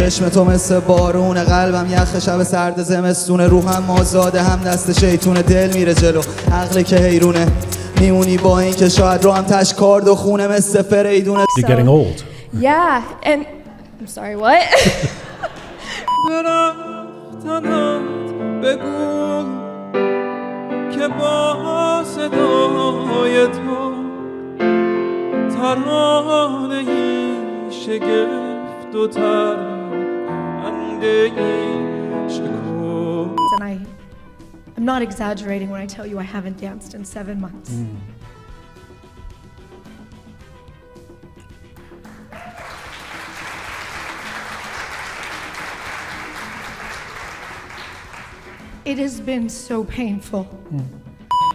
چشم تو مثل بارون، قلبم یخ شب سرد زمستون، روحم آزاده هم دست شیطونه، دل میره جلو عقل که حیرونه، میمونی با این که شاید رو هم تش کارد و خونه مثل فریدونه. You're getting old. Yeah, and I'm sorry, what? بگو که با صدای تو ترانه ای شگفت و ترانده ای شکفت. And I'm not exaggerating when I tell you I haven't danced in 7 months. It has been so painful.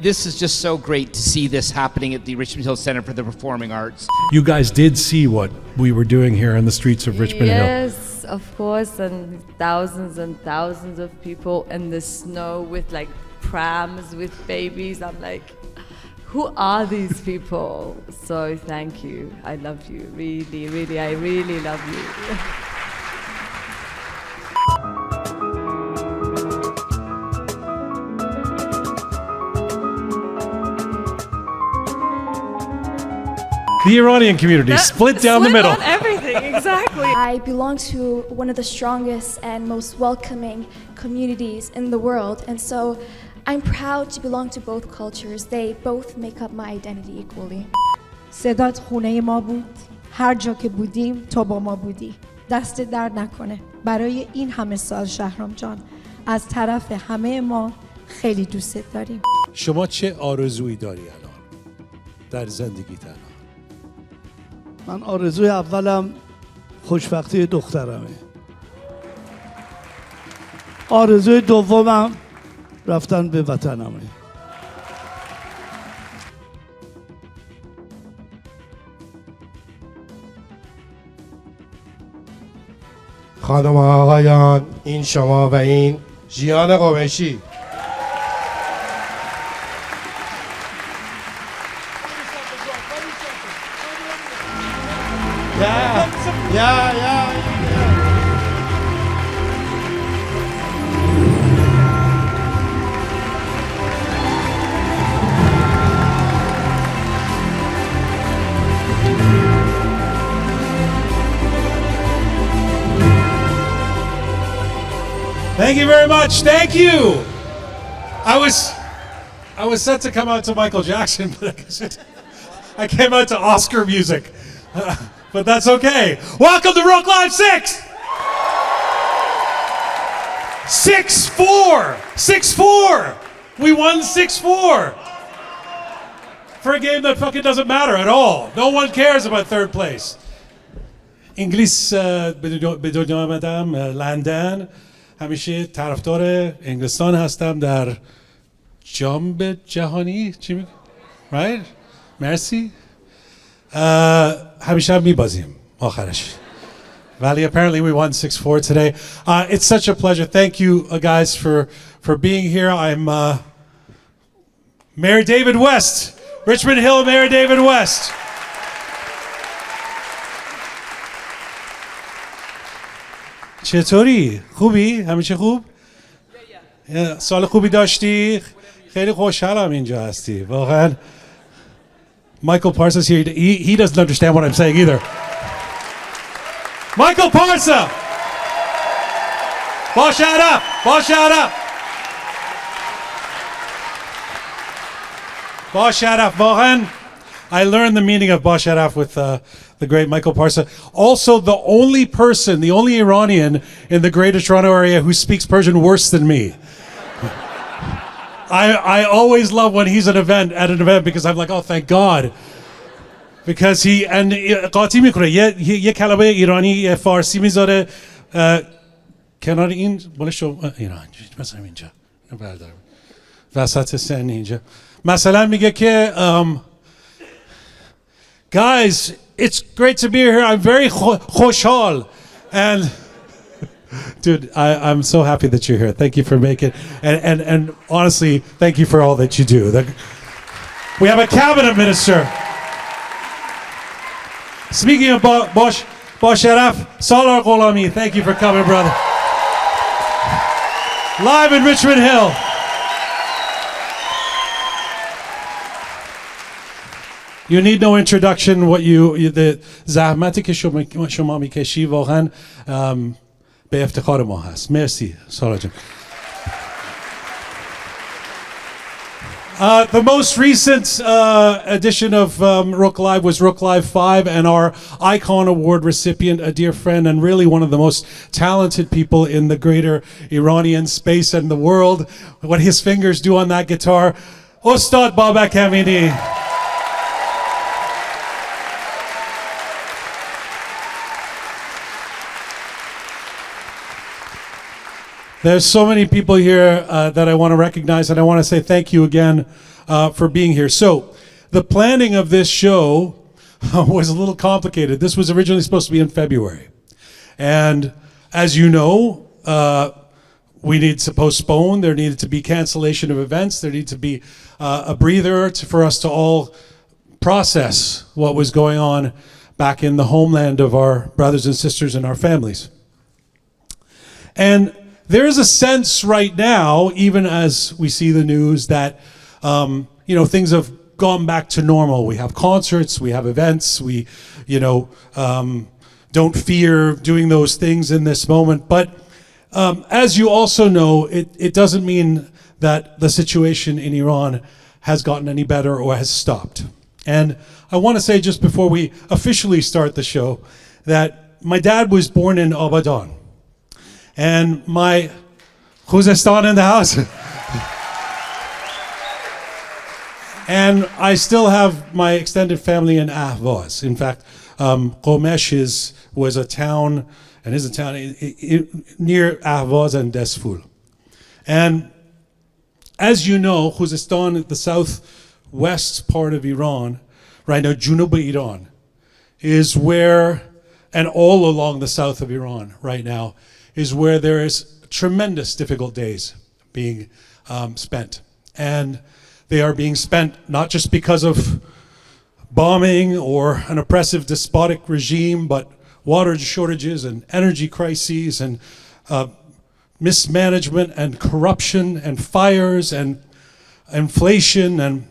This is just so great to see this happening at the Richmond Hill Centre for the Performing Arts. You guys did see what we were doing here in the streets of Richmond Hill. Yes, of course, and thousands of people in the snow with like prams with babies. I'm like, who are these people? So thank you. I love you. Really, I really love you. The Iranian community split down the middle. On everything, exactly. I belong to one of the strongest and most welcoming communities in the world, and so I'm proud to belong to both cultures. They both make up my identity equally. صدات خونه ما بود. هر جا که بودیم تو با ما بودی. دست درد نکنه. برای این همه سال شهرام جان از طرف همه ما خیلی دوست داریم. شما چه آرزویی داری الان در زندگیت الان؟ من آرزوی اولم خوشبختی دخترمه. آرزوی دومم رفتن به وطنمه. خانم و آقایان، این شما و این ژیان قمیشی. Yeah. Thank you very much. Thank you. I was set to come out to Michael Jackson, but I came out to Oscar music. But that's okay. Welcome to Roqe Live 6. 6-4. 6-4. We won 6-4. For a game that fucking doesn't matter at all. No one cares about third place. انگلیس به دنیا آمدم، لندن. همیشه طرفدار انگلستان هستم در جام جهانی. چی میگه؟ Right? مرسی. همیشه هم میبازیم آخرش. Valley, apparently we won 6-4 today. It's such a pleasure. Thank you guys for being here. I'm Mayor David West, Richmond Hill Mayor David West. چطوری؟ خوبی؟ همیشه خوب؟ سال خوبی داشتی؟ خیلی خوشحالم اینجا هستی. واقعا Michael Parsa's here. He doesn't understand what I'm saying either. Michael Parsa! Bosh up! Bosh up! Bosh up. واقعا I learned the meaning of Bosh Araf with the great Michael Parsa. Also, the only Iranian in the Greater Toronto area who speaks Persian worse than me. I always love when he's at an event because I'm like, oh, thank God. Because he, and قاطی میکنه یه کلمه ایرانی فارسی میذاره کنار این بولش ایران مثلا اینجا بردارم وسط سن اینجا مثلا میگه که guys, it's great to be here. I'm very خوشحال. And dude, I'm so happy that you're here. Thank you for making and honestly, thank you for all that you do. We have a cabinet minister. Speaking of Bosh با شرف سالار غلامی. Thank you for coming, brother. Live in Richmond Hill. You need no introduction. What the زحمتی که شما میکشی واقعا به افتخار ما هست. مرسی سالار جان. The most recent edition of Roqe Live was Roqe Live 5, and our Icon Award recipient, a dear friend and really one of the most talented people in the greater Iranian space and the world. What his fingers do on that guitar, Ustad Babak Hamidi. There's so many people here that I want to recognize, and I want to say thank you again for being here. So, the planning of this show was a little complicated. This was originally supposed to be in February. And as you know, we needed to postpone. There needed to be cancellation of events. There needed to be a breather for us to all process what was going on back in the homeland of our brothers and sisters and our families. And there is a sense right now, even as we see the news, that things have gone back to normal. We have concerts, we have events, we don't fear doing those things in this moment. But as you also know, it doesn't mean that the situation in Iran has gotten any better or has stopped. And I want to say just before we officially start the show that my dad was born in Abadan. And my Khuzestan in the house. And I still have my extended family in Ahvaz. In fact, Ghomeshi was a town, and is a town near Ahvaz and Desful. And as you know, Khuzestan, the southwest part of Iran, right now, Junub Iran, is where, and all along the south of Iran right now, is where there is tremendous difficult days being spent. And they are being spent not just because of bombing or an oppressive despotic regime, but water shortages and energy crises and mismanagement and corruption and fires and inflation. And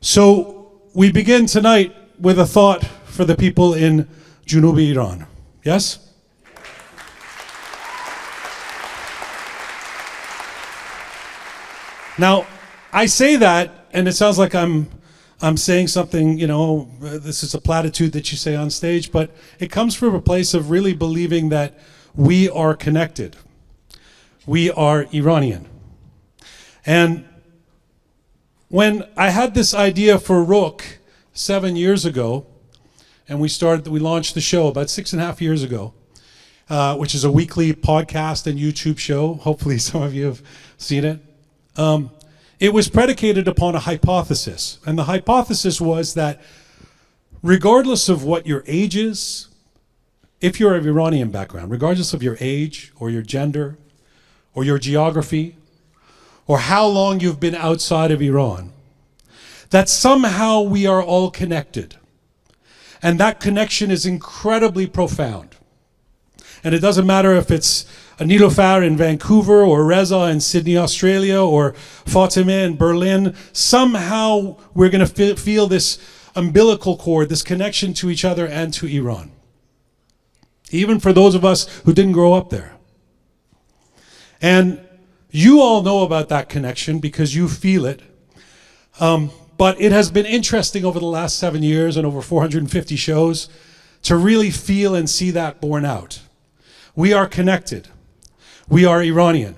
so we begin tonight with a thought for the people in Junubi Iran. Yes? Now, I say that, and it sounds like I'm saying something, this is a platitude that you say on stage, but it comes from a place of really believing that we are connected. We are Iranian. And when I had this idea for Roqe 7 years ago, and we launched the show about 6.5 years ago, which is a weekly podcast and YouTube show. Hopefully some of you have seen it. It was predicated upon a hypothesis. And the hypothesis was that regardless of what your age is, if you're of Iranian background, regardless of your age or your gender or your geography or how long you've been outside of Iran, that somehow we are all connected. And that connection is incredibly profound. And it doesn't matter if it's a Nilofar in Vancouver or Reza in Sydney, Australia, or Fatima in Berlin. Somehow we're going to feel this umbilical cord, this connection to each other and to Iran. Even for those of us who didn't grow up there. And you all know about that connection because you feel it. But it has been interesting over the last 7 years and over 450 shows to really feel and see that borne out. We are connected. We are Iranian.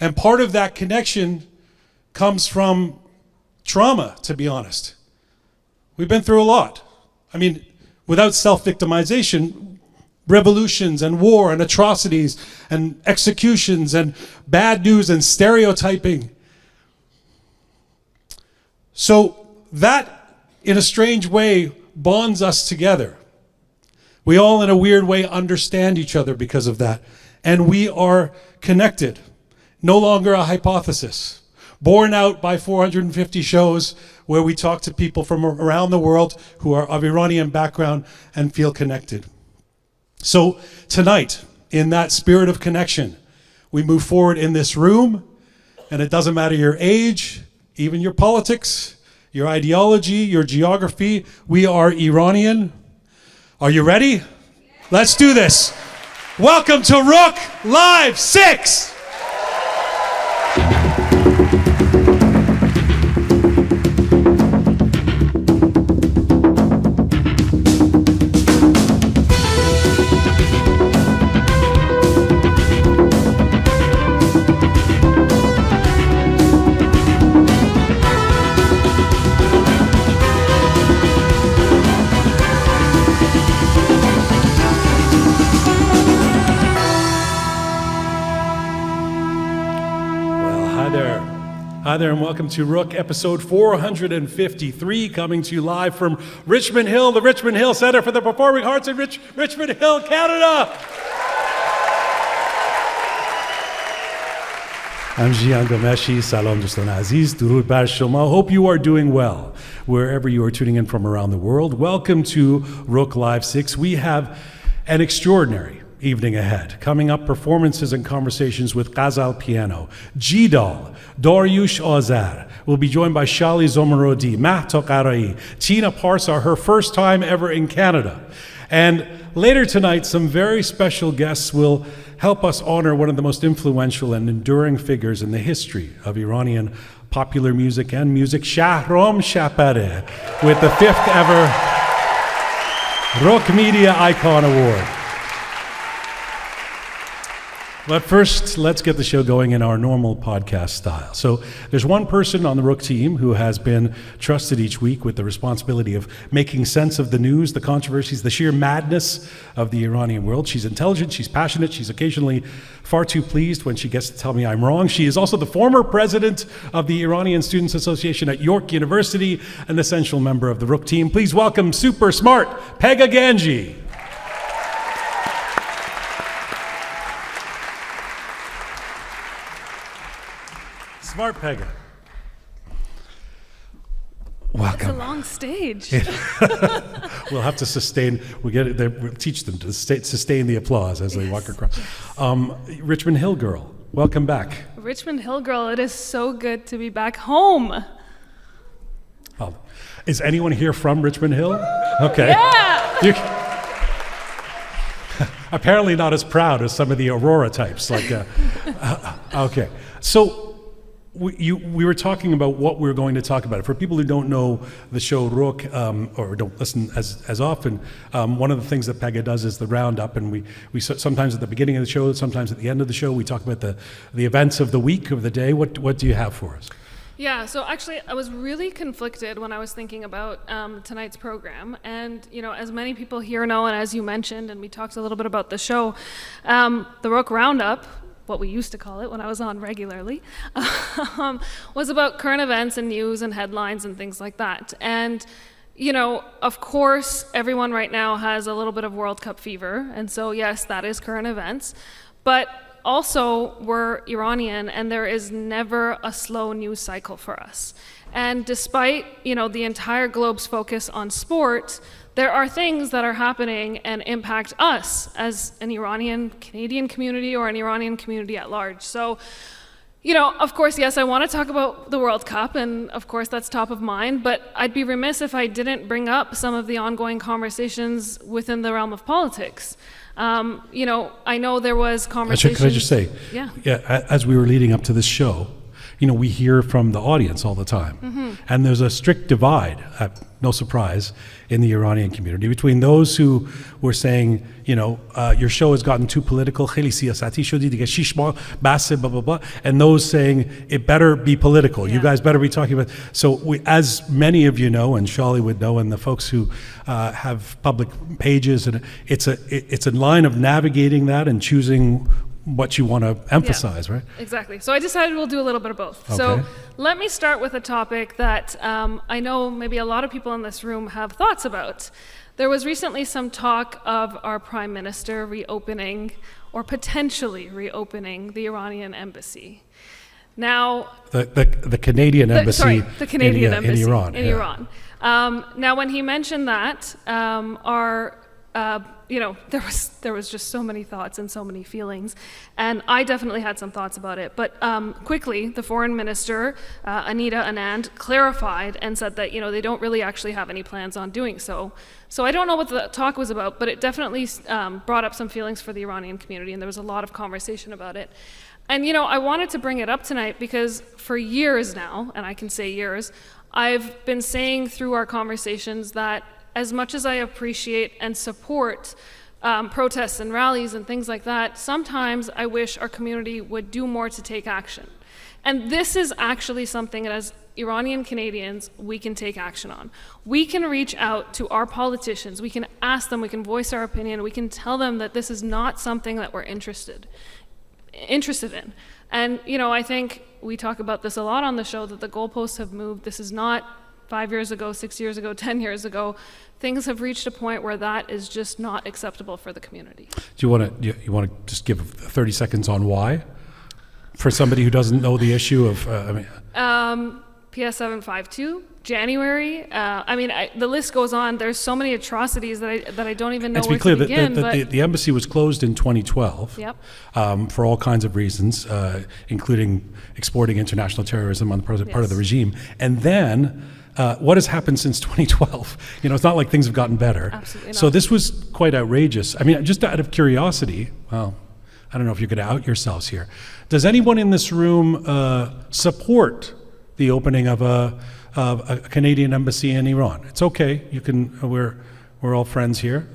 And part of that connection comes from trauma, to be honest. We've been through a lot. I mean, without self-victimization, revolutions and war and atrocities and executions and bad news and stereotyping. So that, in a strange way, bonds us together. We all, in a weird way, understand each other because of that. And we are connected. No longer a hypothesis, borne out by 450 shows where we talk to people from around the world who are of Iranian background and feel connected. So tonight, in that spirit of connection, we move forward in this room, and it doesn't matter your age, even your politics, your ideology, your geography. We are Iranian. Are you ready? Let's do this. Welcome to Roqe Live 6. Hi there and welcome to Roqe episode 453, coming to you live from Richmond Hill, the Richmond Hill Centre for the Performing Arts in Richmond Hill, Canada. I'm Jian Ghomeshi. Salam dostan aziz, durud bar shoma. Hope you are doing well wherever you are tuning in from around the world. Welcome to Roqe Live 6. We have an extraordinary evening ahead. Coming up, performances and conversations with Ghazal Piano, Gdaal, Dariush Azar. We'll be joined by Shally Zomorodi, Mahta Qarai, Tina Parsa, her first time ever in Canada. And later tonight, some very special guests will help us honor one of the most influential and enduring figures in the history of Iranian popular music and music, Shahram Shabpareh, with the 5th ever Roqe Media Icon Award. But first, let's get the show going in our normal podcast style. So there's one person on the Roqe team who has been trusted each week with the responsibility of making sense of the news, the controversies, the sheer madness of the Iranian world. She's intelligent, she's passionate, she's occasionally far too pleased when she gets to tell me I'm wrong. She is also the former president of the Iranian Students Association at York University, an essential member of the Roqe team. Please welcome super smart Pegah Ganji. Smart Pegah. Welcome. It's a long stage. We'll have to sustain. We'll teach them to sustain the applause as they walk across. Richmond Hill girl, welcome back. Richmond Hill girl, it is so good to be back home. Oh, is anyone here from Richmond Hill? Okay. Yeah. Apparently not as proud as some of the Aurora types. Okay. So. We were talking about what we're going to talk about. For people who don't know the show Roqe, or don't listen as often, one of the things that Pegah does is the roundup, and we sometimes at the beginning of the show, sometimes at the end of the show, we talk about the events of the week, of the day. What do you have for us? Yeah, so actually I was really conflicted when I was thinking about tonight's program. And, as many people here know, and as you mentioned, and we talked a little bit about the show, the Roqe Roundup, what we used to call it when I was on regularly, was about current events and news and headlines and things like that. And, of course, everyone right now has a little bit of World Cup fever. And so, yes, that is current events. But also, we're Iranian, and there is never a slow news cycle for us. And despite, the entire globe's focus on sport, there are things that are happening and impact us as an Iranian-Canadian community or an Iranian community at large. So, of course, yes, I want to talk about the World Cup, and of course that's top of mind, but I'd be remiss if I didn't bring up some of the ongoing conversations within the realm of politics. I know there was conversations. Can I just say, as we were leading up to this show, we hear from the audience all the time. Mm-hmm. And there's a strict divide, no surprise, in the Iranian community between those who were saying, your show has gotten too political, and those saying it better be political. Yeah. You guys better be talking about. So as many of you know, and Shally would know, and the folks who have public pages, and it's a line of navigating that and choosing what you want to emphasize, right? Exactly. So I decided we'll do a little bit of both. Okay. So let me start with a topic that I know maybe a lot of people in this room have thoughts about. There was recently some talk of our Prime Minister reopening or potentially reopening the Iranian embassy. Now, the Canadian embassy, the Canadian in embassy Iran. in Iran. Now, when he mentioned that, there was just so many thoughts and so many feelings, and I definitely had some thoughts about it. But quickly, the foreign minister, Anita Anand, clarified and said that they don't really actually have any plans on doing so. So I don't know what the talk was about, but it definitely brought up some feelings for the Iranian community, and there was a lot of conversation about it. And I wanted to bring it up tonight because for years now, and I can say years, I've been saying through our conversations that as much as I appreciate and support protests and rallies and things like that, sometimes I wish our community would do more to take action. And this is actually something that as Iranian Canadians, we can take action on. We can reach out to our politicians, we can ask them, we can voice our opinion, we can tell them that this is not something that we're interested in. And I think we talk about this a lot on the show, that the goalposts have moved. This is not 5 years ago, 6 years ago, 10 years ago. Things have reached a point where that is just not acceptable for the community. Do you want to just give 30 seconds on why, for somebody who doesn't know the issue of? PS 752, January. The list goes on. There's so many atrocities that I don't even know where to begin. The embassy was closed in 2012. Yep. For all kinds of reasons, including exporting international terrorism on the part of the regime. And then, what has happened since 2012? It's not like things have gotten better. Absolutely not. So this was quite outrageous. I mean, just out of curiosity, well, I don't know if you're going to out yourselves here. Does anyone in this room support the opening of a Canadian embassy in Iran? It's okay. You can. We're all friends here.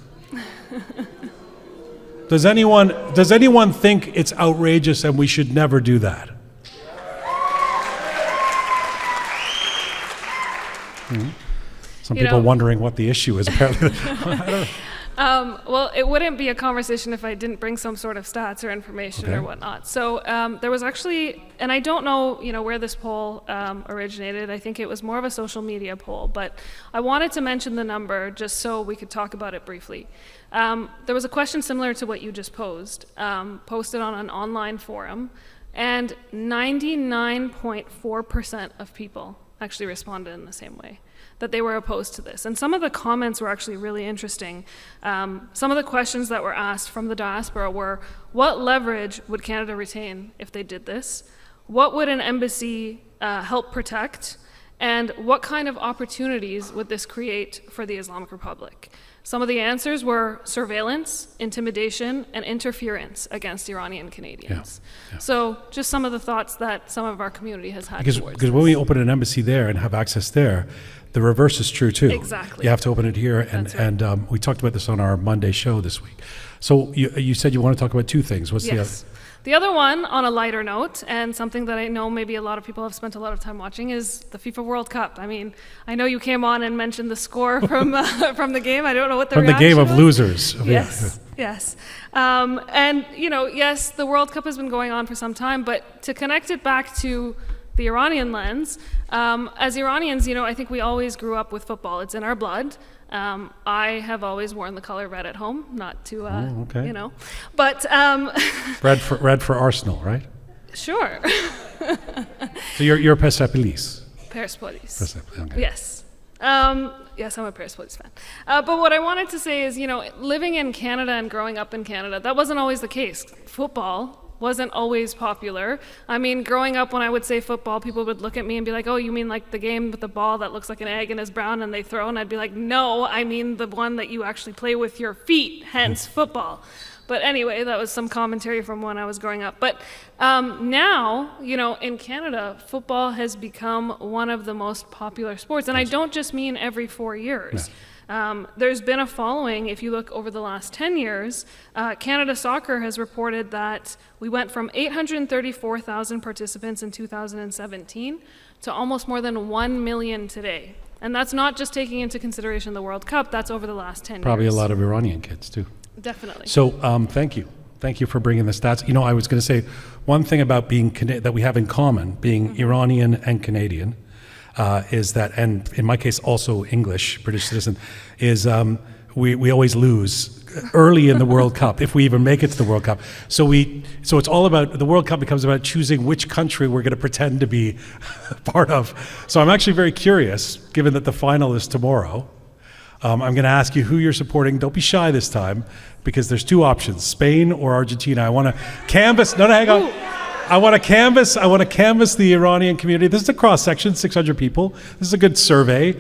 Does anyone think it's outrageous and we should never do that? Some people wondering what the issue is. Apparently, well, it wouldn't be a conversation if I didn't bring some sort of stats or information or whatnot. So there was actually, and I don't know, where this poll originated. I think it was more of a social media poll, but I wanted to mention the number just so we could talk about it briefly. There was a question similar to what you just posed, posted on an online forum, and 99.4% of people actually responded in the same way, that they were opposed to this. And some of the comments were actually really interesting. Some of the questions that were asked from the diaspora were, what leverage would Canada retain if they did this? What would an embassy help protect? And what kind of opportunities would this create for the Islamic Republic? Some of the answers were surveillance, intimidation, and interference against Iranian Canadians. Yeah. So just some of the thoughts that some of our community has had because when we open an embassy there and have access there, the reverse is true too. Exactly. You have to open it here, and we talked about this on our Monday show this week. So you said you want to talk about two things. What's the other? The other one, on a lighter note, and something that I know maybe a lot of people have spent a lot of time watching, is the FIFA World Cup. I mean, I know you came on and mentioned the score from the game. I don't know what the reaction was. From the game of losers. Yes, yes. And, yes, the World Cup has been going on for some time, but to connect it back to the Iranian lens, as Iranians, I think we always grew up with football. It's in our blood. I have always worn the color red at home, not to, but... red for Arsenal, right? Sure. So you're Persepolis? Persepolis. Persepolis, okay. Yes. Yes, I'm a Persepolis fan. But what I wanted to say is, living in Canada and growing up in Canada, that wasn't always the case. Football wasn't always popular. I mean, growing up, when I would say football, people would look at me and be like, oh, you mean like the game with the ball that looks like an egg and is brown and they throw? And I'd be like, no, I mean the one that you actually play with your feet, hence football. But anyway, that was some commentary from when I was growing up. But now, in Canada, football has become one of the most popular sports. And I don't just mean every 4 years. There's been a following. If you look over the last 10 years, Canada Soccer has reported that we went from 834,000 participants in 2017 to almost more than 1 million today. And that's not just taking into consideration the World Cup, that's over the last 10 years. Probably a lot of Iranian kids too. Definitely. So thank you. Thank you for bringing the stats. I was going to say one thing about being that we have in common, being Iranian and Canadian, is that, and in my case also English, British citizen, is we always lose early in the World Cup, if we even make it to the World Cup. So it's all about, the World Cup becomes about choosing which country we're going to pretend to be part of. So I'm actually very curious, given that the final is tomorrow. I'm going to ask you who you're supporting. Don't be shy this time, because there's two options: Spain or Argentina. I want to canvass. No, hang on. I want to canvass the Iranian community. This is a cross section, 600 people. This is a good survey.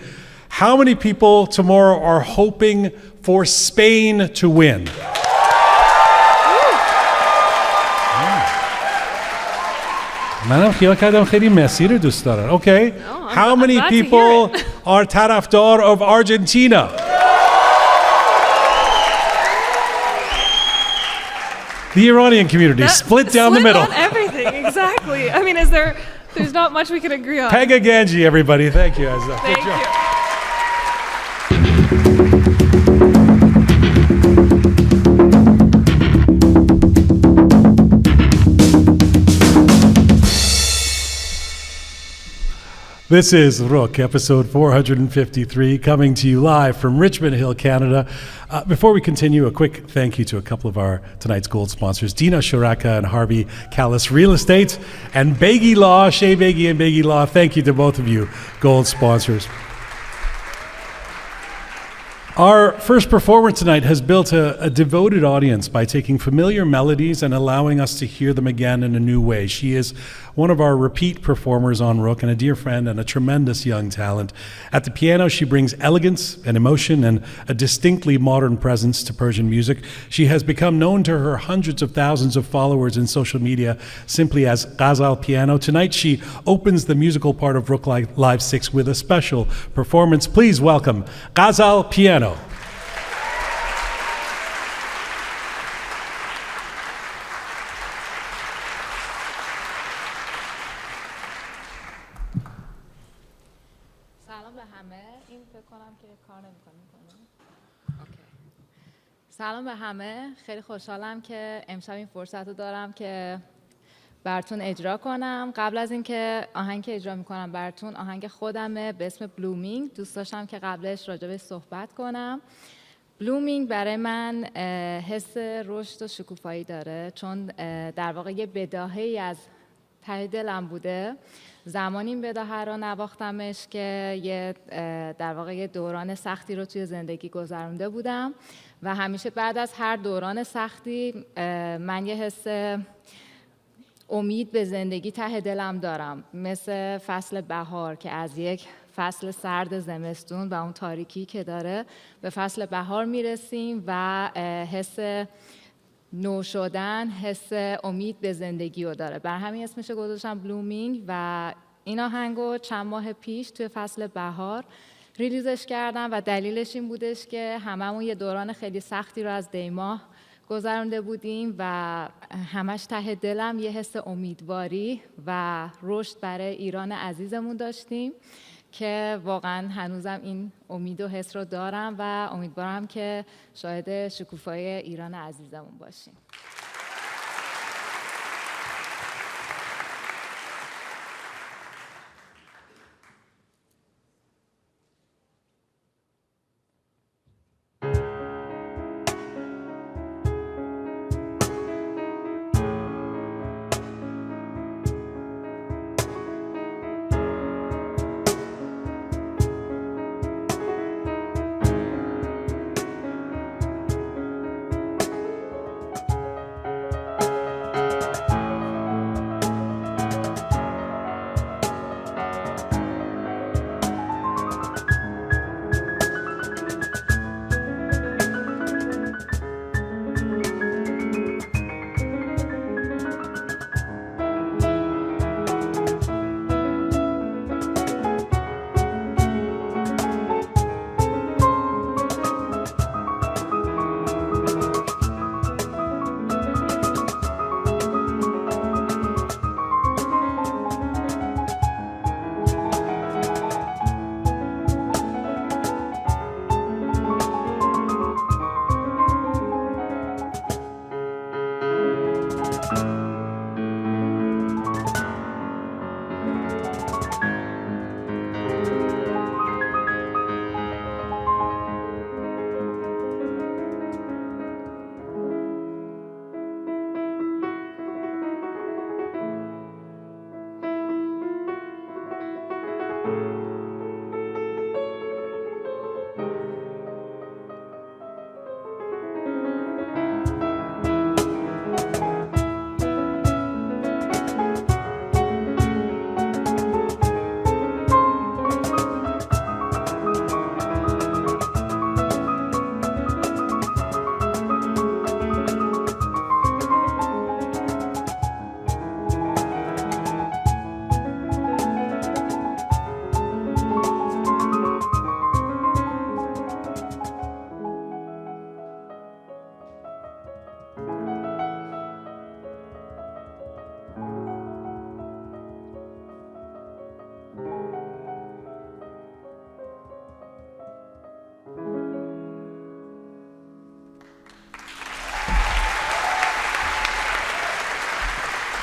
How many people tomorrow are hoping for Spain to win? منم خیال کردم خیلی مسی رو دوست دارن. Okay. How many people are tarafdar of Argentina? The Iranian community split down the middle. On everything, exactly. I mean, there's not much we can agree on. Pegah Ganji, everybody. Thank you, Azza. Thank you. This is Roqe, episode 453, coming to you live from Richmond Hill, Canada. Before we continue, a quick thank you to a couple of our tonight's gold sponsors, Dina Shuraka and Harvey Callis Real Estate, and Beghi Law, Shea Beghi and Beghi Law. Thank you to both of you, gold sponsors. Our first performer tonight has built a devoted audience by taking familiar melodies and allowing us to hear them again in a new way. She is one of our repeat performers on Roqe and a dear friend and a tremendous young talent. At the piano, she brings elegance and emotion and a distinctly modern presence to Persian music. She has become known to her hundreds of thousands of followers in social media simply as Ghazal Piano. Tonight, she opens the musical part of Roqe Live 6 with a special performance. Please welcome Ghazal Piano. سلام به همه. خیلی خوشحالم که امشب این فرصت رو دارم که براتون اجرا کنم. قبل از اینکه آهنگ که اجرا میکنم براتون آهنگ خودمه به اسم بلومینگ. دوست داشتم که قبلش راجبش صحبت کنم. بلومینگ برای من حس رشد و شکوفایی داره، چون در واقع یه بداهه‌ای از ته دلم بوده. زمانی این بداهه رو نواختمش که در واقع یه دوران سختی رو توی زندگی گذرونده بودم و همیشه بعد از هر دوران سختی من یه حس امید به زندگی ته دلم دارم، مثل فصل بهار که از یک فصل سرد زمستون و اون تاریکی که داره به فصل بهار میرسیم و حس نو شدن، حس امید به زندگی رو داره. بر همین اسمش گذاشتم بلومینگ و این آهنگو چند ماه پیش توی فصل بهار ریلیزش کردم و دلیلش این بودش که هممون یه دوران خیلی سختی رو از دیماه گذرونده بودیم و همش ته دلم یه حس امیدواری و رشد برای ایران عزیزمون داشتیم که واقعا هنوزم این امید و حس رو دارم و امیدوارم که شاهد شکوفایی ایران عزیزمون باشیم.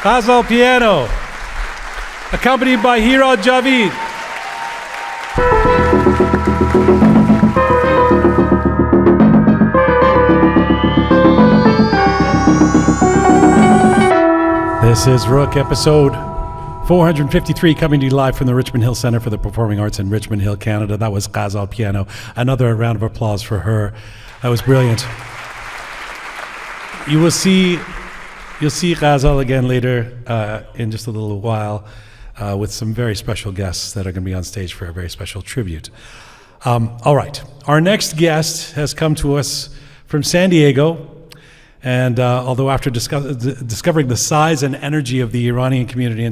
Ghazal Piano, accompanied by Hira Javid. This is Roqe, episode 453, coming to you live from the Richmond Hill Centre for the Performing Arts in Richmond Hill, Canada. That was Ghazal Piano. Another round of applause for her. That was brilliant. You'll see Ghazal again later in just a little while with some very special guests that are going to be on stage for a very special tribute. All right, our next guest has come to us from San Diego. And although after discovering the size and energy of the Iranian community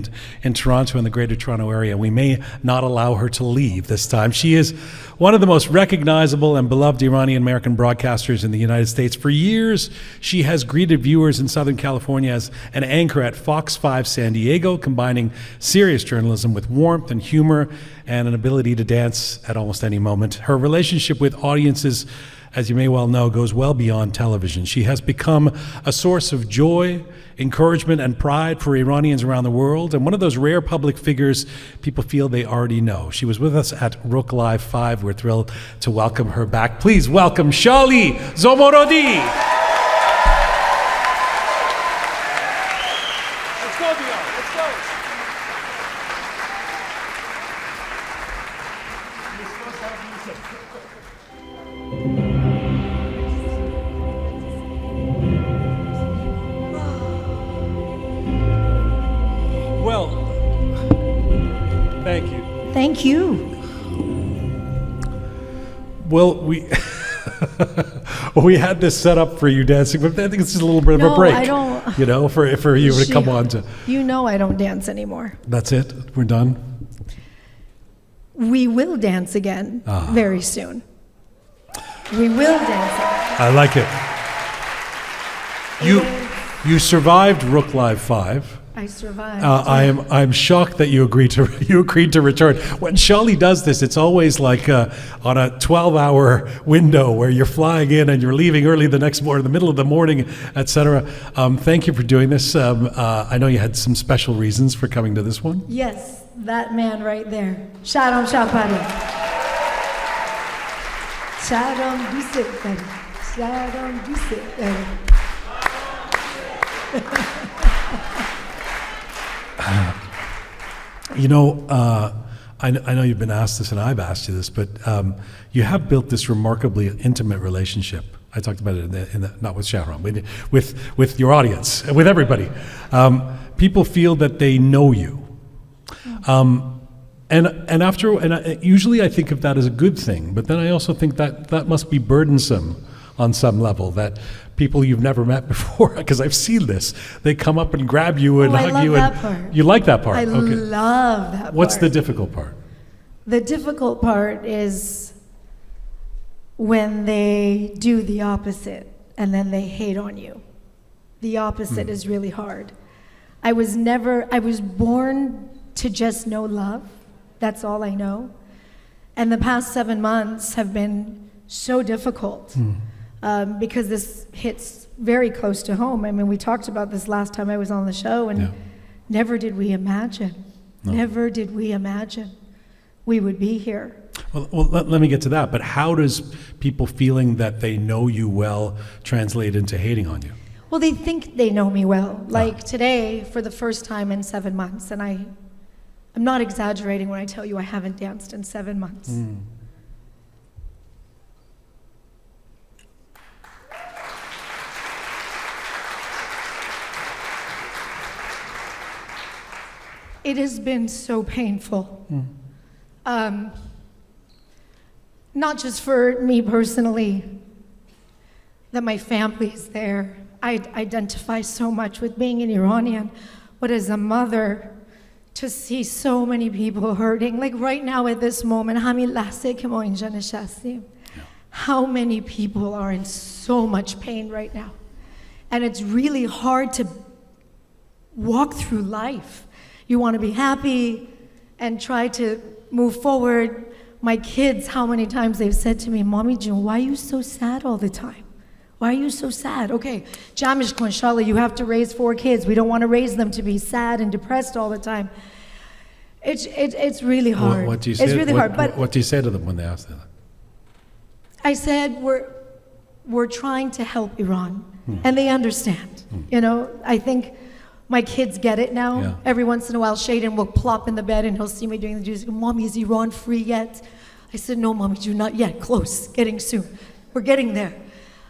in Toronto and the Greater Toronto area, we may not allow her to leave this time. She is one of the most recognizable and beloved Iranian-American broadcasters in the United States. For years, she has greeted viewers in Southern California as an anchor at Fox 5 San Diego, combining serious journalism with warmth and humor and an ability to dance at almost any moment. Her relationship with audiences, as you may well know, goes well beyond television. She has become a source of joy, encouragement, and pride for Iranians around the world, and one of those rare public figures people feel they already know. She was with us at Roqe Live 5. We're thrilled to welcome her back. Please welcome Shally Zomorodi. Let's go, Dion. Let's go. Thank you. Well, we had this set up for you dancing, but I think it's just a little bit of a break. I don't. You know, for you to come on to. You know I don't dance anymore. That's it? We're done? We will dance again very soon. We will dance again. I like it. You survived Roqe Live 5. I survived. I'm shocked that you agreed to return. When Shally does this, it's always like on a 12-hour window where you're flying in and you're leaving early the next morning, in the middle of the morning, etc. Thank you for doing this. I know you had some special reasons for coming to this one. Yes, that man right there, Shahram Shabpareh. Shahram Shabpareh. Shahram Shabpareh. You know, I know you've been asked this and I've asked you this, but you have built this remarkably intimate relationship. I talked about it not with Shahram, with your audience, with everybody. People feel that they know you. And usually I think of that as a good thing, but then I also think that must be burdensome on some level, that people you've never met before, because I've seen this, they come up and grab you and hug you. That part. You like that part? I love that part. What's the difficult part? The difficult part is when they do the opposite and then they hate on you. The opposite is really hard. I was born to just know love. That's all I know. And the past 7 months have been so difficult. Because this hits very close to home. I mean, we talked about this last time I was on the show, and never did we imagine we would be here. Well, let me get to that, but how does people feeling that they know you well translate into hating on you? Well, they think they know me well. Like today, for the first time in 7 months, and I'm not exaggerating when I tell you I haven't danced in 7 months. It has been so painful. Not just for me personally, that my family is there. I identify so much with being an Iranian, but as a mother, to see so many people hurting, like right now at this moment, همین لحظه که ما اینجا نشستیم, how many people are in so much pain right now. And it's really hard to walk through life. You want to be happy and try to move forward. My kids, how many times they've said to me, Mommy June, why are you so sad all the time? Why are you so sad? Okay, Jamish Kun, Shally, you have to raise 4 kids. We don't want to raise them to be sad and depressed all the time. It's really hard. What do you say? It's really hard. But what do you say to them when they ask that? I said we're trying to help Iran, and they understand. You know, I think my kids get it now. Yeah. Every once in a while, Shaden will plop in the bed and he'll see me doing the juice. Mommy, is Iran free yet? I said, no, Mommy, not yet. Close, getting soon. We're getting there.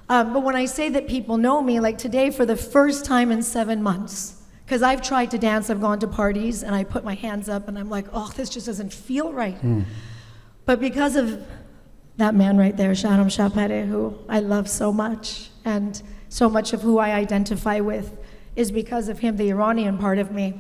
But when I say that people know me, like today, for the first time in 7 months, because I've tried to dance, I've gone to parties, and I put my hands up, and I'm like, oh, this just doesn't feel right. But because of that man right there, Shahram Shabpareh, who I love so much, and so much of who I identify with is because of him, the Iranian part of me,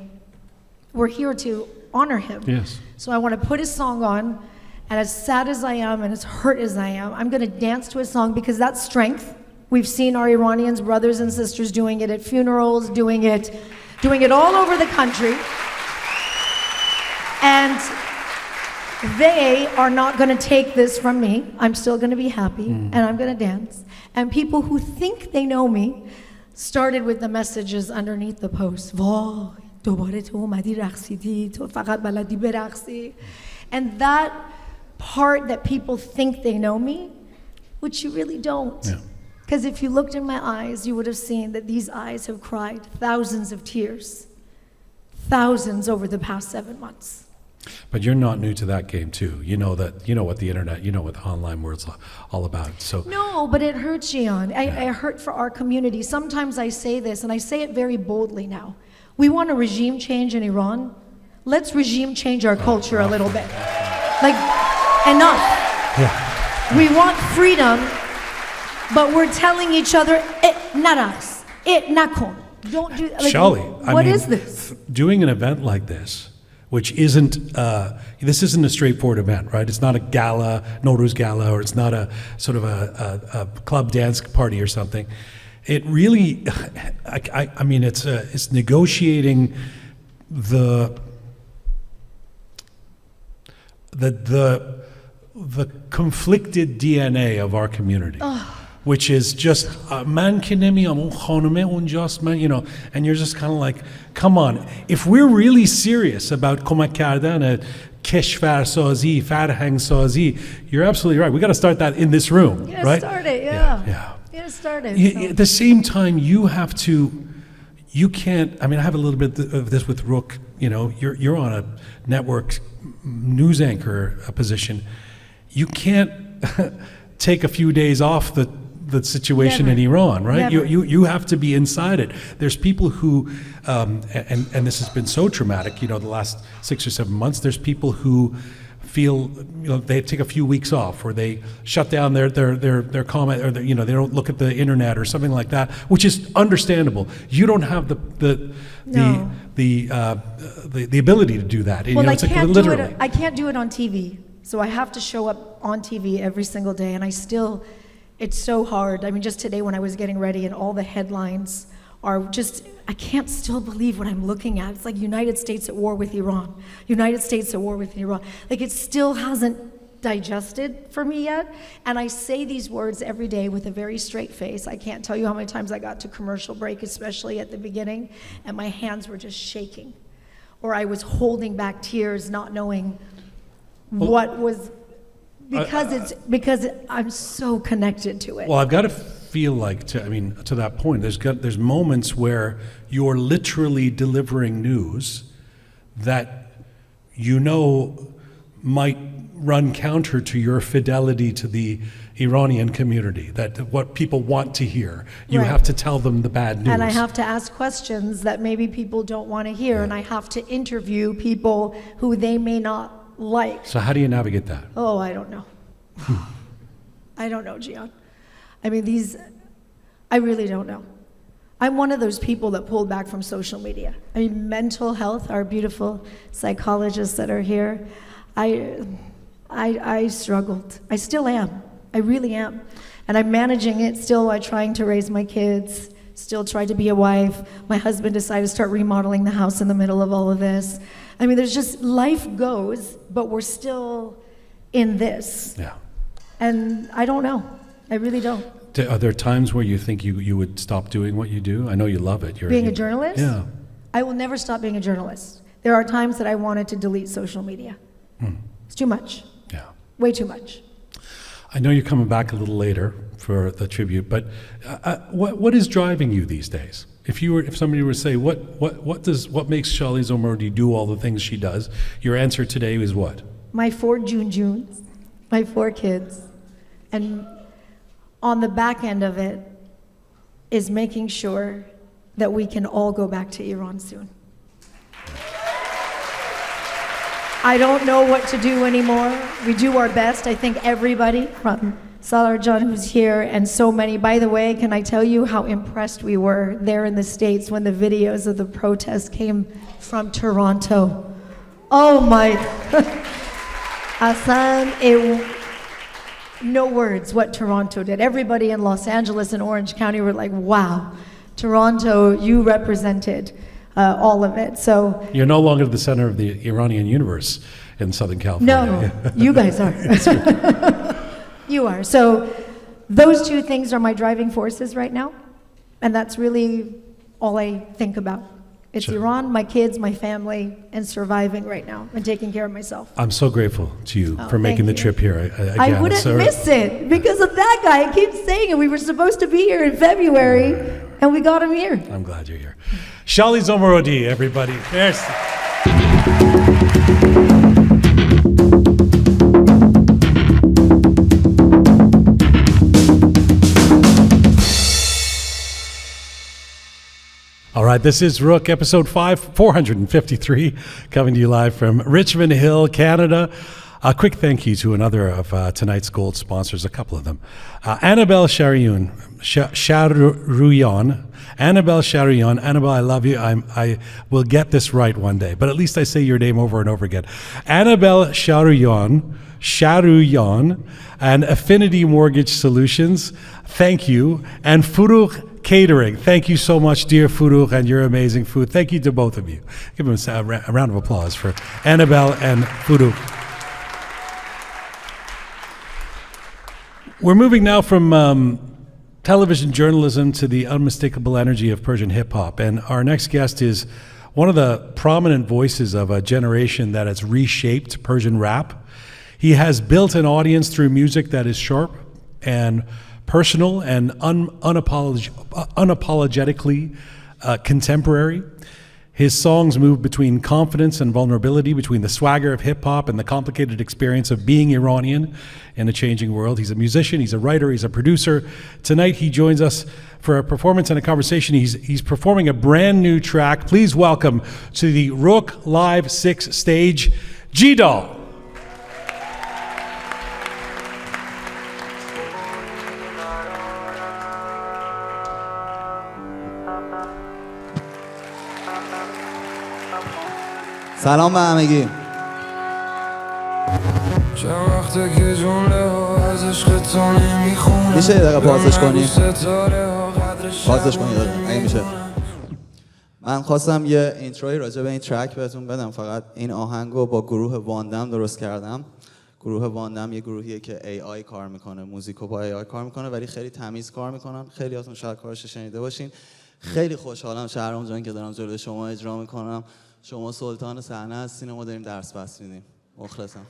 we're here to honor him. Yes. So I want to put his song on, and as sad as I am and as hurt as I am, I'm going to dance to his song because that's strength. We've seen our Iranians, brothers and sisters, doing it at funerals, doing it all over the country. And they are not going to take this from me. I'm still going to be happy, and I'm going to dance. And people who think they know me started with the messages underneath the post. Vah, dobare to omadi raqsidi, to faqat baladi beraqsi. And that part that people think they know me, which you really don't. Yeah. Because if you looked in my eyes, you would have seen that these eyes have cried thousands of tears, thousands over the past 7 months. But you're not new to that game too. You know what the internet, you know what the online world's all about. So No, but it hurts, Jian. I hurt for our community. Sometimes I say this, and I say it very boldly now. We want a regime change in Iran. Let's regime change our culture a little bit. Like, enough. Yeah. We want freedom, but we're telling each other, naras, nakon. Don't do, like, Shally, what is this? Doing an event like this, which isn't, this isn't a straightforward event, right? It's not a gala, Nowruz gala, or it's not a sort of a club dance party or something. It really, I mean, it's negotiating the conflicted DNA of our community. Which is just man ki nemiyam un khanome unjast man, you know, and you're just kind of like, come on, if we're really serious about komak kardan keshvar sazi, farhang sazi, you're absolutely right. We got to start that in this room, right? Start it, yeah. Yeah. Start it. At the same time, you can't. I mean, I have a little bit of this with Roqe. You know, you're on a network news anchor position. You can't take a few days off the situation in Iran, right? You have to be inside it. There's people who, and this has been so traumatic, you know, the last 6 or 7 months, there's people who feel, you know, they take a few weeks off, or they shut down their comment, or they don't look at the internet or something like that, which is understandable. You don't have the ability to do that. Well, Literally. I can't do it on TV. So I have to show up on TV every single day, and it's so hard. I mean, just today when I was getting ready and all the headlines are just, I can't still believe what I'm looking at. It's like United States at war with Iran. United States at war with Iran. Like, it still hasn't digested for me yet. And I say these words every day with a very straight face. I can't tell you how many times I got to commercial break, especially at the beginning, and my hands were just shaking. Or I was holding back tears, not knowing what was, because I'm so connected to it. Well, I've got to feel like, to that point, there's moments where you're literally delivering news that you know might run counter to your fidelity to the Iranian community, that what people want to hear. You Right. have to tell them the bad news. And I have to ask questions that maybe people don't want to hear, and I have to interview people who they may not like. So how do you navigate that? Oh, I don't know. I don't know, Jian. I mean, I really don't know. I'm one of those people that pulled back from social media. I mean, mental health, our beautiful psychologists that are here, I struggled. I still am. I really am. And I'm managing it still while trying to raise my kids, still try to be a wife. My husband decided to start remodeling the house in the middle of all of this. I mean, there's just, life goes, but we're still in this. Yeah. And I don't know. I really don't. Are there times where you think you would stop doing what you do? I know you love it. Being a journalist? Yeah. I will never stop being a journalist. There are times that I wanted to delete social media. It's too much. Yeah. Way too much. I know you're coming back a little later for the tribute, but what is driving you these days? If somebody were to say, what makes Shally Zomorodi do all the things she does? Your answer today is what? My 4 Junes, my 4 kids, and on the back end of it is making sure that we can all go back to Iran soon. I don't know what to do anymore. We do our best. I think everybody from Salar John who's here and so many. By the way, can I tell you how impressed we were there in the States when the videos of the protests came from Toronto? Oh my, Hassan, no words what Toronto did. Everybody in Los Angeles and Orange County were like, wow, Toronto, you represented all of it. So you're no longer the center of the Iranian universe in Southern California. No, you guys are. You are. So those 2 things are my driving forces right now. And that's really all I think about. It's Sure. Iran, my kids, my family, and surviving right now and taking care of myself. I'm so grateful to you Oh, for making the thank trip here. Again, I wouldn't miss it because of that guy. I keep saying it. We were supposed to be here in February, and we got him here. I'm glad you're here. Shally Zomorodi, everybody. There's. All right, this is Roqe, episode 453, coming to you live from Richmond Hill, Canada. A quick thank you to another of tonight's gold sponsors, a couple of them. Annabelle Sharuyan. Annabelle Sharuyan. Annabelle, I love you. I will get this right one day, but at least I say your name over and over again. Annabelle Sharuyan, and Affinity Mortgage Solutions, thank you. And Furuq Catering, thank you so much, dear Furuq, and your amazing food. Thank you to both of you. Give them a round of applause for Annabelle and Furuq. We're moving now from television journalism to the unmistakable energy of Persian hip-hop, and our next guest is one of the prominent voices of a generation that has reshaped Persian rap. He has built an audience through music that is sharp and personal and unapologetically contemporary. His songs move between confidence and vulnerability, between the swagger of hip-hop and the complicated experience of being Iranian in a changing world. He's a musician, he's a writer, he's a producer. Tonight he joins us for a performance and a conversation. He's performing a brand new track. Please welcome to the Roqe Live 6 stage, Gdaal. سلام به همگی. میشه یه دقیقه پازش کنی؟ پازش کنی دقیقه اگه میشه. من خواستم یه اینتروی راجع به این ترک بهتون بدم. فقط این آهنگو با گروه واندم درست کردم. گروه واندم یه گروهیه که AI کار میکنه، موزیکو با AI کار میکنه ولی خیلی تمیز کار میکنن. خیلی هاتون شاید کارش شنیده باشین. خیلی خوشحالم شهرام جان که دارم جلوی شما اجرا میکنم. شما سلطان صحنه هستین و ما داریم درس بس میدیم. مخلصم.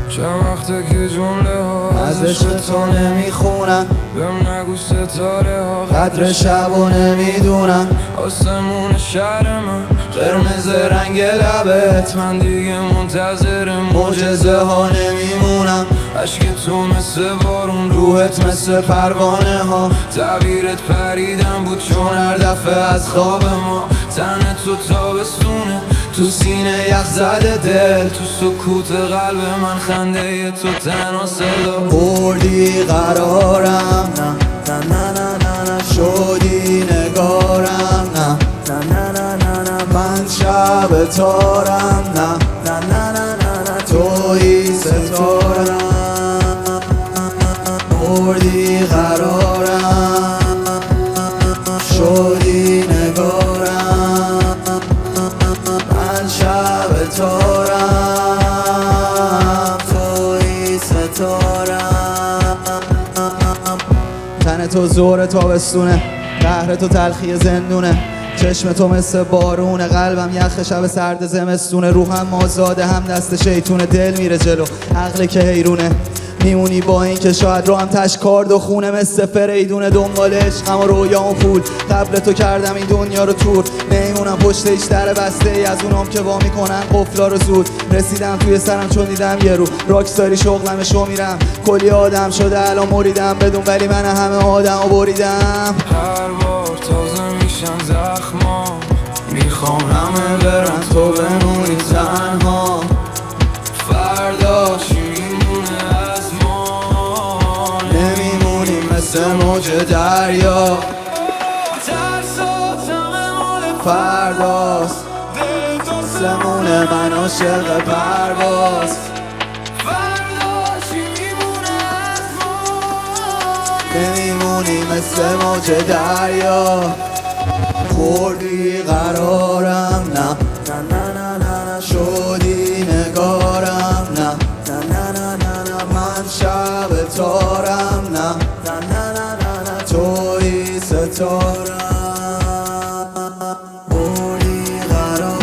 چه وقته که جمله ها از عشق تو نمیخونن، بهم نگو ستاره ها قدر شبو نمیدونن، آسمون شهر من قرمز رنگ لبت، من دیگه منتظر معجزه ها نمیمونم، عشق تو مثل بارون روحت مثل پروانه ها، تعبیرت پریدن بود چون هر دفعه از خواب ما تن تو تابستونه تو سینه یخ زده دل، تو سکوت قلب من خنده تو تنها صدا بردی قرارم، نه نه نه نه نه شدی نگارم، نه نه نه نه نه نه من شب تارم، نه نه نه نه نه نه تویی ستارم، بردی قرارم شدی نگارم، من شب تارم تویی ستارم، تن تو زور تابستونه، قهر تو تلخی زندونه، چشم تو مثل بارونه، قلبم یخ شب سرد زمستونه، روحم آزاده هم دست شیطونه، دل میره جلو عقل که حیرونه، میمونی با این که شاید رو هم تش کارد و خونه مثل فریدونه، دنبال عشقم و رویام و پول، قبل تو کردم این دنیا رو تور، نیمونم پشت هیچ در بسته ای از اونام که وا میکنن قفلا رو زود، رسیدم توی سرم چون دیدم یه رو راکستاری شغلم شو میرم، کلی آدم شده الان مریدم بدون ولی من همه آدم رو بریدم، هر بار تازه میشم زخما، میخوام همه برن تو بمونی تنها، فردا چی میمونه از ما، نمیمونیم مثل موج دریا، ترساتم مال فرداست، دلتاسمونه من عاشق پرواز، فردا چی میمونه از ما، نمیمونیم مثل موج دریا، خوردی قرارم، نه نه نه نه نه شدی نگارم، نه نه نه نه نه من شب تارم، نه نه نه نه نه تویی ستارم، خوردی قرارم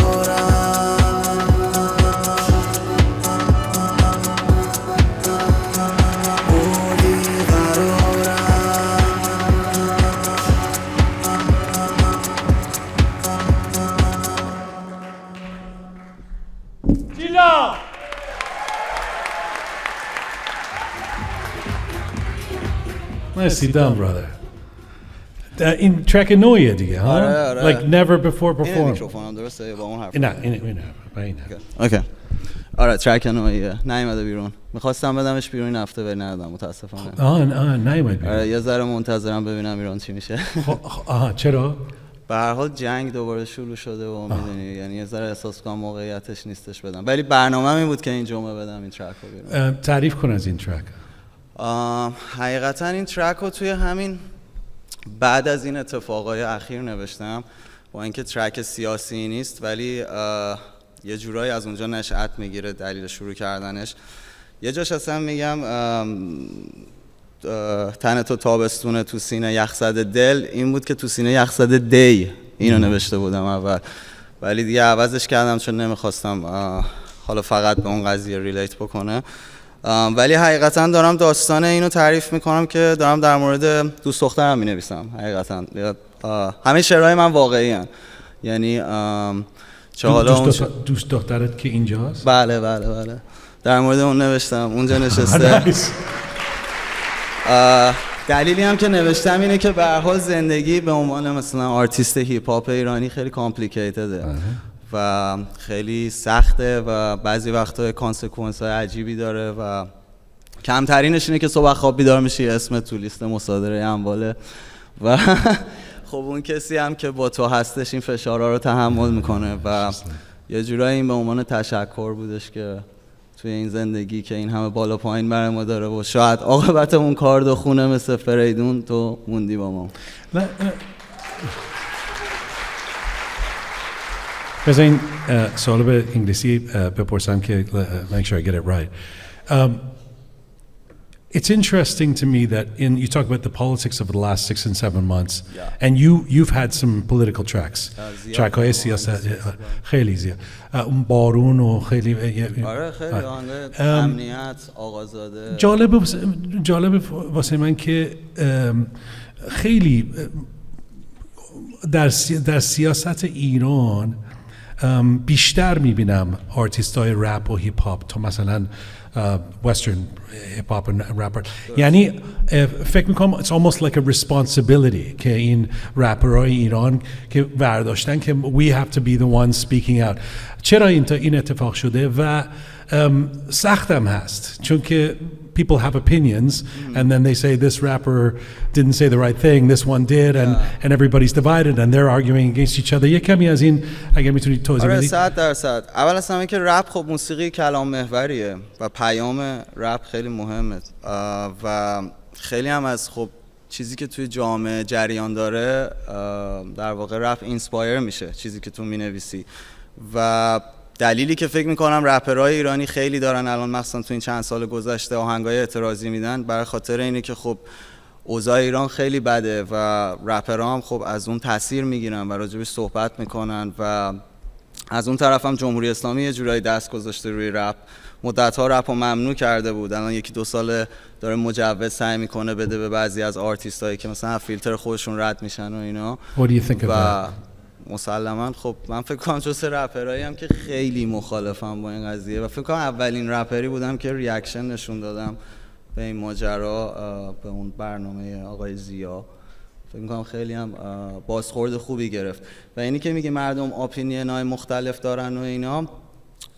خوردی قرارم. Gila! Nicely done, brother. این ترک نویه دیگه ها؟ آره. Like never before این performed. میکروفونم درسته با اون حرف نه این اوکی. آره ترک نویه نیومده بیرون، میخواستم بدمش بیرون این هفته ولی ندادم متاسفانه. نیومد بیرون. آره یه ذره منتظرم ببینم ایران چی میشه. چرا؟ به هر حال جنگ دوباره شروع شده و میدونی یعنی یه ذره احساس کنم موقعیتش نیستش بدم، ولی برنامه‌م این بود که این جمعه بدم این ترک رو بیرون. تعریف کن از این ترک. حقیقتا این ترک رو توی همین بعد از این اتفاقای اخیر نوشتم، با اینکه ترک سیاسی نیست ولی یه جورایی از اونجا نشأت میگیره دلیل شروع کردنش. یه جاش اصلا میگم تن تو تابستونه تو سینه یخ زده دل، این بود که تو سینه یخ زده دی اینو نوشته بودم اول، ولی دیگه عوضش کردم چون نمیخواستم حالا فقط به اون قضیه ریلیت بکنه. ولی حقیقتا دارم داستان اینو تعریف میکنم که دارم در مورد دوست دخترم مینویسم. حقیقتا همه شعرهای من واقعی هن. یعنی چه حالا دوست دخترت که اینجاست؟ بله در مورد اون نوشتم، اونجا نشسته. دلیلی هم که نوشتم اینه که به هر حال زندگی به عنوان مثلا آرتیست هیپ هاپ ایرانی خیلی کامپلیکیتده و خیلی سخته و بعضی وقتا کانسکونس های عجیبی داره و کمترینش اینه که صبح خواب بیدار میشی اسم تو لیست مصادره امواله و خب اون کسی هم که با تو هستش این فشارها رو تحمل میکنه و یه جورایی این به عنوان تشکر بودش که توی این زندگی که این همه بالا پایین برای ما داره و شاید عاقبت اون کارد و خونه مثل فریدون تو موندی با ما. بذار این سوال به انگلیسی بپرسم که make sure I get it right. It's interesting to me that you talk about the politics of the last 6 and 7 months, Yeah. and you've had some political tracks. track‌های سیاست خیلی زیاد. اون بارون و خیلی آره خیلی آهنگای امنیت آقازاده. جالب واسه من که خیلی در سیاست ایران بیشتر میبینم آرتیست های رپ و هیپ هاپ تا مثلا western hip hop and rapper. یعنی فکر میکنم it's almost like a responsibility که این رپرهای ایران که برداشتن که we have to be the ones speaking out. چرا این اتفاق شده و سختم هست چون که people have opinions and then they say this rapper didn't say the right thing, this one did, and everybody's divided and they're arguing against each other. یه کمی از این اگر میتونید توضیح بدید. 100%. اول از همه که رپ خب موسیقی کلام محوریه و پیام رپ خیلی مهمه و خیلی هم از خب چیزی که توی جامعه جریان داره در واقع رپ اینسپایر میشه چیزی که تو مینویسی و دلیلی که فکر میکنم رپرهای ایرانی خیلی دارن الان مخصوصا تو این چند سال گذشته آهنگای اعتراضی میدن برای خاطر اینه که خب اوضاع ایران خیلی بده و رپرها هم خب از اون تاثیر میگیرن و راجبش صحبت میکنن و از اون طرف هم جمهوری اسلامی یه جورایی دست گذاشته روی رپ. مدت‌ها رپ رو ممنوع کرده بود، الان 1-2 ساله داره مجوز سعی میکنه بده به بعضی از آرتیستایی که مثلا فیلتر خودشون رد میشن و اینا. What do you think of that? مسلماً خب من فکر کنم جز رپرایی هم که خیلی مخالفم با این قضیه و فکر کنم اولین رپری بودم که ریاکشن نشون دادم به این ماجرا به اون برنامه آقای زیا. فکر می‌کنم خیلی هم بازخورد خوبی گرفت و اینی که میگه مردم اپینین‌های مختلف دارن و اینا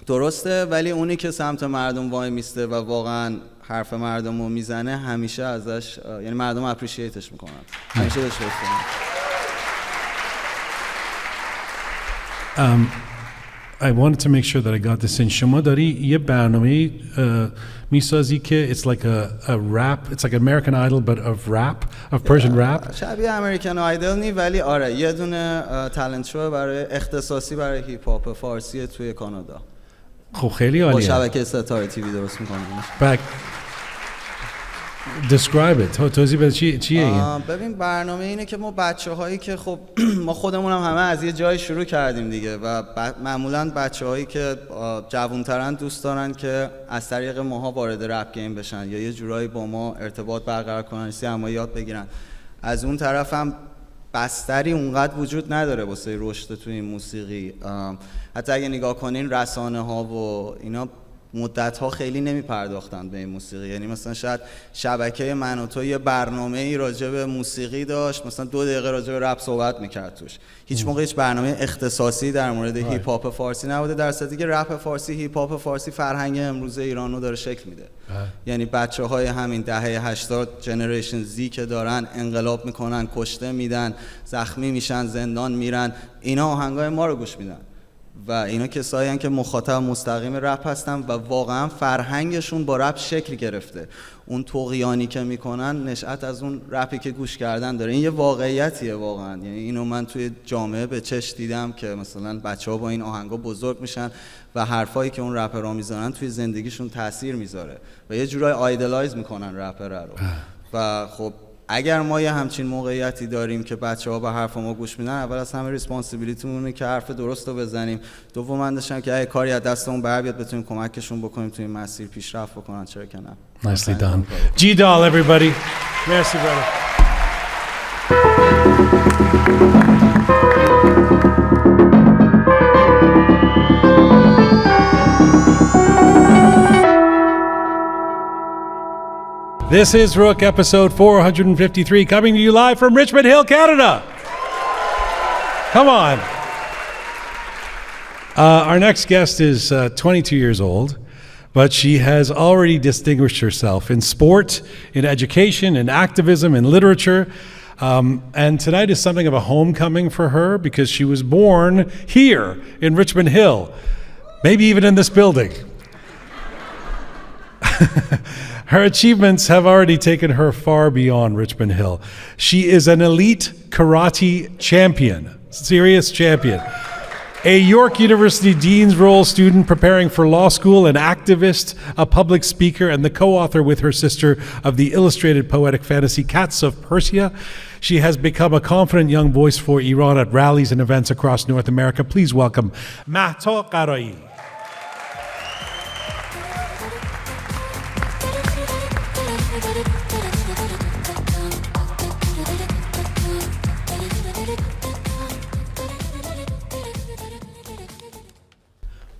درسته، ولی اونی که سمت مردم وای میسته و واقعا حرف مردم رو میزنه همیشه ازش یعنی مردم اپریشیتش میکنن، همیشه بهش I wanted to make sure that I got this in. شما داری یه برنامه میسازی که it's like a rap, it's like American Idol but of rap, of Persian rap. شبیه امریکن آیدل نی، ولی آره یه دونه تالنت شو برای اختصاصی برای هیپ هاپ فارسی توی کانادا. خب خیلی عالیه. با شبکه ستاره تیوی درست می‌کنیم. Describe it. توضیح بده چیه این؟ ببین برنامه اینه که ما بچه‌هایی که خب ما خودمون هم همه از یه جای شروع کردیم دیگه و معمولاً بچه‌هایی که جوان‌ترن دوست دارن که از طریق ماها وارد رپ گیم بشن یا یه جورایی با ما ارتباط برقرار کنن، سیما یاد بگیرن. از اون طرف هم بستری اونقدر وجود نداره واسه رشد توی این موسیقی. حتی اگه نگاه کنین رسانه‌ها و اینا مدت‌ها خیلی نمی‌پرداختن به این موسیقی، یعنی مثلا شاید شبکه من و تو یه برنامه‌ای راجع به موسیقی داشت، مثلا 2 دقیقه راجع به رپ صحبت می‌کرد توش. هیچ موقع هیچ برنامه اختصاصی در مورد هیپ هاپ فارسی نبوده، در صورتی که رپ فارسی، هیپ هاپ فارسی فرهنگ امروز ایران رو داره شکل میده. یعنی بچه‌های همین دهه 80 جنریشن زی که دارن انقلاب میکنن، کشته میدن، زخمی میشن، زندان میرن، اینا آهنگای ما رو گوش میدن و اینا کسایی هستن که مخاطب مستقیم رپ هستن و واقعا فرهنگشون با رپ شکل گرفته. اون طغیانی که میکنن نشأت از اون رپی که گوش کردن داره. این یه واقعیتیه واقعا، یعنی اینو من توی جامعه به چشم دیدم که مثلا بچه‌ها با این آهنگا بزرگ میشن و حرفایی که اون رپرها میزنن توی زندگیشون تاثیر میذاره و یه جورای آیدلایز میکنن رپر رو. و خب اگر ما یه همچین موقعیتی داریم که بچه‌ها به حرف ما گوش میدن، اول از همه ریسپانسیبیلیتیمونه که حرف درست رو بزنیم. دوم اندشم که اگه کاری از دستمون بر بیاد بتونیم کمکشون بکنیم توی این مسیر پیشرفت بکنن، چرا که نه. Nicely done. Gdaal, everybody. Merci, brother. This is Roqe episode 453, coming to you live from Richmond Hill, Canada. Come on. Our next guest is 22 years old, but she has already distinguished herself in sport, in education, in activism, in literature. And tonight is something of a homecoming for her because she was born here in Richmond Hill, maybe even in this building. Her achievements have already taken her far beyond Richmond Hill. She is an elite karate champion, serious champion. a York University Dean's Roll student preparing for law school, an activist, a public speaker, and the co-author with her sister of the illustrated poetic fantasy Cats of Persia. She has become a confident young voice for Iran at rallies and events across North America. Please welcome Mahta Qarai.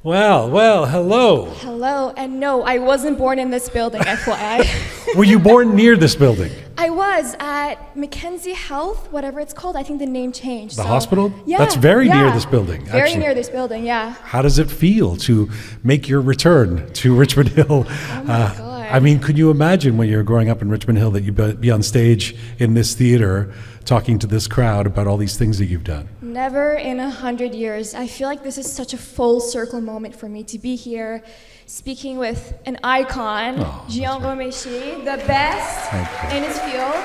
Well, hello. Hello, and no, I wasn't born in this building, FYI. Were you born near this building? I was at Mackenzie Health, whatever it's called. I think the name changed. The hospital? Yeah. That's very near this building, Very actually. near this building, yeah. How does it feel to make your return to Richmond Hill? Oh my God. I mean, could you imagine when you were growing up in Richmond Hill that you'd be on stage in this theater talking to this crowd about all these things that you've done? Never in 100 years. I feel like this is such a full circle moment for me to be here speaking with an icon, Jian Ghomeshi, the best in his field.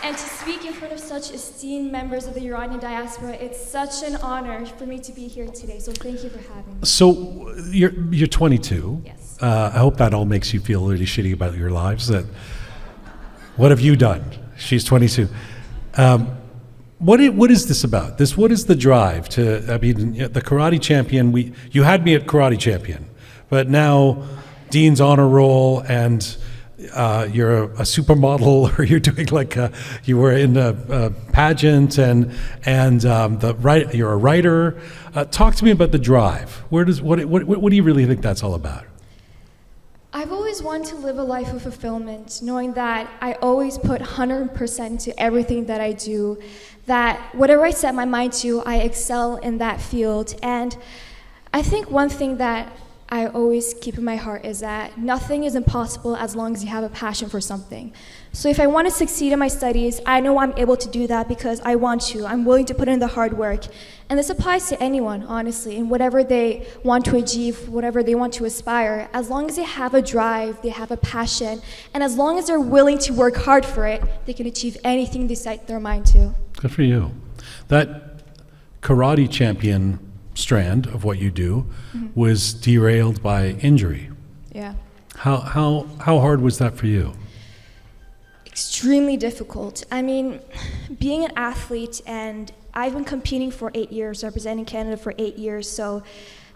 And to speak in front of such esteemed members of the Iranian diaspora, it's such an honor for me to be here today. So thank you for having me. So you're 22. Yes. I hope that all makes you feel really shitty about your lives. What have you done? She's 22. What is this about? What is the drive to? I mean, the karate champion. You had me at karate champion, but now Dean's honor roll and. You're a supermodel, or you're doing you were in a pageant, and you're a writer. Talk to me about the drive. What do you really think that's all about? I've always wanted to live a life of fulfillment, knowing that I always put 100% into everything that I do, that whatever I set my mind to, I excel in that field. And I think one thing that I always keep in my heart is that nothing is impossible as long as you have a passion for something. So if I want to succeed in my studies, I know I'm able to do that because I want to. I'm willing to put in the hard work. And this applies to anyone, honestly, in whatever they want to achieve, whatever they want to aspire. As long as they have a drive, they have a passion, and as long as they're willing to work hard for it, they can achieve anything they set their mind to. Good for you. That karate champion strand of what you do was derailed by injury. Yeah. How hard was that for you? Extremely difficult. I mean, being an athlete, and I've been competing for 8 years, representing Canada for 8 years, so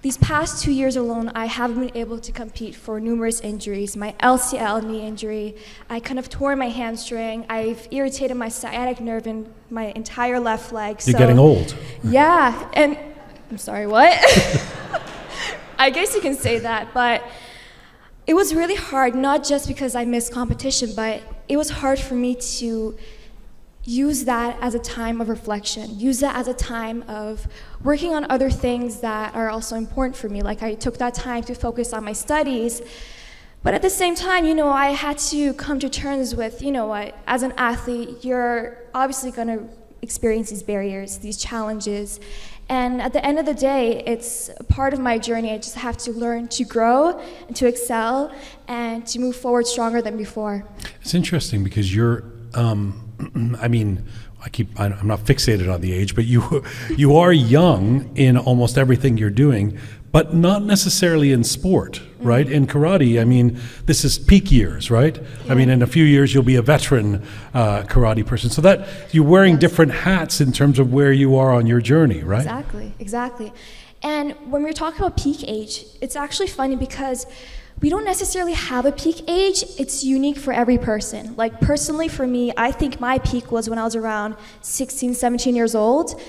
these past 2 years alone, I haven't been able to compete for numerous injuries. My LCL knee injury, I kind of tore my hamstring, I've irritated my sciatic nerve in my entire left leg. You're getting old. Yeah, and I'm sorry, what? I guess you can say that, but it was really hard, not just because I missed competition, but it was hard for me to use that as a time of reflection, use that as a time of working on other things that are also important for me. Like I took that time to focus on my studies, but at the same time, I had to come to terms with, what, as an athlete, you're obviously gonna experience these barriers, these challenges. And at the end of the day, it's a part of my journey. I just have to learn to grow and to excel and to move forward stronger than before. It's interesting because you're, I'm not fixated on the age, but you are young in almost everything you're doing, but not necessarily in sport, right? In karate, this is peak years, right? Yeah. In a few years, you'll be a veteran karate person. So that you're wearing different hats in terms of where you are on your journey, right? Exactly. And when we're talking about peak age, it's actually funny because we don't necessarily have a peak age. It's unique for every person. Like personally for me, I think my peak was when I was around 16, 17 years old.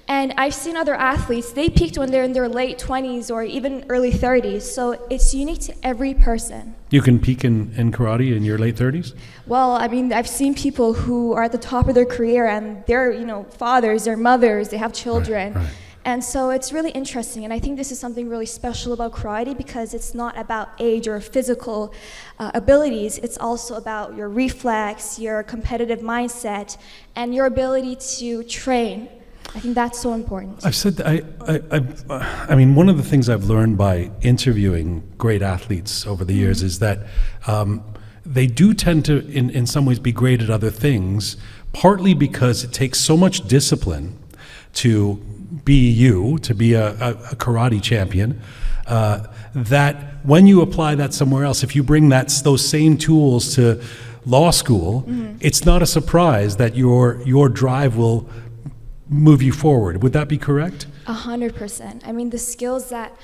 And I've seen other athletes, they peaked when they're in their late 20s or even early 30s. So it's unique to every person. You can peak in karate in your late 30s? Well, I've seen people who are at the top of their career and they're, fathers, they're mothers, they have children. Right. And so it's really interesting. And I think this is something really special about karate because it's not about age or physical abilities. It's also about your reflex, your competitive mindset, and your ability to train. I think that's so important. I've said that one of the things I've learned by interviewing great athletes over the years is that they do tend to, in some ways, be great at other things, partly because it takes so much discipline to be you, to be a karate champion, that when you apply that somewhere else, if you bring those same tools to law school, it's not a surprise that your drive will move you forward. Would that be correct? 100%. I mean, the skills that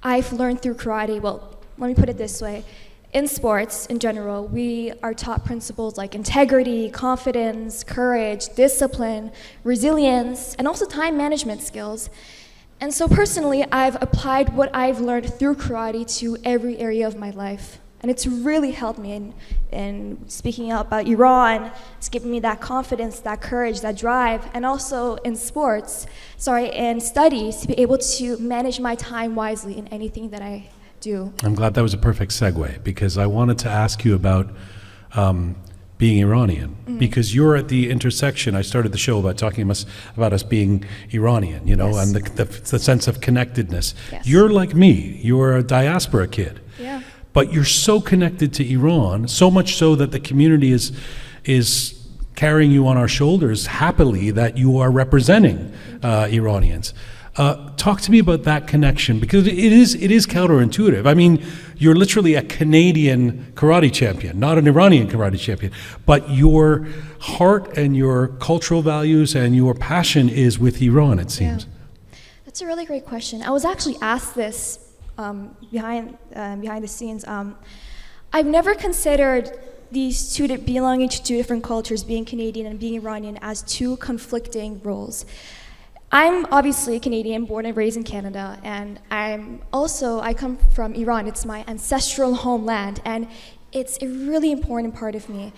I've learned through karate, well, let me put it this way. In sports, in general, we are taught principles like integrity, confidence, courage, discipline, resilience, and also time management skills. And so personally, I've applied what I've learned through karate to every area of my life. And it's really helped me in speaking out about Iran. It's given me that confidence, that courage, that drive, and also in in studies, to be able to manage my time wisely in anything that I do. I'm glad that was a perfect segue, because I wanted to ask you about being Iranian, because you're at the intersection. I started the show about talking about us being Iranian, and the sense of connectedness. Yes. You're like me. You're a diaspora kid. Yeah. But you're so connected to Iran, so much so that the community is carrying you on our shoulders happily that you are representing Iranians. Talk to me about that connection, because it is counterintuitive. I mean, you're literally a Canadian karate champion, not an Iranian karate champion, but your heart and your cultural values and your passion is with Iran, it seems. Yeah. That's a really great question. I was actually asked this behind the scenes. I've never considered these belonging to two different cultures, being Canadian and being Iranian, as two conflicting roles. I'm obviously Canadian, born and raised in Canada, and I come from Iran. It's my ancestral homeland, and it's a really important part of me.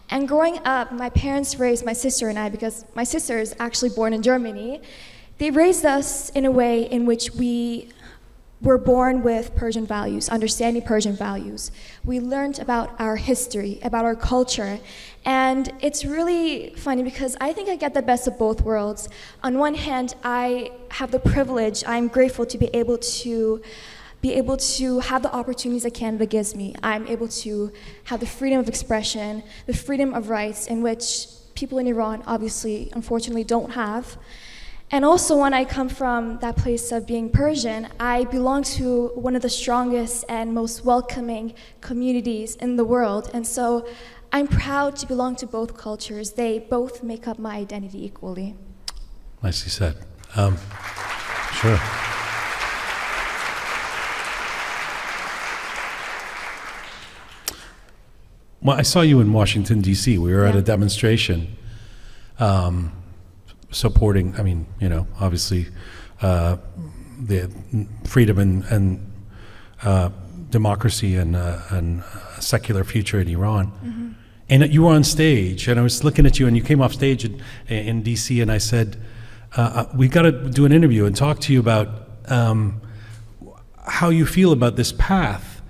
And growing up, my parents raised my sister and I, because my sister is actually born in Germany. They raised us in a way in which we were born with Persian values, understanding Persian values. We learned about our history, about our culture, and it's really funny because I think I get the best of both worlds. On one hand, I have the privilege, I'm grateful to be able to have the opportunities that Canada gives me. I'm able to have the freedom of expression, the freedom of rights, in which people in Iran obviously, unfortunately, don't have. And also, when I come from that place of being Persian, I belong to one of the strongest and most welcoming communities in the world. And so I'm proud to belong to both cultures. They both make up my identity equally. Nicely said. Sure. Well, I saw you in Washington, D.C. We were at a demonstration supporting, obviously the freedom and democracy and a secular future in Iran. Mm-hmm. And you were on stage, and I was looking at you, and you came off stage in D.C., and I said, we got to do an interview and talk to you about how you feel about this path.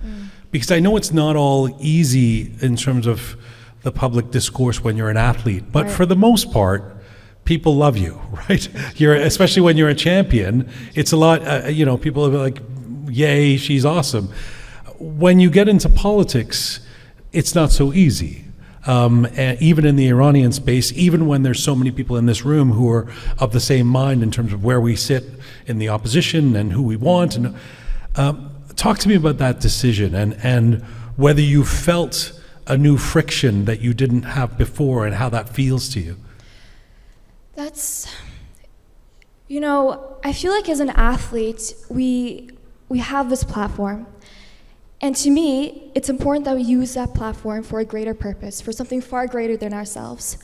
Because I know it's not all easy in terms of the public discourse when you're an athlete, but for the most part, people love you, right? Especially when you're a champion, it's a lot, people are like, yay, she's awesome. When you get into politics, it's not so easy. And even in the Iranian space, even when there's so many people in this room who are of the same mind in terms of where we sit in the opposition and who we want. And talk to me about that decision and whether you felt a new friction that you didn't have before and how that feels to you. I feel like as an athlete, we have this platform. And to me, it's important that we use that platform for a greater purpose, for something far greater than ourselves.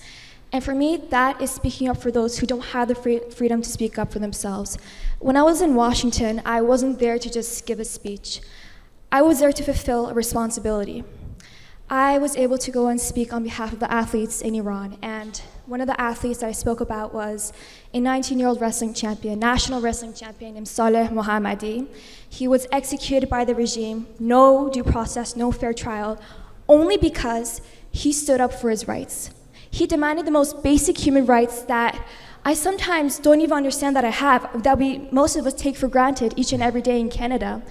And for me, that is speaking up for those who don't have the freedom to speak up for themselves. When I was in Washington, I wasn't there to just give a speech. I was there to fulfill a responsibility. I was able to go and speak on behalf of the athletes in Iran, and one of the athletes that I spoke about was a 19-year-old wrestling champion, national wrestling champion named Saleh Mohammadi. He was executed by the regime, no due process, no fair trial, only because he stood up for his rights. He demanded the most basic human rights that I sometimes don't even understand that I have, that most of us take for granted each and every day in Canada.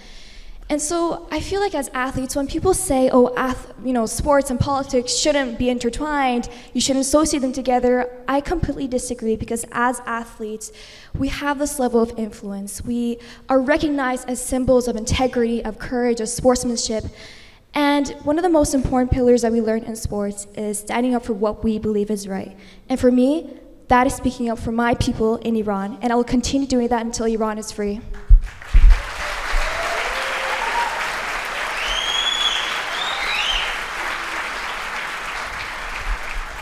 And so I feel like as athletes, when people say, oh, sports and politics shouldn't be intertwined, you shouldn't associate them together, I completely disagree, because as athletes, we have this level of influence. We are recognized as symbols of integrity, of courage, of sportsmanship. And one of the most important pillars that we learn in sports is standing up for what we believe is right. And for me, that is speaking up for my people in Iran, and I will continue doing that until Iran is free.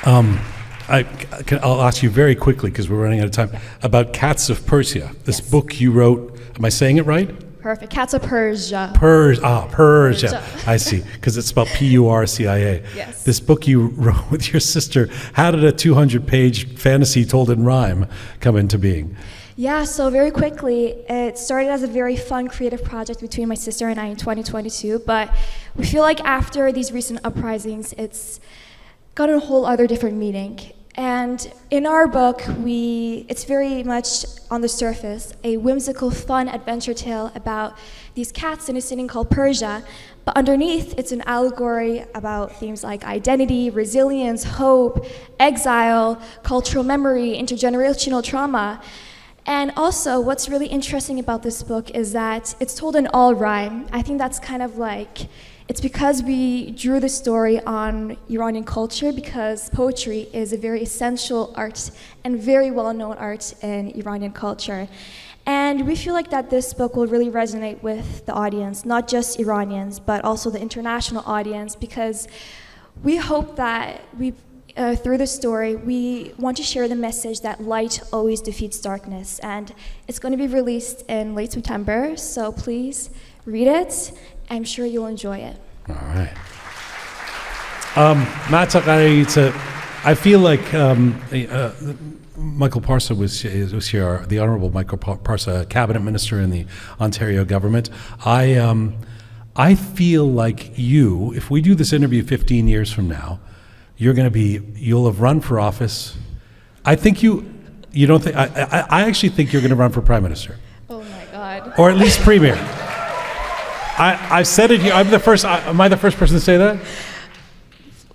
I'll ask you very quickly, because we're running out of time, about Cats of Persia, this book you wrote. Am I saying it right? Perfect. Cats of Persia. Persia. I see, because it's spelled P-U-R-C-I-A. Yes. This book you wrote with your sister, how did a 200-page fantasy told in rhyme come into being? Yeah, so very quickly, it started as a very fun, creative project between my sister and I in 2022, but we feel like after these recent uprisings, it's got a whole other different meaning. And in our book, it's very much on the surface, a whimsical, fun adventure tale about these cats in a city called Persia. But underneath, it's an allegory about themes like identity, resilience, hope, exile, cultural memory, intergenerational trauma. And also, what's really interesting about this book is that it's told in all rhyme. I think that's kind of like, it's because we drew the story on Iranian culture, because poetry is a very essential art and very well-known art in Iranian culture. And we feel like that this book will really resonate with the audience, not just Iranians, but also the international audience, because we hope that through the story, we want to share the message that light always defeats darkness. And it's going to be released in late September, so please read it. I'm sure you'll enjoy it. All right. I feel like Michael Parsa was here, the Honourable Michael Parsa, Cabinet Minister in the Ontario government. I feel like if we do this interview 15 years from now, you'll have run for office. I think you don't think, I actually think you're going to run for Prime Minister. Oh my God. Or at least Premier. I've said it here. Am I the first person to say that?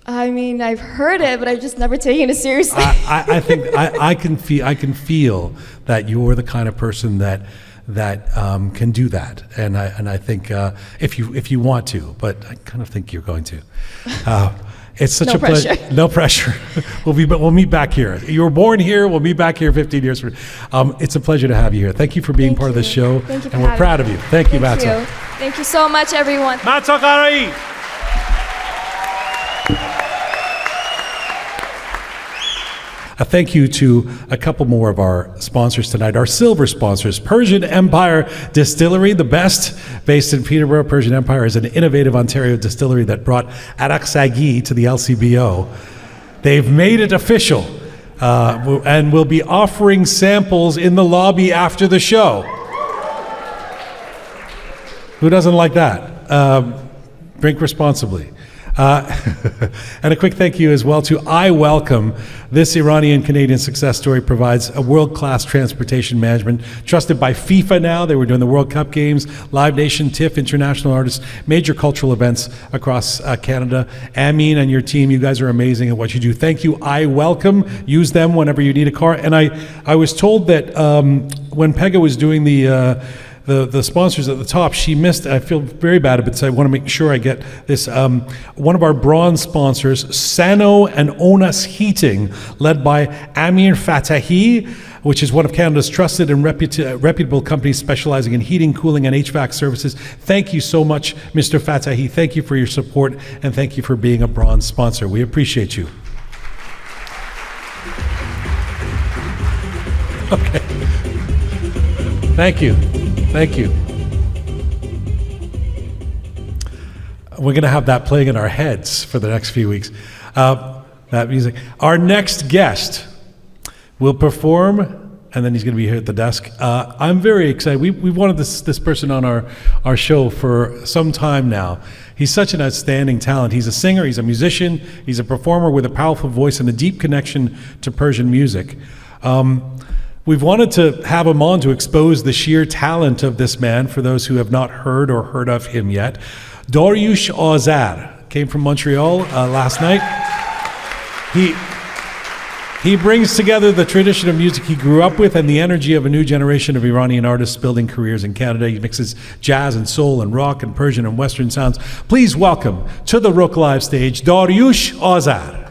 I mean, I've heard it, but I've just never taken it seriously. I think I can feel that you're the kind of person that can do that, and I think if you want to, but I kind of think you're going to. It's such a pleasure. No pressure. We'll meet back here. You were born here. We'll meet back here 15 years from. It's a pleasure to have you here. Thank you for being part of the show, and we're proud of you. Thank you, Matza. Thank you so much, everyone. Matza Qarai. A thank you to a couple more of our sponsors tonight. Our silver sponsors, Persian Empire Distillery, the best based in Peterborough. Persian Empire is an innovative Ontario distillery that brought Arak Sagi to the LCBO. They've made it official and will be offering samples in the lobby after the show. Who doesn't like that? Drink responsibly. And a quick thank you as well to I Welcome. This Iranian-Canadian success story provides a world-class transportation management trusted by FIFA now. They were doing the World Cup games, Live Nation, TIFF, international artists, major cultural events across Canada. Amin and your team, you guys are amazing at what you do. Thank you, I Welcome. Use them whenever you need a car. And I was told that when Pegah was doing the sponsors at the top, she missed, I feel very bad about it, so I want to make sure I get this. One of our bronze sponsors, Sano and Onas Heating, led by Amir Fatahi, which is one of Canada's trusted and reputable companies specializing in heating, cooling, and HVAC services. Thank you so much, Mr. Fatahi. Thank you for your support, and thank you for being a bronze sponsor. We appreciate you. Okay. Thank you. Thank you. We're going to have that playing in our heads for the next few weeks. That music. Our next guest will perform, and then he's going to be here at the desk. I'm very excited. We've wanted this person on our show for some time now. He's such an outstanding talent. He's a singer, he's a musician, he's a performer with a powerful voice and a deep connection to Persian music. We've wanted to have him on to expose the sheer talent of this man for those who have not heard or heard of him yet. Dariush Azar came from Montreal last night. He brings together the tradition of music he grew up with and the energy of a new generation of Iranian artists building careers in Canada. He mixes jazz and soul and rock and Persian and Western sounds. Please welcome to the Roqe Live stage, Dariush Azar.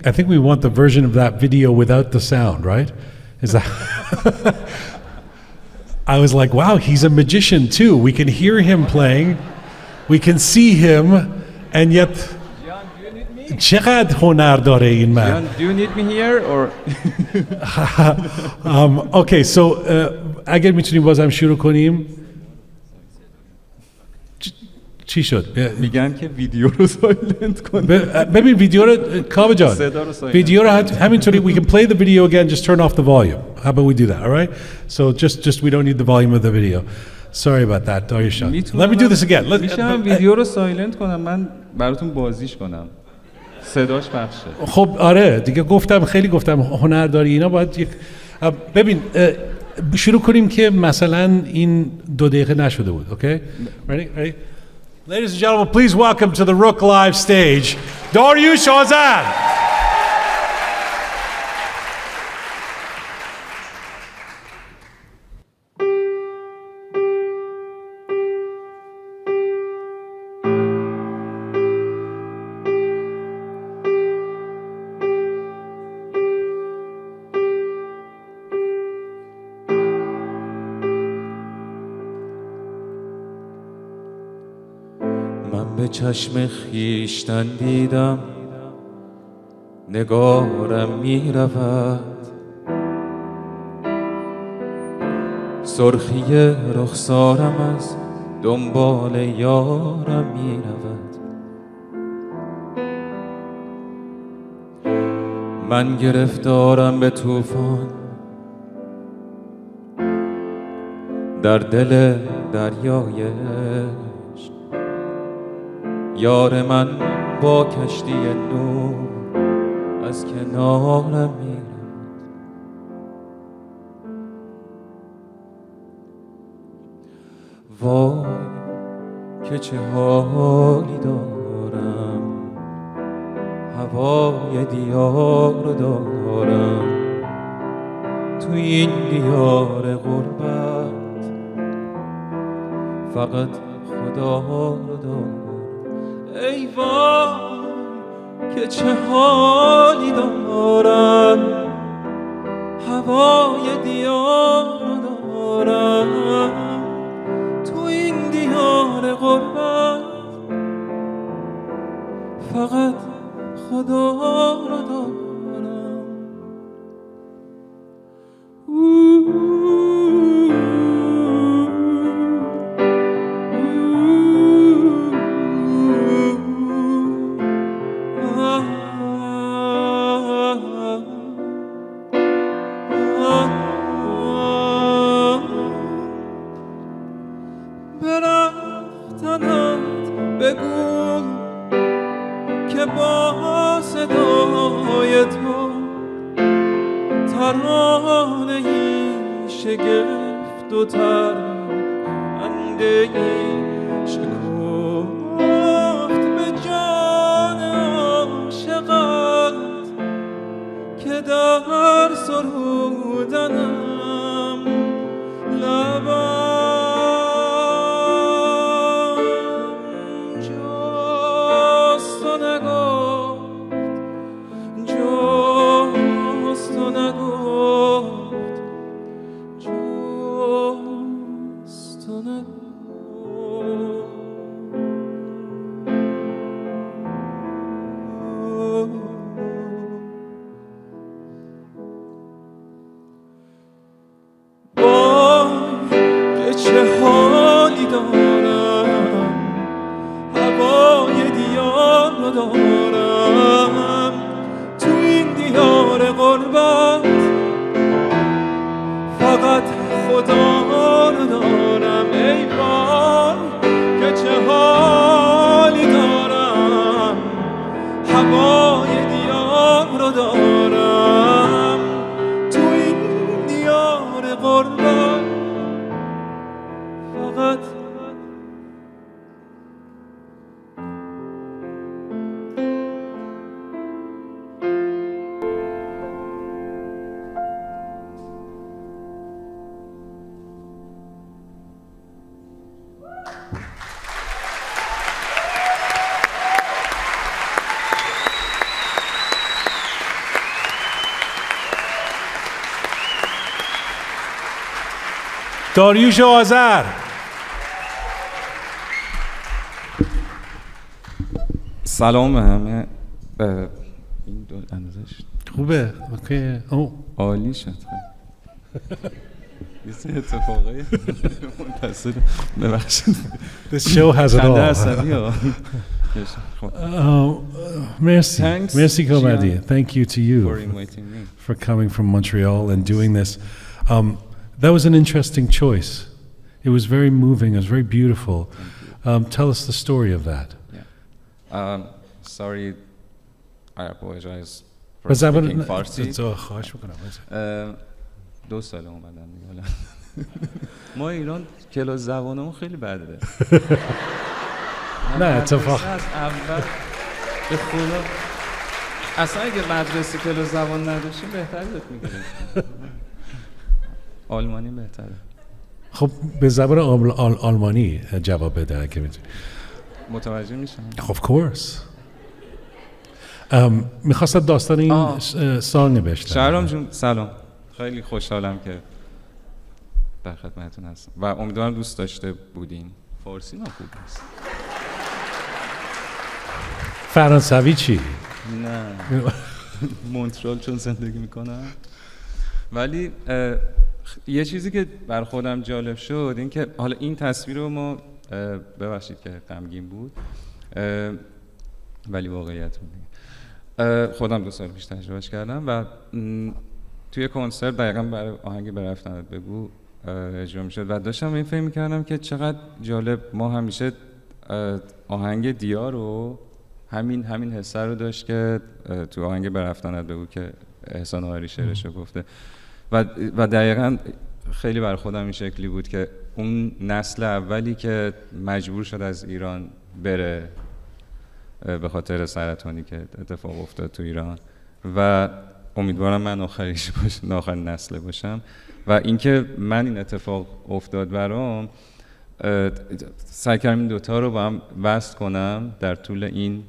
I think we want the version of that video without the sound, right? Is that I was like, wow, he's a magician too. We can hear him playing, we can see him, and yet چقدر هنر داره این مرد. Do you need me here or Okay, so اگر میتونیم بازم شروع کنیم. چی شد؟ میگن که ویدیو رو سایلنت کن. ببین ویدیو رو کاوه جان. ویدیو رو همینطوری we can play the video again, just turn off the volume. How about we do that, all right? So just we don't need the volume of the video. Sorry about that, Dariush. Let me do this again. میشم ویدیو رو سایلنت کنم من براتون بازیش کنم. صداش پخشه. خب آره دیگه خیلی گفتم هنر داری اینا باید ببین شروع کنیم که مثلا این 2 دقیقه نشده بود. Okay? Ready? Ladies and gentlemen, please welcome to the Roqe Live stage, Dariush Azar. به چشم خیشتن دیدم نگارم می رود سرخی رخسارم از دنبال یارم می رود من گرفتارم به طوفان در دل دریای یار من با کشتی نور از کنارم میرد وای که چه حالی دارم هوای دیار دارم تو این دیار غربت فقط خدا رو دارم ای وای که چه حالی دارم هوای دیار دارم تو این دیار غربت فقط خدا را دارم چه حالی دارم هوای دیار رو دارم تو این دیار غربت فقط خدا رو دارم ای وای که چه حالی دارم هوای دیار رو دارم تو این دیار غربت فقط داریوش آذر. سلام به همه. این دو اندازش خوبه؟ اوکی. عالی شد. یه اتفاقی منتظر ببخشید. This show has it all. Merci Komadi. Thank you to you for coming from Montreal and doing this. That was an interesting choice. It was very moving. It was very beautiful. Tell us the story of that. Sorry, I apologize for speaking Farsi. 2 سال اومدم دیگه. ما ایران کلاس زبانمون خیلی بده. نه اتفاق. از اول به خدا اصلا اگه مدرسه کلاس زبان نداشتیم بهتر بود میگیریم. آلمانی بهتره. خب به زبان آلمانی جواب بده اگه میتونی. متوجه میشم. Of course. میخواستم داستان این سانگ بشنوم. شهرام جون سلام. خیلی خوشحالم که در خدمتتون هستم و امیدوارم دوست داشته بودین. فارسی خوب نیست. فرانسوی چی؟ نه. مونترال چون زندگی میکنم. ولی یه چیزی که بر خودم جالب شد این که حالا این تصویر رو ما ببخشید که غمگین بود ولی واقعیت بود. خودم 2 سال پیش تجربهش کردم و توی کنسرت دقیقاً برای آهنگ برفتنت بگو اجرا میشد و داشتم این فکر میکردم که چقدر جالب ما همیشه آهنگ دیا رو همین حسه رو داشت که تو آهنگ برفتنت بگو که احسان آهری شعرش رو گفته و دقیقاً خیلی بر خودم این شکلی بود که اون نسل اولی که مجبور شد از ایران بره به خاطر سرطانی که اتفاق افتاد تو ایران و امیدوارم من آخرین نسل باشم و اینکه من این اتفاق افتاد برام سعی کردم این دوتا رو با هم وصل کنم در طول این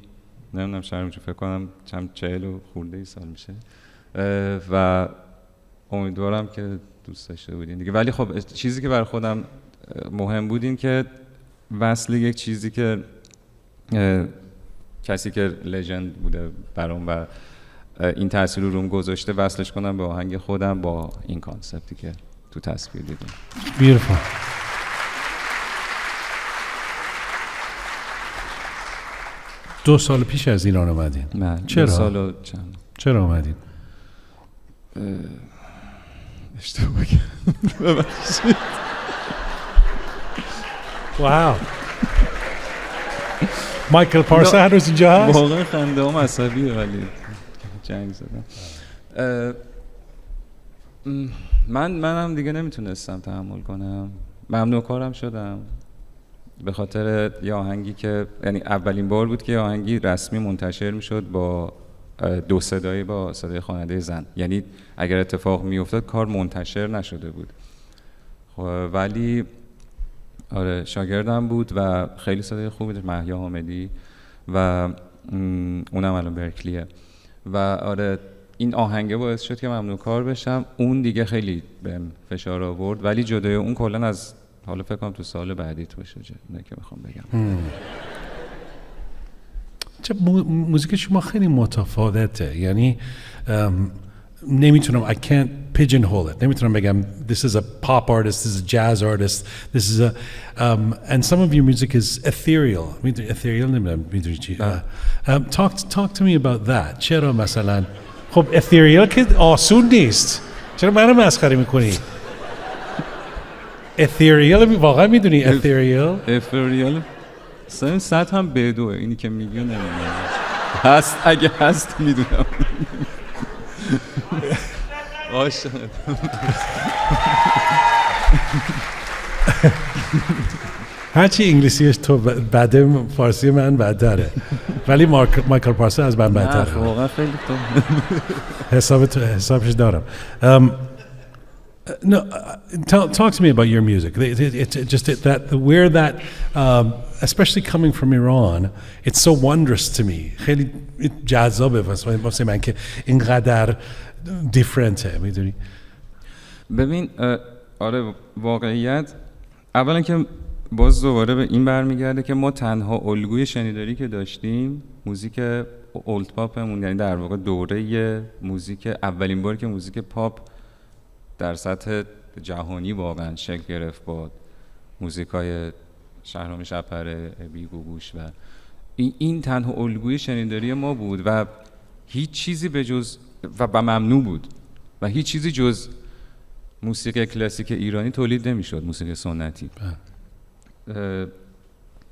نمیدونم شهرام چون فکر کنم 40 و خورده سال میشه و امیدوارم که دوست داشته بودین دیگه. ولی خب چیزی که برای خودم مهم بود این که وصل یک چیزی که کسی که لژند بوده برام و این تاثیر رو روم گذاشته وصلش کنم به آهنگ خودم با این کانسپتی که تو تصویر دیدیم. Beautiful. دو سال پیش از ایران اومدین؟ من چرا؟ 2 سال و چند. چرا اومدین؟ اشتباه کردم. ببخشید. واو. مایکل پارسا هنوز اینجا هست؟ واقعا خنده هم عصبیه ولی جنگ زدم. منم دیگه نمیتونستم تحمل کنم. ممنوع کارم شدم به خاطر یه آهنگی که یعنی اولین بار بود که یه آهنگی رسمی منتشر میشد با 2 صدایی با صدای خواننده زن. یعنی اگر اتفاق میافتاد کار منتشر نشده بود. خب ولی آره شاگردم بود و خیلی صدای خوبی داشت، مهیا حامدی و اونم الان برکلیه و آره این آهنگه باعث شد که ممنوع کار بشم. اون دیگه خیلی بهم فشار آورد ولی جدای اون کلا از حالا فکر کنم تو سال بعدی تو بشه نه که بخوام بگم. چه موزیک شما خیلی متفاوته، یعنی نمیتونم I can't pigeonhole it. نمیتونم بگم this is a pop artist, this is a jazz artist, this is a and some of your music is ethereal. Ethereal نمیدونم میدونی چی. Talk to me about that. چرا مثلا خب ethereal که آسون نیست. چرا منو مسخره میکنی؟ ethereal واقعا میدونی ethereal سطح هم بدوه اینی که میگی نمیدونم هست اگه هست میدونم هرچی انگلیسیش تو بده فارسی من بدتره ولی مایکل پارسا از من بدتره واقعا خیلی تو حسابش دارم No, talk to me about your music. It's just that where that, especially coming from Iran, it's so wondrous to me. خیلی جذابه واسه من که اینقدر دیفرنته میدونی. ببین آره واقعیت اولا که باز دوباره به این برمیگرده که ما تنها الگوی شنیداری که داشتیم موزیک اولد پاپمون، یعنی در واقع دوره موزیک اولین باری که موزیک پاپ در سطح جهانی واقعا شکل گرفت با موزیکای شهرام شبپره، ابی گوگوش و این تنها الگوی شنیداری ما بود و هیچ چیزی به جز و ممنوع بود و هیچ چیزی جز موسیقی کلاسیک ایرانی تولید نمیشد، موسیقی سنتی.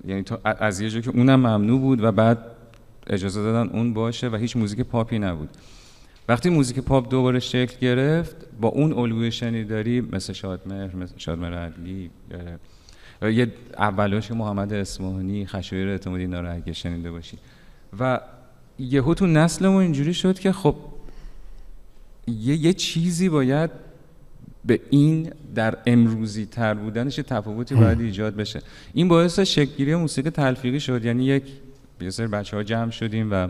یعنی از یه جا که اونم ممنوع بود و بعد اجازه دادن اون باشه و هیچ موزیک پاپی نبود. وقتی موزیک پاپ دوباره شکل گرفت با اون الگوی شنیداری مثل شادمهر عدلی، یه اولاش محمد اصفهانی، خشایار اعتمادی، اینا رو اگه شنیده باشی و یهو تو نسلمون اینجوری شد که خب یه چیزی باید به این در امروزی تر بودنش تفاوتی باید ایجاد بشه. این باعث شکل‌گیری موسیقی تلفیقی شد. یعنی یه سری بچه‌ها جمع شدیم و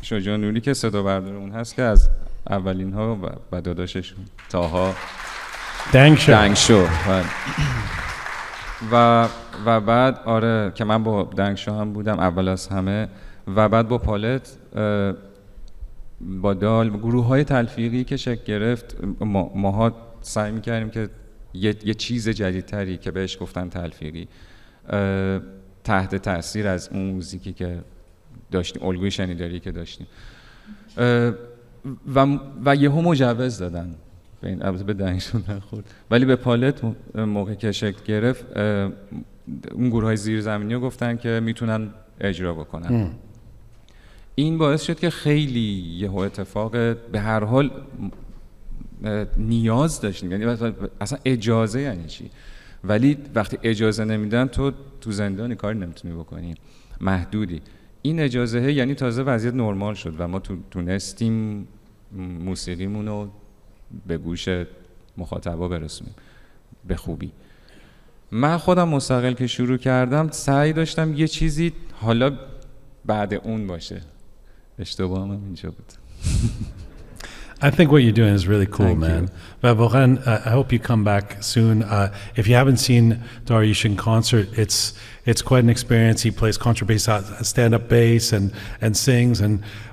شجاع نوری که صدا بردار اون هست که از اولین ها و داداششون تاها دنگشو و بعد آره که من با دنگشو هم بودم اول از همه و بعد با پالت با دال گروه های تلفیقی که شکل گرفت ماها سعی میکردیم که یه چیز جدیدتری که بهش گفتن تلفیقی تحت تاثیر از اون موزیکی که داشتیم، الگوی شنیداری که داشتیم و یهو مجوز دادن به این، البته به دنگشون نخورد ولی به پالت موقع که شکل گرفت اون گروه های زیرزمینی رو گفتن که میتونن اجرا بکنن. این باعث شد که خیلی یهو اتفاق به هر حال نیاز داشتیم، یعنی اصلا اجازه یعنی چی؟ ولی وقتی اجازه نمیدن تو زندانی کاری نمیتونی بکنی، محدودی. این اجازه یعنی تازه وضعیت نرمال شد و ما تونستیم موسیقیمون رو به گوش مخاطبا برسونیم به خوبی. من خودم مستقل که شروع کردم سعی داشتم یه چیزی حالا بعد اون باشه. اشتباه هم اینجا بود. I think what you're doing is really cool, man. Vabogan, I hope you come back soon. If you haven't seen Dariush in concert, it's quite an experience. He plays contrabass, stand-up bass, and sings, and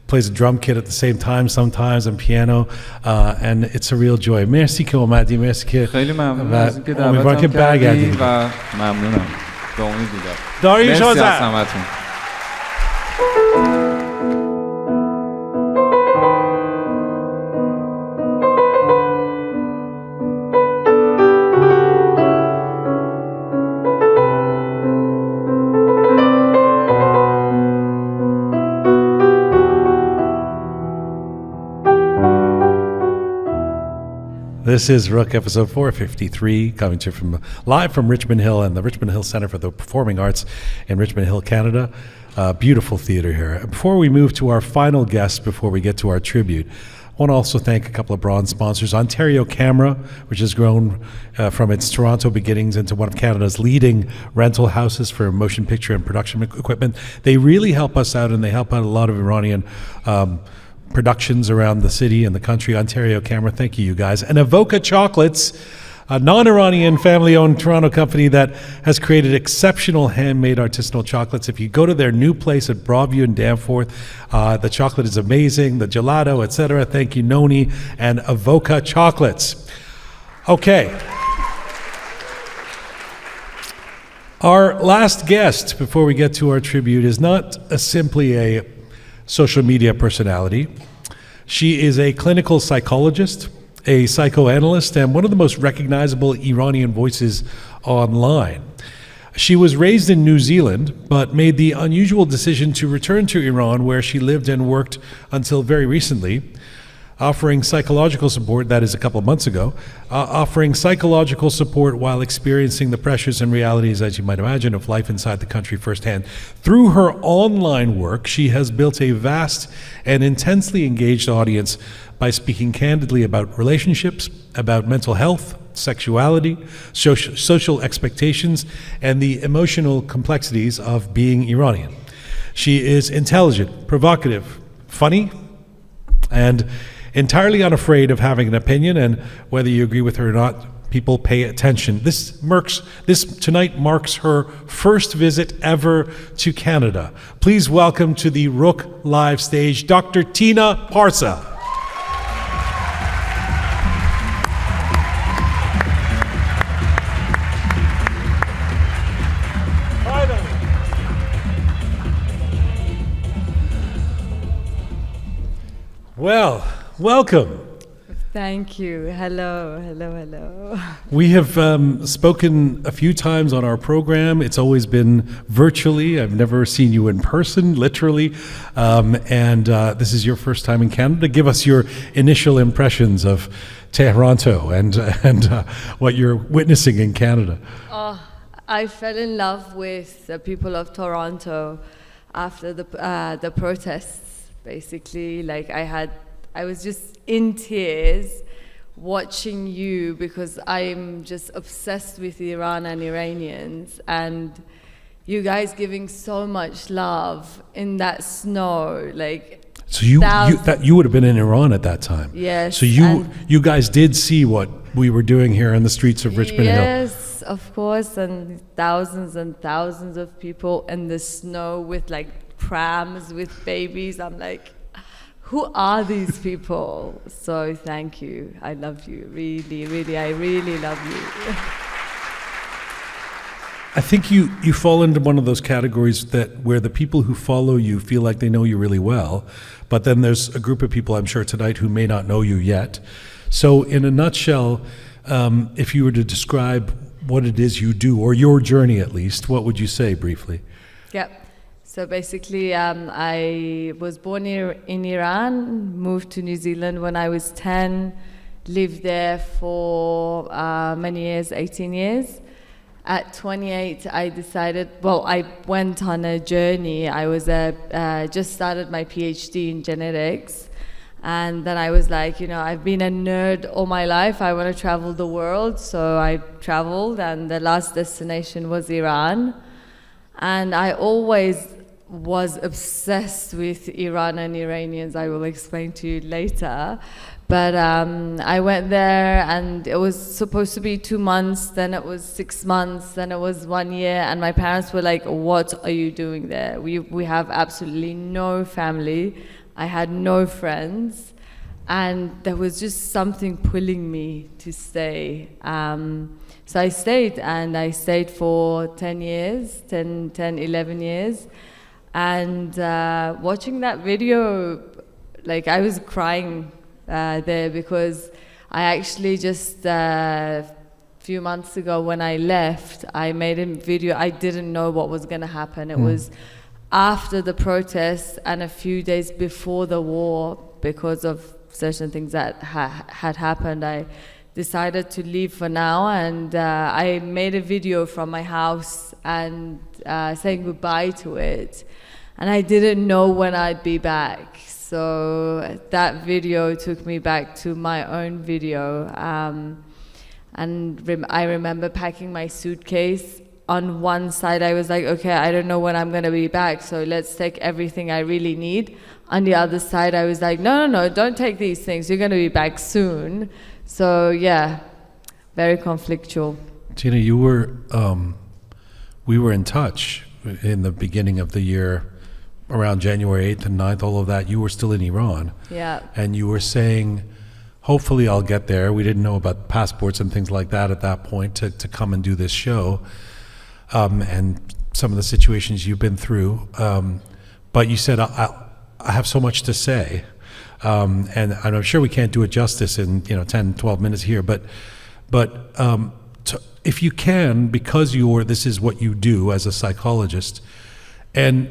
plays a drum kit at the same time sometimes, and piano, and it's a real joy. Merci که اومدی، merci که خیلی ممنون از اینکه دعوتم کردی و ممنونم. به امید دیدار. داریوش مرسی از همتون. This is Roqe episode 453, coming to you live from Richmond Hill and the Richmond Hill Centre for the Performing Arts in Richmond Hill, Canada. Beautiful theatre here. Before we move to our final guest, before we get to our tribute, I want to also thank a couple of bronze sponsors. Ontario Camera, which has grown from its Toronto beginnings into one of Canada's leading rental houses for motion picture and production equipment. They really help us out, and they help out a lot of Iranian productions around the city and the country. Ontario Camera, thank you guys. And Avoca Chocolates, a non-Iranian family-owned Toronto company that has created exceptional handmade artisanal chocolates. If you go to their new place at Broadview in Danforth, the chocolate is amazing, the gelato, etc. Thank you, Noni and Avoca Chocolates. Okay. Our last guest, before we get to our tribute, is not simply a social media personality. She is a clinical psychologist, a psychoanalyst, and one of the most recognizable Iranian voices online. She was raised in New Zealand, but made the unusual decision to return to Iran, where she lived and worked until very recently, offering psychological support, that is a couple of months ago, offering psychological support while experiencing the pressures and realities, as you might imagine, of life inside the country firsthand. Through her online work, she has built a vast and intensely engaged audience by speaking candidly about relationships, about mental health, sexuality, social expectations, and the emotional complexities of being Iranian. She is intelligent, provocative, funny, and entirely unafraid of having an opinion, and whether you agree with her or not, people pay attention. This tonight marks her first visit ever to Canada. Please welcome to the Roqe live stage, Dr. Tina Parsa. Well, welcome. Thank you. Hello, hello, hello. We have spoken a few times on our program. It's always been virtually. I've never seen you in person, literally. And this is your first time in Canada. Give us your initial impressions of Tehran and what you're witnessing in Canada. Oh, I fell in love with the people of Toronto after the protests. Basically, like I was just in tears watching you, because I'm just obsessed with Iran and Iranians, and you guys giving so much love in that snow, like. So you would have been in Iran at that time. Yes. So you guys did see what we were doing here in the streets of Richmond Hill. Yes, of course, and thousands of people in the snow with like prams with babies. I'm like, who are these people? So thank you. I love you. Really, really, I really love you. I think you fall into one of those categories where the people who follow you feel like they know you really well, but then there's a group of people, I'm sure tonight, who may not know you yet. So in a nutshell, if you were to describe what it is you do, or your journey at least, what would you say briefly? Yep. So basically, I was born in Iran, moved to New Zealand when I was 10, lived there for many years, 18 years. At 28, I decided, I went on a journey. I was just started my PhD in genetics. And then I was like, I've been a nerd all my life. I want to travel the world. So I traveled, and the last destination was Iran. And I always was obsessed with Iran and Iranians. I will explain to you later. But I went there, and it was supposed to be 2 months, then it was 6 months, then it was 1 year, and my parents were like, what are you doing there? We have absolutely no family. I had no friends, and there was just something pulling me to stay. So I stayed, and I stayed for 10 years, 11 years. And watching that video, like I was crying there, because I actually just a few months ago when I left, I made a video. I didn't know what was going to happen. It was after the protests and a few days before the war, because of certain things that had happened. I decided to leave for now, and I made a video from my house and saying goodbye to it. And I didn't know when I'd be back. So that video took me back to my own video. I remember packing my suitcase. On one side, I was like, okay, I don't know when I'm going to be back, so let's take everything I really need. On the other side, I was like, no, don't take these things. You're going to be back soon. So yeah, very conflictual. Tina, we were in touch in the beginning of the year, around January 8th and 9th, all of that. You were still in Iran. Yeah. And you were saying, hopefully I'll get there. We didn't know about passports and things like that at that point to come and do this show. And some of the situations you've been through. But you said, I have so much to say. And I'm sure we can't do it justice in 10, 12 minutes here, but if you can, because this is what you do as a psychologist, and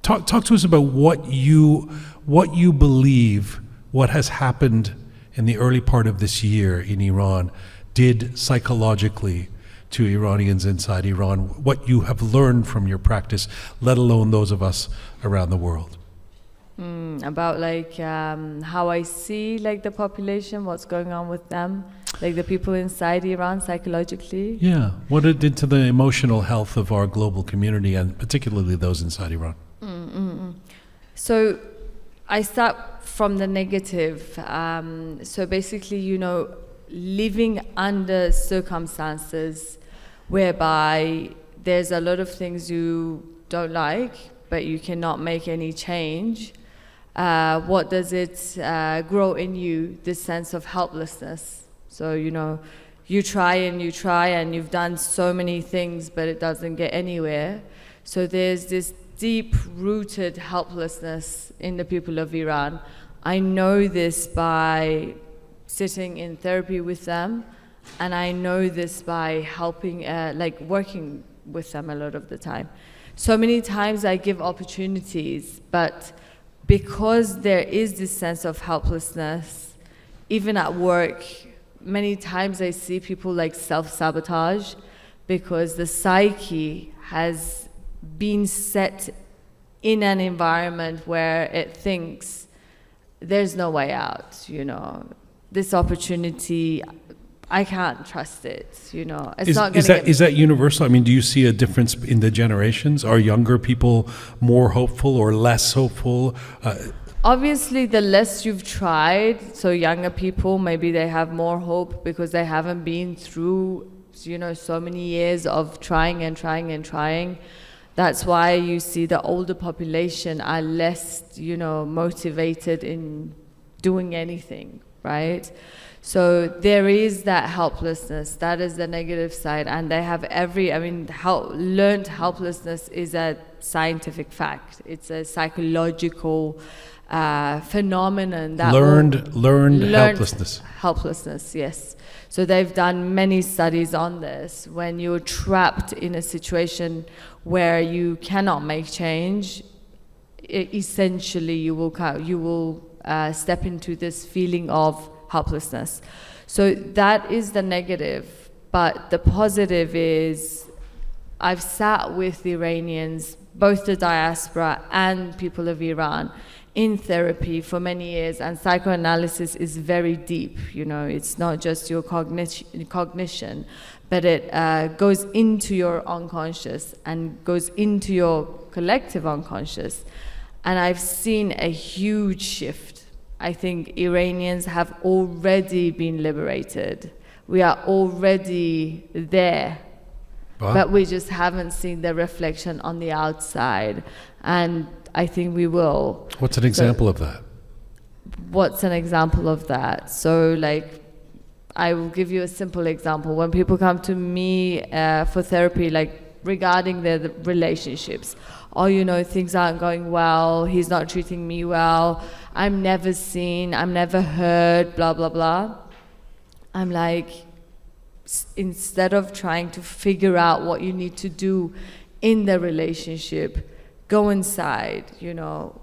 talk to us about what you believe what has happened in the early part of this year in Iran did psychologically to Iranians inside Iran, what you have learned from your practice, let alone those of us around the world. About how I see the population, what's going on with them, the people inside Iran psychologically. Yeah, what it did to the emotional health of our global community and particularly those inside Iran. So I start from the negative. So basically, living under circumstances whereby there's a lot of things you don't like, but you cannot make any change. What does it grow in you? This sense of helplessness. So, you try and you've done so many things, but it doesn't get anywhere. So there's this deep-rooted helplessness in the people of Iran. I know this by sitting in therapy with them, and I know this by helping, working with them a lot of the time. So many times I give opportunities, but because there is this sense of helplessness, even at work, many times I see people self-sabotage because the psyche has been set in an environment where it thinks there's no way out, This opportunity, I can't trust it, It's not going to Is that universal? I mean, do you see a difference in the generations? Are younger people more hopeful or less hopeful? Obviously, the less you've tried, so younger people, maybe they have more hope because they haven't been through, so many years of trying and trying and trying. That's why you see the older population are less, motivated in doing anything, right? So there is that helplessness. That is the negative side. And they have learned helplessness is a scientific fact. It's a psychological phenomenon that learned helplessness. Helplessness, yes. So they've done many studies on this. When you're trapped in a situation where you cannot make change, essentially you will step into this feeling of helplessness. So that is the negative. But the positive is I've sat with the Iranians, both the diaspora and people of Iran, in therapy for many years, and psychoanalysis is very deep. It's not just your cognition, but it goes into your unconscious and goes into your collective unconscious. And I've seen a huge shift. I think Iranians have already been liberated. We are already there. Wow. But we just haven't seen the reflection on the outside. And I think we will. What's an example of that? What's an example of that? So I will give you a simple example. When people come to me for therapy, regarding their relationships, things aren't going well, he's not treating me well, I'm never seen, I'm never heard, blah, blah, blah. I'm instead of trying to figure out what you need to do in the relationship, go inside,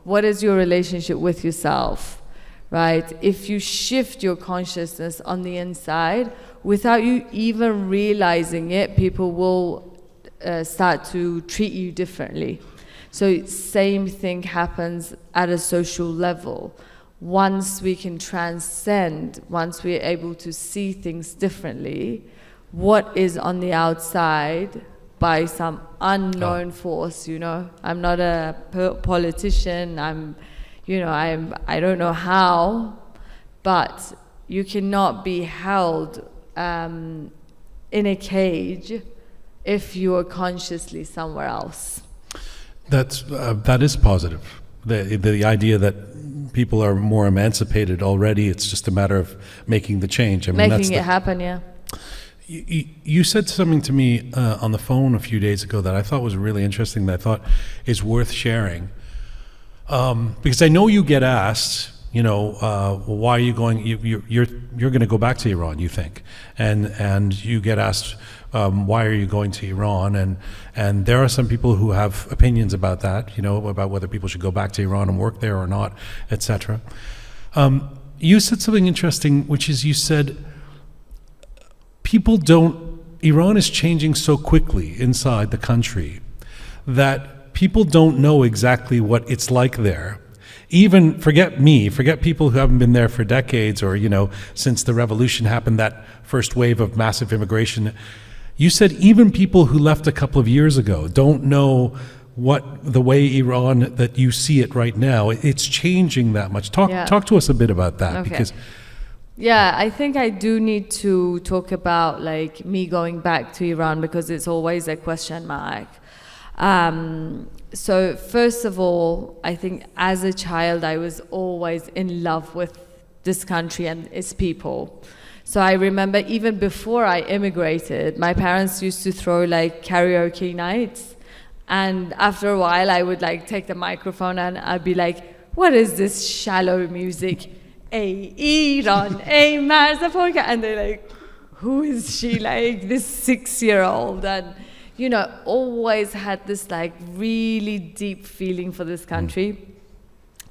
what is your relationship with yourself, right? If you shift your consciousness on the inside, without you even realizing it, people will start to treat you differently. So same thing happens at a social level. Once we can transcend, once we're able to see things differently, what is on the outside by some unknown force, I'm not a politician, I don't know how, but you cannot be held in a cage if you are consciously somewhere else. That is positive. The idea that people are more emancipated already, it's just a matter of making the change. I mean, Making it happen, yeah. You said something to me on the phone a few days ago that I thought was really interesting, that I thought is worth sharing. Because I know you get asked, you know, why are you going? You're going to go back to Iran, you think, and you get asked, why are you going to Iran? And there are some people who have opinions about that, you know, about whether people should go back to Iran and work there or not, etc. You said something interesting, which is you said Iran is changing so quickly inside the country that people don't know exactly what it's like there. Even forget people who haven't been there for decades, or, you know, since the revolution happened, that first wave of massive immigration. You said even people who left a couple of years ago don't know what the way Iran that you see it right now. It's changing that much. Talk to us a bit about that, Okay. because Yeah, I think I do need to talk about like me going back to Iran, because it's always a question mark. So first of all, I think as a child I was always in love with this country and its people. So I remember even before I immigrated, my parents used to throw like karaoke nights, and after a while I would like take the microphone and I'd be like, what is this shallow music? Ey Iran, ey Marz Polka, and they're like, who is she, like this 6-year-old? And you know, always had this like really deep feeling for this country.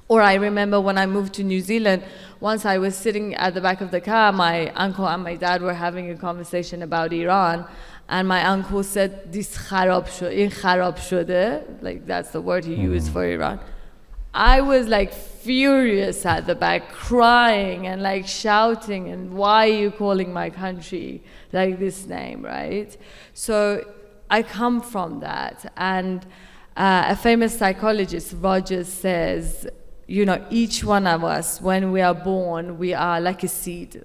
Or I remember when I moved to New Zealand, once I was sitting at the back of the car, my uncle and my dad were having a conversation about Iran, and my uncle said, "This kharab shode, in kharab shode," like that's the word he used for Iran. I was like furious at the back, crying and like shouting, and why are you calling my country like this name, right? So I come from that, and a famous psychologist, Rogers, says, you know, each one of us, when we are born, we are like a seed.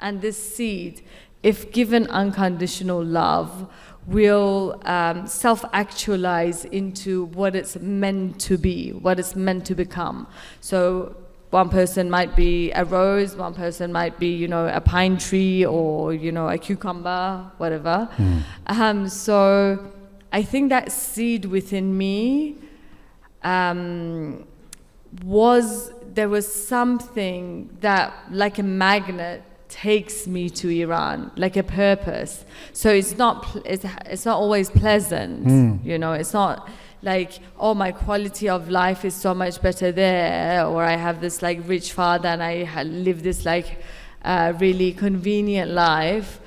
And this seed, if given unconditional love, will self-actualize into what it's meant to be, what it's meant to become. So one person might be a rose, one person might be, you know, a pine tree, or, you know, a cucumber, whatever. So I think that seed within me there was something that, like a magnet, takes me to Iran, like a purpose. So it's not always pleasant, you know. It's not like, oh, my quality of life is so much better there, or I have this like rich father and I live this like really convenient life.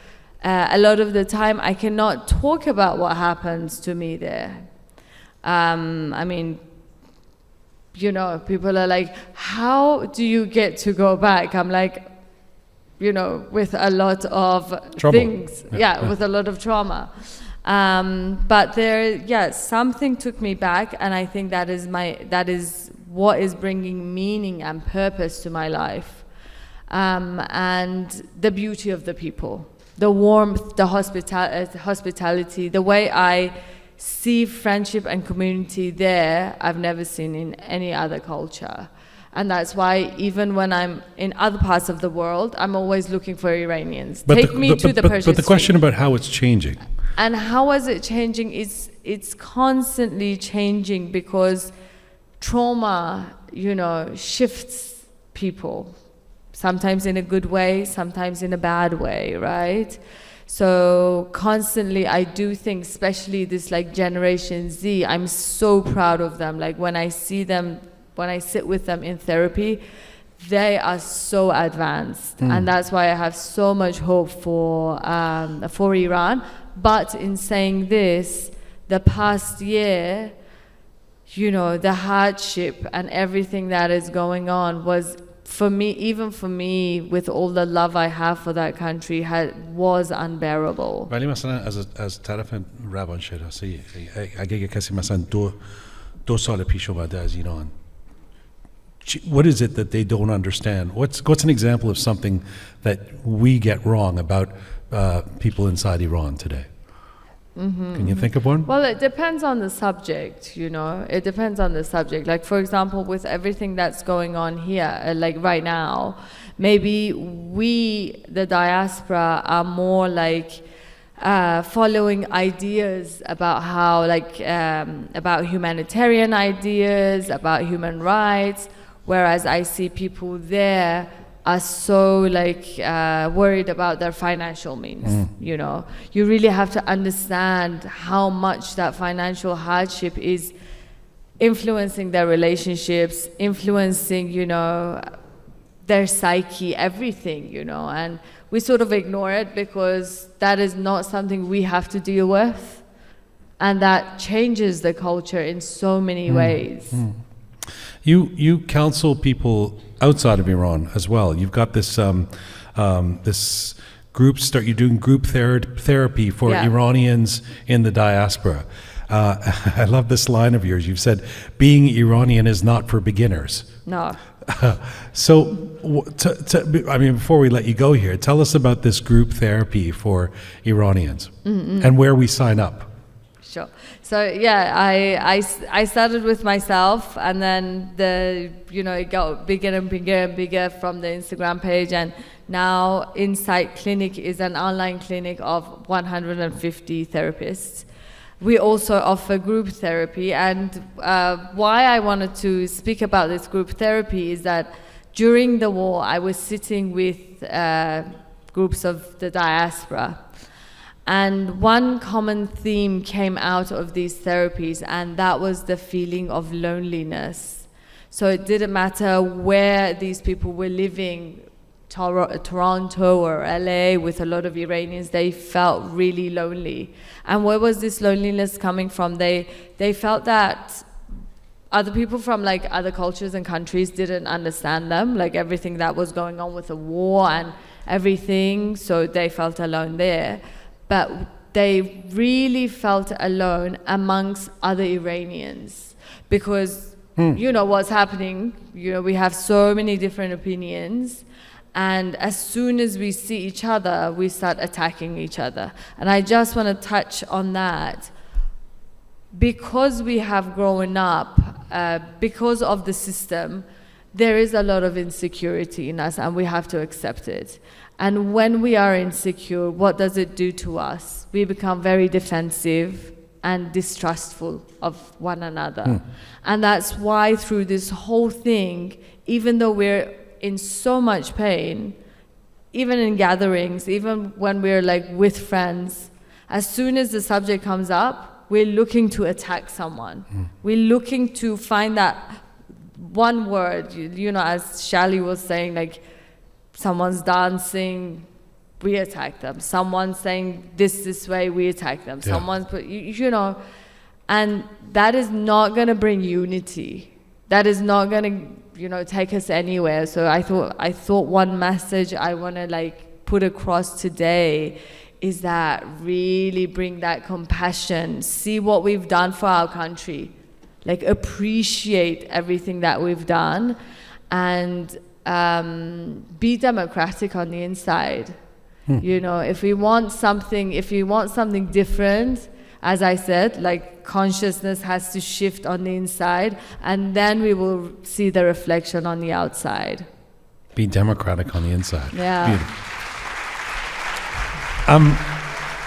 A lot of the time I cannot talk about what happens to me there. I mean, you know, people are like, how do you get to go back? I'm like, you know, with a lot of things. Yeah, with a lot of trauma. But something took me back, and I think that is what is bringing meaning and purpose to my life. And the beauty of the people, the warmth, the hospitality, the way I see friendship and community there, I've never seen in any other culture. And that's why even when I'm in other parts of the world, I'm always looking for Iranians. Take me to the Persian But the question about how it's changing. And how is it changing? It's constantly changing, because trauma, you know, shifts people. Sometimes in a good way, sometimes in a bad way, right? So constantly I do think, especially this like Generation Z, I'm so proud of them. Like when I see them, when I sit with them in therapy, they are so advanced. And that's why I have so much hope for Iran. But in saying this, the past year, you know, the hardship and everything that is going on was, for me, even for me, with all the love I have for that country, was unbearable. ولی مثلا از طرف روانشناسی اگه کسی مثلا دو سال پیش اومده از ایران، what is it that they don't understand? What's an example of something that we get wrong about people inside Iran today? Can you think of one? Well, it depends on the subject, you know. It depends on the subject. Like, for example, with everything that's going on here, like right now, maybe we, the diaspora, are more like following ideas about how, like, about humanitarian ideas, about human rights, whereas I see people there are so like worried about their financial means. You know, you really have to understand how much that financial hardship is influencing their relationships, influencing, you know, their psyche, everything, you know, and we sort of ignore it because that is not something we have to deal with, and that changes the culture in so many ways. You counsel people outside of Iran as well. You've got this this group you're doing group therapy for Iranians in the diaspora. I love this line of yours. You've said, being Iranian is not for beginners. No. So, I mean, before we let you go here, tell us about this group therapy for Iranians and where we sign up. Sure. So yeah, I started with myself, and then it got bigger and bigger and bigger from the Instagram page, and now Insight Clinic is an online clinic of 150 therapists. We also offer group therapy, and why I wanted to speak about this group therapy is that during the war I was sitting with groups of the diaspora. And one common theme came out of these therapies, and that was the feeling of loneliness. So it didn't matter where these people were living, Toronto or LA, with a lot of Iranians, they felt really lonely. And where was this loneliness coming from? They felt that other people from like other cultures and countries didn't understand them, like everything that was going on with the war and everything, so they felt alone there. But they really felt alone amongst other Iranians because, you know, what's happening, you know, we have so many different opinions, and as soon as we see each other, we start attacking each other. And I just want to touch on that. Because we have grown up, because of the system, there is a lot of insecurity in us, and we have to accept it. And when we are insecure, what does it do to us? We become very defensive and distrustful of one another. And that's why through this whole thing, even though we're in so much pain, even in gatherings, even when we're like with friends, as soon as the subject comes up, we're looking to attack someone. We're looking to find that one word, you know, as Shally was saying, like, someone's dancing, we attack them. Someone's saying this way, we attack them. Yeah. Someone's, you know, and that is not going to bring unity. That is not going to, you know, take us anywhere. So I thought one message I want to like put across today is that really bring that compassion. See what we've done for our country. Like, appreciate everything that we've done, and be democratic on the inside. You know, if we want something different, as I said, like, consciousness has to shift on the inside, and then we will see the reflection on the outside. Be democratic on the inside. Yeah. Beautiful.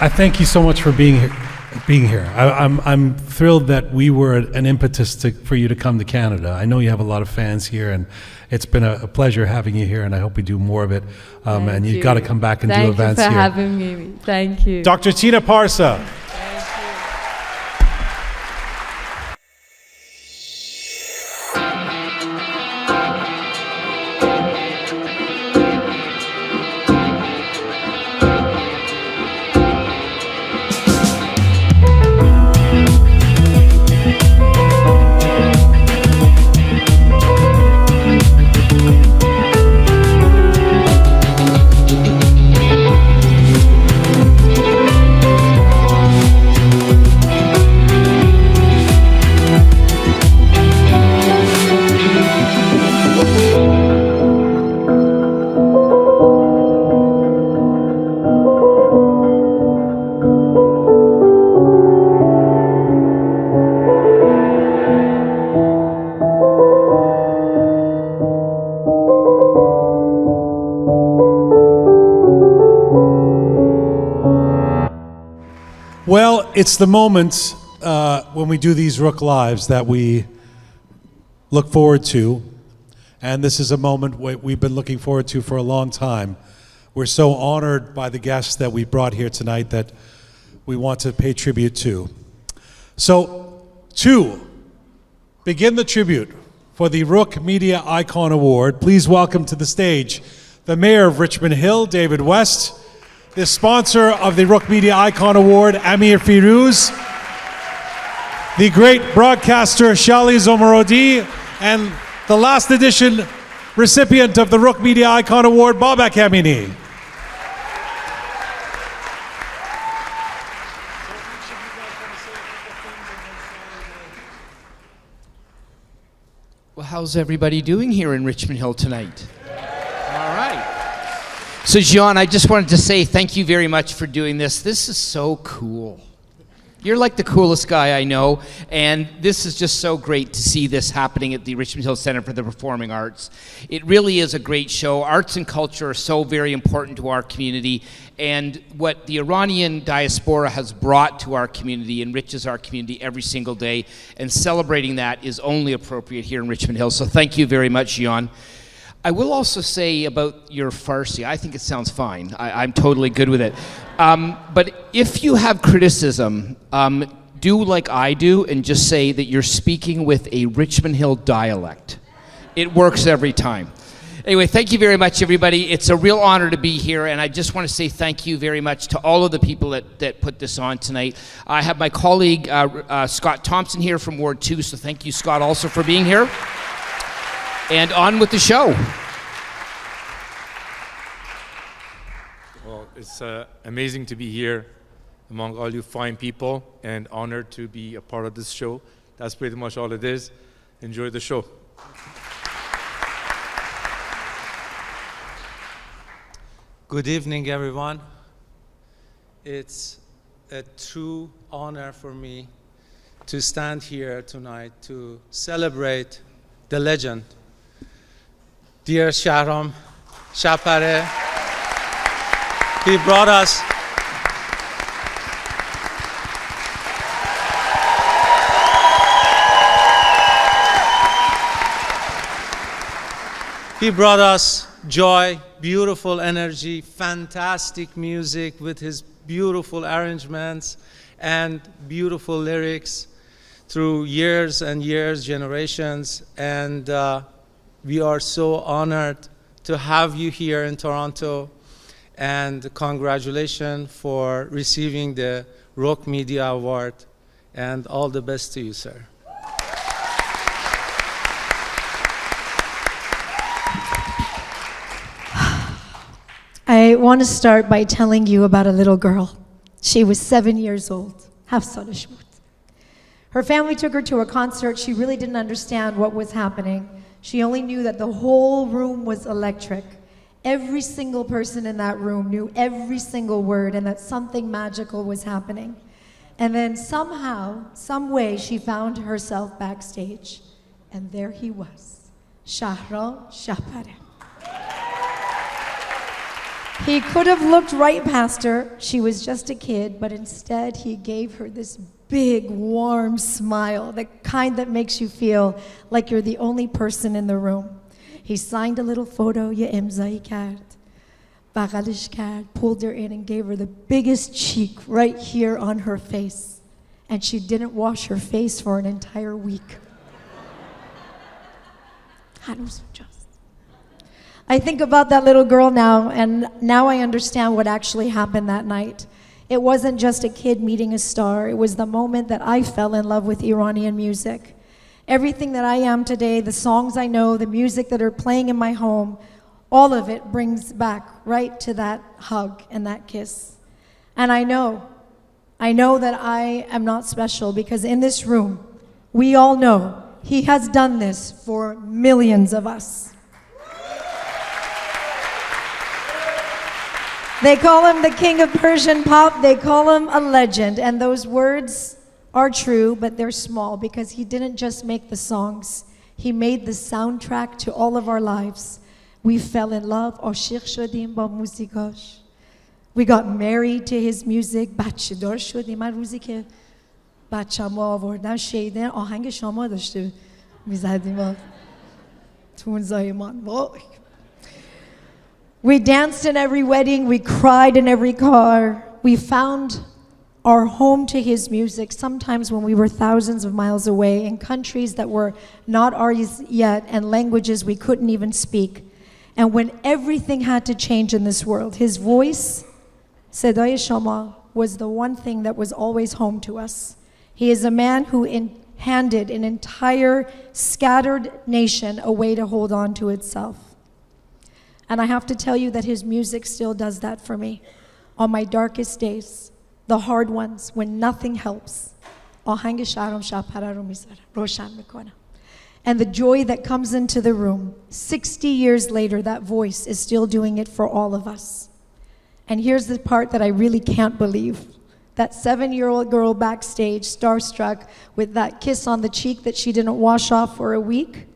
I thank you so much for being here. I'm thrilled that we were an impetus for you to come to Canada. I know you have a lot of fans here, and it's been a pleasure having you here, and I hope we do more of it. And you've got to come back and do events here. Thank you for having me. Thank you. Dr. Tina Parsa. it's the moment when we do these Roqe Lives that we look forward to. And this is a moment we've been looking forward to for a long time. We're so honored by the guests that we brought here tonight that we want to pay tribute to. So, to begin the tribute for the Roqe Media Icon Award, please welcome to the stage the Mayor of Richmond Hill, David West, the sponsor of the Roqe Media Icon Award, Amir Firouz, the great broadcaster, Shally Zomorodi, and the last edition recipient of the Roqe Media Icon Award, Babak Amini. Well, how's everybody doing here in Richmond Hill tonight? All right. So, Jian, I just wanted to say thank you very much for doing this. This is so cool. You're like the coolest guy I know, and this is just so great to see this happening at the Richmond Hill Centre for the Performing Arts. It really is a great show. Arts and culture are so very important to our community, and what the Iranian diaspora has brought to our community enriches our community every single day, and celebrating that is only appropriate here in Richmond Hill. So thank you very much, Jian. I will also say about your Farsi, I think it sounds fine. I'm totally good with it. But if you have criticism, do like I do and just say that you're speaking with a Richmond Hill dialect. It works every time. Anyway, thank you very much, everybody. It's a real honor to be here, and I just want to say thank you very much to all of the people that put this on tonight. I have my colleague, Scott Thompson, here from Ward 2, so thank you, Scott, also for being here. And on with the show. Well, it's amazing to be here among all you fine people and honored to be a part of this show. That's pretty much all it is. Enjoy the show. Good evening, everyone. It's a true honor for me to stand here tonight to celebrate the legend, dear Shahram Shabpareh. He brought us joy, beautiful energy, fantastic music with his beautiful arrangements and beautiful lyrics through years and years, generations. And we are so honored to have you here in Toronto. And congratulations for receiving the Roqe Media Award. And all the best to you, sir. I want to start by telling you about a little girl. She was 7 years old. Hafsalish بود. Her family took her to a concert. She really didn't understand what was happening. She only knew that the whole room was electric. Every single person in that room knew every single word and that something magical was happening. And then somehow, some way, she found herself backstage. And there he was, Shahram Shabpareh. He could have looked right past her. She was just a kid, but instead he gave her this big, warm smile, the kind that makes you feel like you're the only person in the room. He signed a little photo, ye imzai kard, baghalish kard, pulled her in and gave her the biggest cheek right here on her face. And she didn't wash her face for an entire week. I think about that little girl now, and now I understand what actually happened that night. It wasn't just a kid meeting a star. It was the moment that I fell in love with Iranian music. Everything that I am today, the songs I know, the music that are playing in my home, all of it brings back right to that hug and that kiss. And I know that I am not special because in this room, we all know he has done this for millions of us. They call him the king of Persian pop. They call him a legend. And those words are true, but they're small because he didn't just make the songs. He made the soundtrack to all of our lives. We fell in love. عاشق شدیم با موزیکاش. We got married to his music. بچه دار شدیم. من روزی که بچه‌مو آوردم شیدن آهنگ شما داشته میزدیم تو اون زایمان. وای. We danced in every wedding. We cried in every car. We found our home to his music, sometimes when we were thousands of miles away in countries that were not ours yet and languages we couldn't even speak. And when everything had to change in this world, his voice, Sedai Shama, was the one thing that was always home to us. He is a man who handed an entire scattered nation a way to hold on to itself. And I have to tell you that his music still does that for me. On my darkest days, the hard ones, when nothing helps, آهنگ شهرام شبپره رو میذارم، روشن میکنم. And the joy that comes into the room, 60 years later, that voice is still doing it for all of us. And here's the part that I really can't believe. That 7-year-old girl backstage, starstruck, with that kiss on the cheek that she didn't wash off for a week,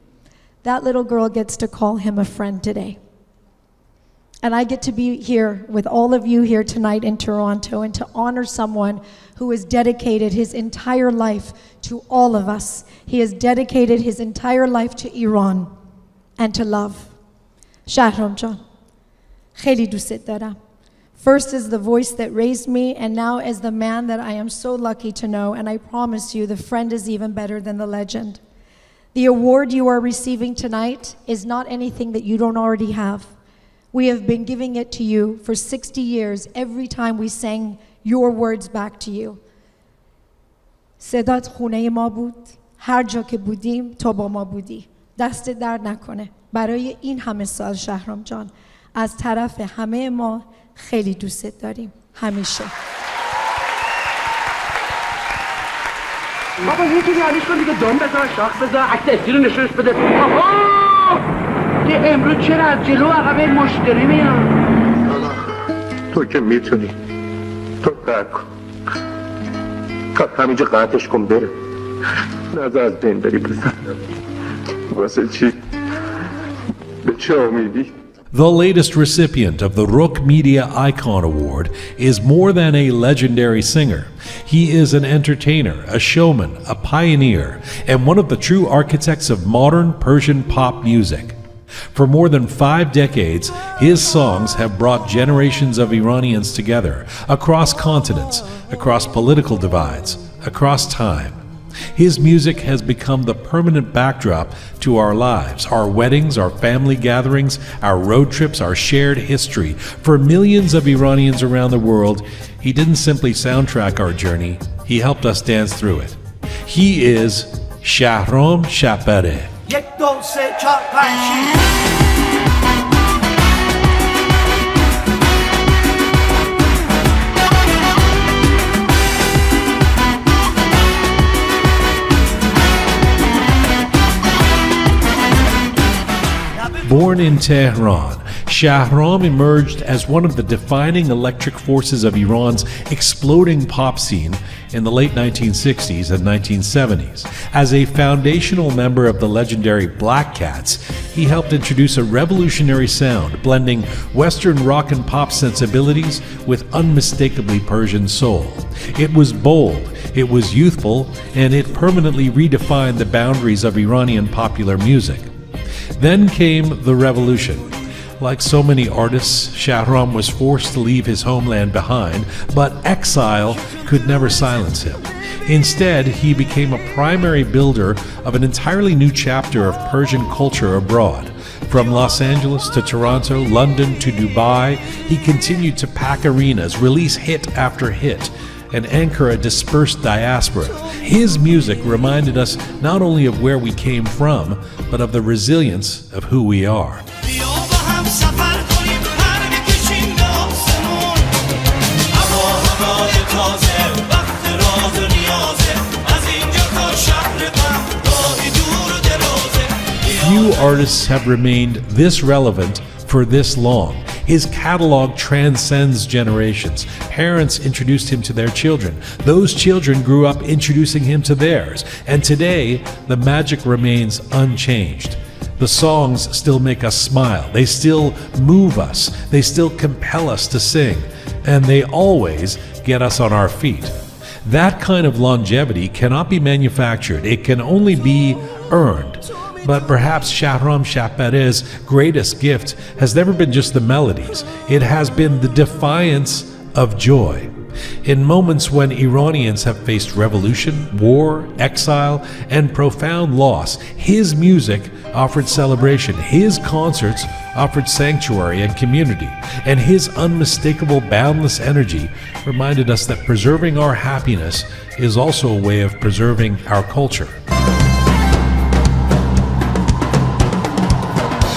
that little girl gets to call him a friend today. And I get to be here with all of you here tonight in Toronto and to honor someone who has dedicated his entire life to all of us. He has dedicated his entire life to Iran and to love. Shahram Jan, خیلی دوست دارم. First as the voice that raised me, and now as the man that I am so lucky to know, and I promise you the friend is even better than the legend. The award you are receiving tonight is not anything that you don't already have. We have been giving it to you for 60 years every time we sang your words back to you. صدات خونه ما بود. هر جا که بودیم تو با ما بودی. دست درد نکنه. برای این همه سال شهرام جان. از طرف همه ما خیلی دوست داریم. همیشه. بابا یکی بیانیش کن دیگه دم بذار شاخ بذار عکس اصلی رو نشونش بده. که امروز چرا از جلو عقبه مشتری میان؟ تو که میتونی تو قطع کن همینجا قطعش کن بره نظر از بین بری بزن واسه چی؟ به چه امیدی؟ The latest recipient of the Roqe Media Icon Award is more than a legendary singer. He is an entertainer, a showman, a pioneer, and one of the true architects of modern Persian pop music. For more than 5 decades, his songs have brought generations of Iranians together, across continents, across political divides, across time. His music has become the permanent backdrop to our lives, our weddings, our family gatherings, our road trips, our shared history. For millions of Iranians around the world, he didn't simply soundtrack our journey, he helped us dance through it. He is Shahram Shabpareh. Born in Tehran, Shahram emerged as one of the defining electric forces of Iran's exploding pop scene in the late 1960s and 1970s. As a foundational member of the legendary Black Cats, he helped introduce a revolutionary sound, blending Western rock and pop sensibilities with unmistakably Persian soul. It was bold, it was youthful, and it permanently redefined the boundaries of Iranian popular music. Then came the revolution. Like so many artists, Shahram was forced to leave his homeland behind, but exile could never silence him. Instead, he became a primary builder of an entirely new chapter of Persian culture abroad. From Los Angeles to Toronto, London to Dubai, he continued to pack arenas, release hit after hit, and anchor a dispersed diaspora. His music reminded us not only of where we came from, but of the resilience of who we are. Few artists have remained this relevant for this long. His catalog transcends generations. Parents introduced him to their children. Those children grew up introducing him to theirs. And today, the magic remains unchanged. The songs still make us smile. They still move us. They still compel us to sing. And they always get us on our feet. That kind of longevity cannot be manufactured. It can only be earned. But perhaps Shahram Shabpareh's greatest gift has never been just the melodies. It has been the defiance of joy. In moments when Iranians have faced revolution, war, exile, and profound loss, his music offered celebration, his concerts offered sanctuary and community, and his unmistakable boundless energy reminded us that preserving our happiness is also a way of preserving our culture.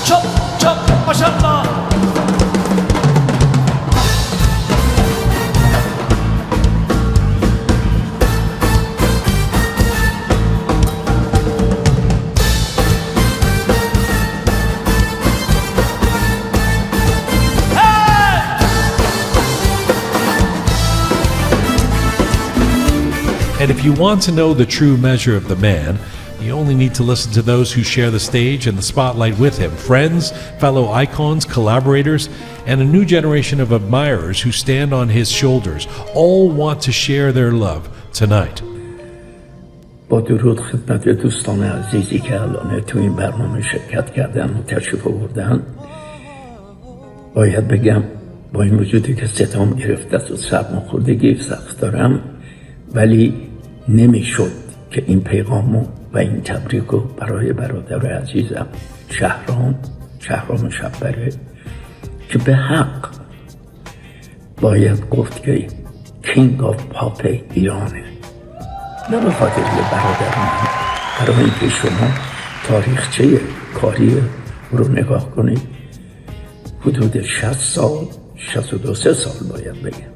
Chop, chop, mashallah. And if you want to know the true measure of the man, you only need to listen to those who share the stage and the spotlight with him. Friends, fellow icons, collaborators, and a new generation of admirers who stand on his shoulders all want to share their love tonight. با درود خدمت دوستان عزیزی که الان تو این برنامه شرکت کردن و تشریف آوردن. باید بگم با این وجودی که صدام گرفته است و سرماخوردگی سخت دارم، ولی نمیشد که این پیغامو و این تبریکو برای برادر عزیزم شهرام شب‌پره که به حق باید گفت که کینگ آف پاپ ایرانه، نه به خاطر یه برادر من، برای اینکه شما تاریخچه کاری رو نگاه کنید. حدود 60 سال 62 سال باید بگم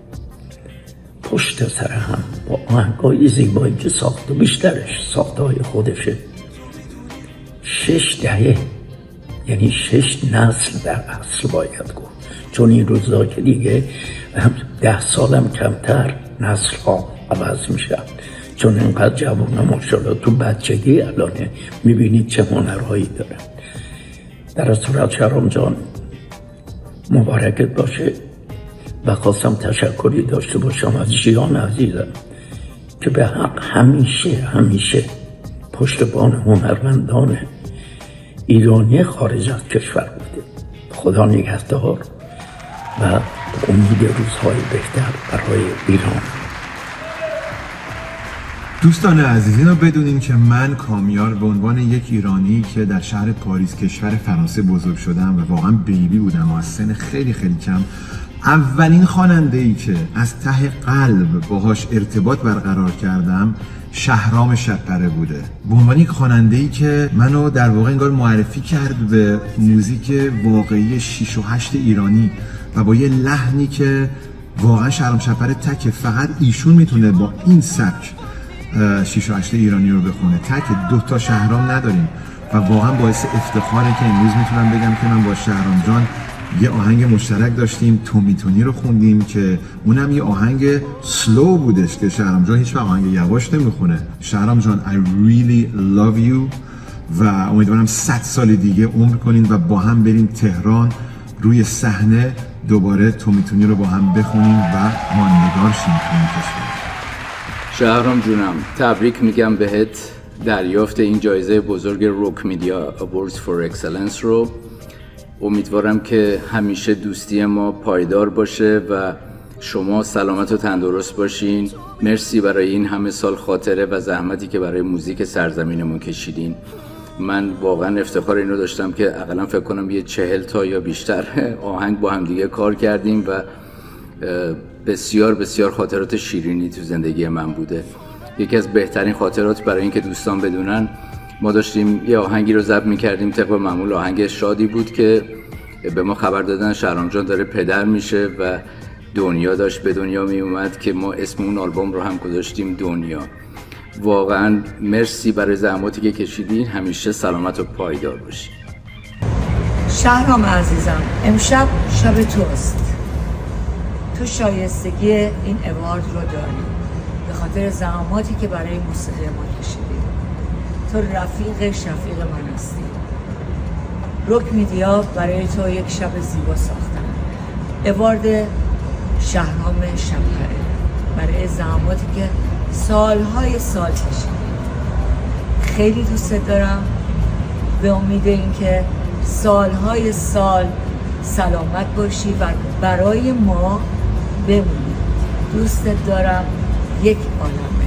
پشت سر هم با آهنگای زیبایی که ساخت و بیشترش ساختهای خودشه، 6 دهه یعنی 6 نسل در اصل باید گفت، چون این روزا که دیگه 10 سالم کمتر نسل ها عوض میشه، چون اینقدر جوان ماشاءالله تو بچگی الانه میبینید چه هنرهایی دارن. در صورت شهرام جان مبارکت باشه و خواستم تشکری داشته باشم از ژیان عزیزم که به حق همیشه پشتبان هنرمندان ایرانی خارج از کشور بوده. خدا نگهدار و امید روزهای بهتر برای ایران. دوستان عزیز، اینو بدونین که من کامیار به عنوان یک ایرانی که در شهر پاریس کشور فرانسه بزرگ شدم و واقعا بیبی بودم و از سن خیلی کم، اولین خواننده‌ای که از ته قلب باهاش ارتباط برقرار کردم شهرام شب‌پره بوده. به عنوان یک خواننده‌ای که منو در واقع انگار معرفی کرد به موزیک واقعی 6 و 8 ایرانی و با یه لحنی که واقعا شهرام شب‌پره تک فقط ایشون میتونه با این سبک 6 و 8 ایرانی رو بخونه. تک 2 تا شهرام نداریم و واقعا باعث افتخاره که امروز میتونم بگم که من با شهرام جان یه آهنگ مشترک داشتیم، تومیتونی رو خوندیم که اونم یه آهنگ سلو بودش که شهرام جان هیچ وقت آهنگ یواش نمیخونه. شهرام جان I really love you و امیدوارم 100 سال دیگه عمر کنین و با هم بریم تهران روی صحنه دوباره تومیتونی رو با هم بخونیم و ماندگار شیم تو این کشور. شهرام جونم تبریک میگم بهت دریافت این جایزه بزرگ روک میدیا Awards for Excellence رو. امیدوارم که همیشه دوستی ما پایدار باشه و شما سلامت و تندرست باشین. مرسی برای این همه سال خاطره و زحمتی که برای موزیک سرزمینمون کشیدین. من واقعا افتخار اینو داشتم که اقلا فکر کنم یه 40 تا یا بیشتر آهنگ با هم دیگه کار کردیم و بسیار خاطرات شیرینی تو زندگی من بوده. یکی از بهترین خاطرات برای اینکه دوستان بدونن، ما داشتیم یه آهنگی رو ضبط می‌کردیم، طبق معمول آهنگ شادی بود که به ما خبر دادن شهرام جان داره پدر میشه و دنیا داشت به دنیا می اومد که ما اسم اون آلبوم رو هم گذاشتیم دنیا. واقعا مرسی برای زحماتی که کشیدین، همیشه سلامت و پایدار باشین. شهرام عزیزم، امشب شب توست. تو شایستگی این اوارد رو داری به خاطر زحماتی که برای موسیقی ما کشیدی. تو رفیق شفیق من هستی. رک میدیا برای تو یک شب زیبا ساختن. اوارد شهرام شب‌پره برای زحماتی که سالهای سال کشید. خیلی دوست دارم، به امید اینکه سالهای سال سلامت باشی و برای ما بمونی. دوست دارم، یک عالمه.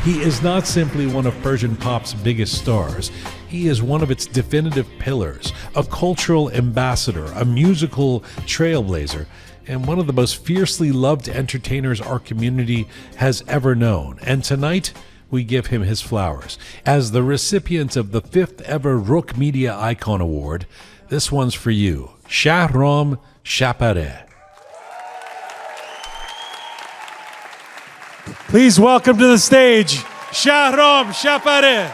He is not simply one of Persian pop's biggest stars. He is one of its definitive pillars, a cultural ambassador, a musical trailblazer, and one of the most fiercely loved entertainers our community has ever known. And tonight, we give him his flowers. As the recipient of the 5th ever Roqe Media Icon Award, this one's for you, Shahram Shabpareh. Please welcome to the stage, Shahram Shabpareh.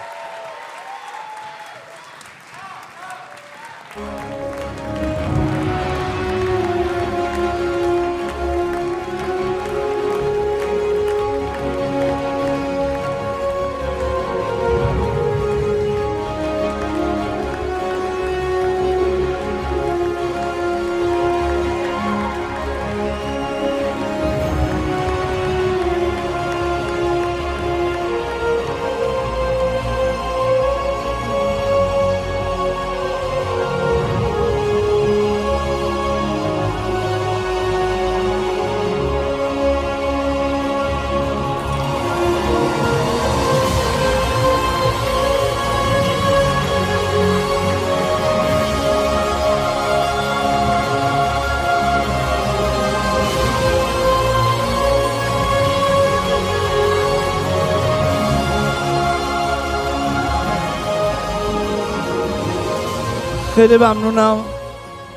خیلی ممنونم،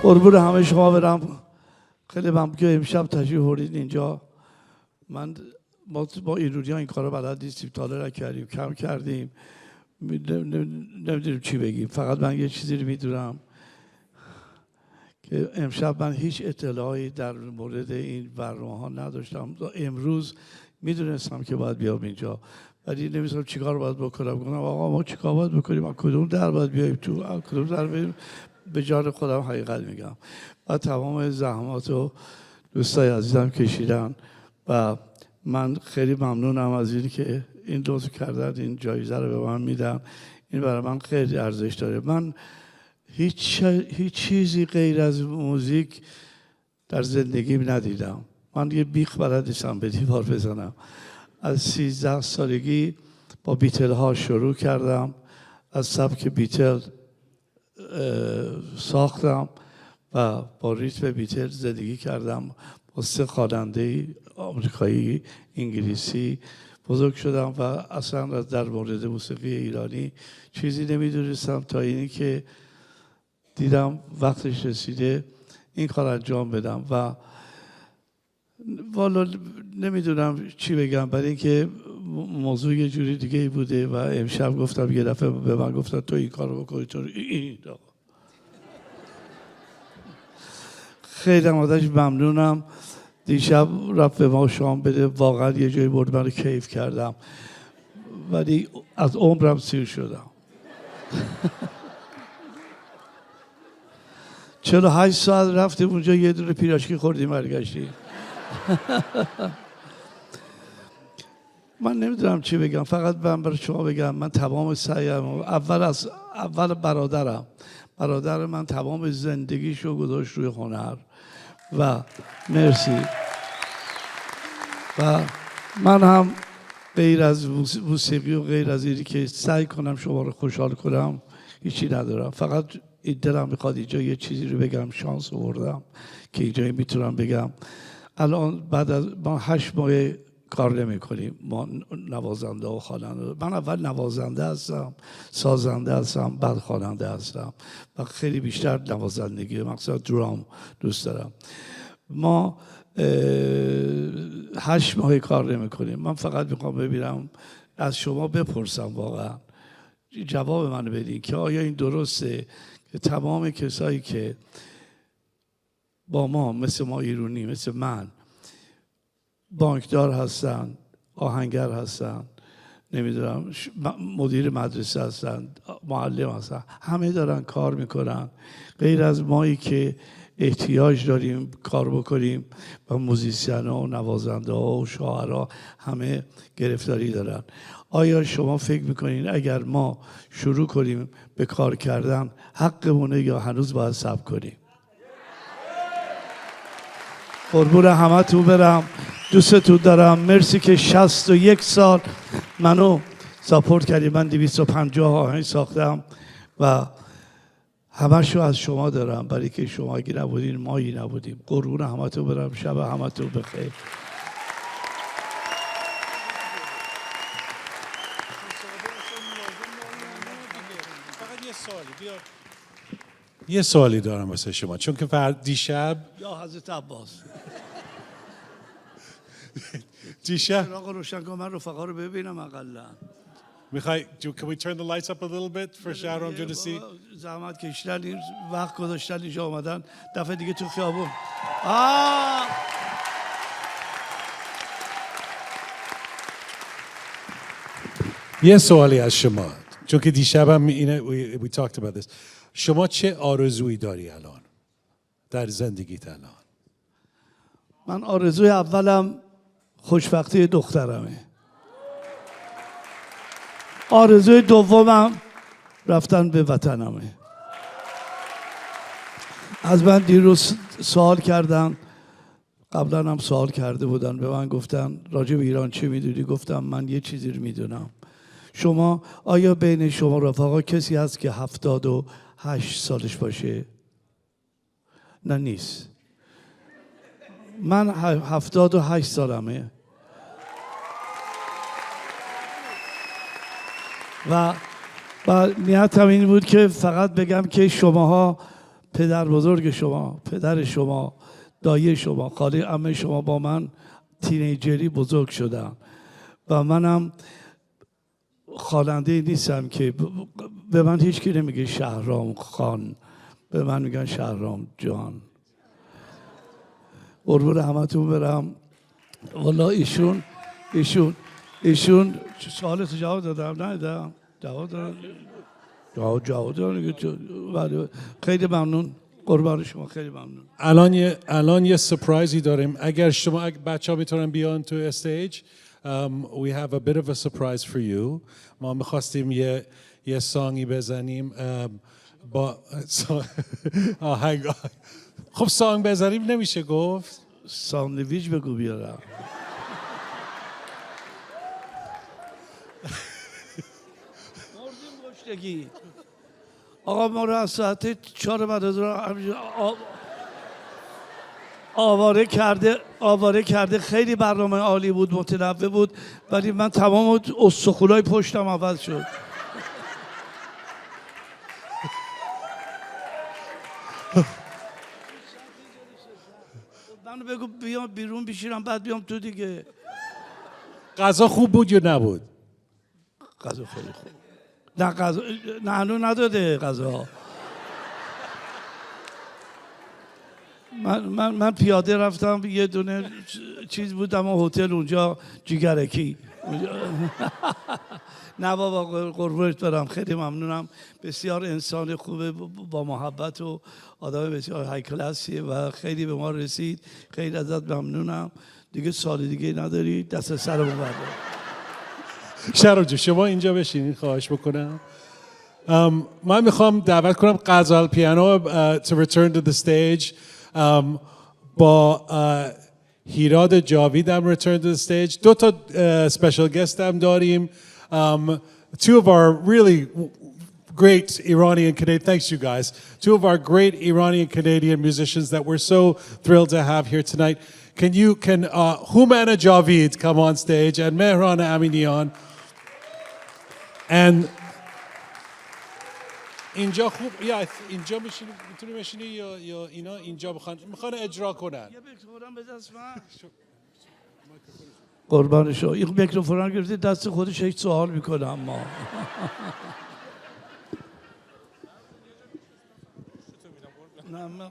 قربون همه شما برم. خیلی ممنون که امشب تشریف آوردید اینجا. ما ایرانی‌ها این کارو بلد نیستیم، تا حالا نکردیم، کم کردیم، نمیدونیم چی بگیم. فقط من یه چیزی رو میدونم که امشب من هیچ اطلاعی در مورد این برنامه ها نداشتم. امروز میدونستم که باید بیام اینجا، ولی نمی‌دونم چیکار باید بکنم. گفتم آقا ما چیکار باید بکنیم؟ ما کدوم در باید بیایم تو؟ کدوم در بریم؟ به جان خودم حقیقت میگم. و تمام زحمات رو دوستای عزیزم کشیدن و من خیلی ممنونم از اینی که این لطف کردن، این جایزه رو به من میدن. این برای من خیلی ارزش داره. من هیچ چیزی غیر از موزیک در زندگیم ندیدم. من یه بیخ بلد نیستم به دیوار بزنم. از 13 سالگی با بیتل ها شروع کردم، از سبک بیتل ساختم و با ریتم بیتل زندگی کردم. با 3 خواننده آمریکایی انگلیسی بزرگ شدم و اصلا در مورد موسیقی ایرانی چیزی نمیدونستم تا اینی که دیدم وقتش رسیده این کار انجام بدم. و والا نمیدونم چی بگم، برای اینکه موضوع یه جوری دیگه بوده و امشب گفتم، یه دفعه به من گفتن تو این کارو بکنی، تو این. خیلی ازش ممنونم. دیشب رفت به ما شام بده، واقعا یه جایی برد من رو کیف کردم، ولی از عمرم سیر شدم. 48 ساعت رفتیم اونجا، یه دونه پیراشکی خوردیم برگشتیم. من نمیدونم چی بگم، فقط من برای شما بگم من تمام سعیم اول برادر من تمام زندگیشو گذاشت روی هنر و مرسی. و من هم غیر از موسیقی و غیر از اینی که سعی کنم شما رو خوشحال کنم هیچی ندارم. فقط این دلم میخواد اینجا یه چیزی رو بگم. شانس آوردم که اینجا میتونم بگم. الان بعد از ما 8 ماه کار نمی کنیم، ما نوازنده و خواننده. من اول نوازنده هستم، سازنده هستم، بعد خواننده هستم و خیلی بیشتر نوازندگی مخصوصا درام دوست دارم. ما 8 ماه کار نمی کنیم. من فقط میخوام ببینم از شما بپرسم، واقعا جواب منو بدین که آیا این درسته که تمام کسایی که با ما مثل ما ایرانی، مثل من، بانکدار هستن، آهنگر هستن، نمیدونم مدیر مدرسه هستن، معلم هستن، همه دارن کار میکنن غیر از مایی که احتیاج داریم کار بکنیم و موزیسین ها و نوازنده ها و شاعرها همه گرفتاری دارن. آیا شما فکر میکنین اگر ما شروع کنیم به کار کردن حقمونه یا هنوز باید صبر کنیم؟ قربون همه تو برم، دوستتون دارم. مرسی که 61 سال منو ساپورت کردی. من 250 آهنگ ساختم و همشو از شما دارم، برای که شما اگه نبودین مایی نبودیم. قربون همه تو برم، شب همه تو بخیر. یه سوالی دارم واسه شما، چون که دیشب یا حضرت عباس دیشب چراغ روشن کن، من رفقا رو ببینم اقلا. میخوای can we turn the lights up a little bit for Shahram to see؟ زحمت کشیدن، این وقت گذاشتن اینجا آمدن، دفعه دیگه تو خیابون. یه سوالی از شما، چون که دیشب هم we talked about this. شما چه آرزویی داری الان در زندگیت الان؟ من آرزوی اولم خوشبختی دخترمه. آرزوی دومم رفتن به وطنمه. از من دیروز سوال کردن، قبلا هم سوال کرده بودن، به من گفتن راجع به ایران چی میدونی؟ گفتم من یه چیزی رو میدونم. شما آیا بین شما رفقا کسی هست که 78 سالش باشه؟ نه نیست. من 78 سالمه و نیتم این بود که فقط بگم که شماها، پدر بزرگ شما، پدر شما، دایی شما، خاله عمه شما با من تینیجری بزرگ شدن و منم خواننده نیستم که به من هیچ کی نمیگه شهرام خان، به من میگن شهرام جان. قربون همتون برم. والا ایشون سوالت جواب دادم؟ ندادم. جواب دادم. خیلی ممنون. قربان شما، خیلی ممنون. الان یه سرپرایزی داریم. اگر بچه‌ها میتونن بیان تو استیج، we have a bit of a surprise for you. ما میخواستیم یه سانگی بزنیم با آهنگ. خب سانگ بزنیم نمیشه گفت؟ ساندویچ بگو بیارم. آقا ما رو از ساعت 4 بعد از آواره کرده. خیلی برنامه عالی بود، متنوع بود، ولی من تمام استخونای پشتم عوض شد. منو بگو بیام بیرون بشینم بعد بیام تو دیگه. غذا خوب بود یا نبود؟ غذا خیلی خوب. نه غذا نه هنوز نداده غذا. من پیاده رفتم، یه دونه چیز بود اما هتل اونجا جیگرکی. نه بابا قربونت برم، خیلی ممنونم. بسیار انسان خوبه، با محبت و آدم بسیار های کلاسیه و خیلی به ما رسید. خیلی ازت ممنونم. دیگه سال دیگه نداری، دست سرمون بردار. شهرام جون شما اینجا بشینید، خواهش بکنم. من میخوام دعوت کنم غزال پیانو to return to the stage. با هیراد جاوید هم return to the stage. دو تا special guest هم داریم. Two of our really great Iranian Canadian, thanks you guys. Two of our great Iranian Canadian musicians that we're so thrilled to have here tonight. Can Humana Javid come on stage and Mehran Aminian. And اینجا خوب اینجا میتونی بشینی یا اینا اینجا میخوان اجرا کنن. قربان شو. این میکروفون گرفته دست خودش هیچ سوال میکنه. اما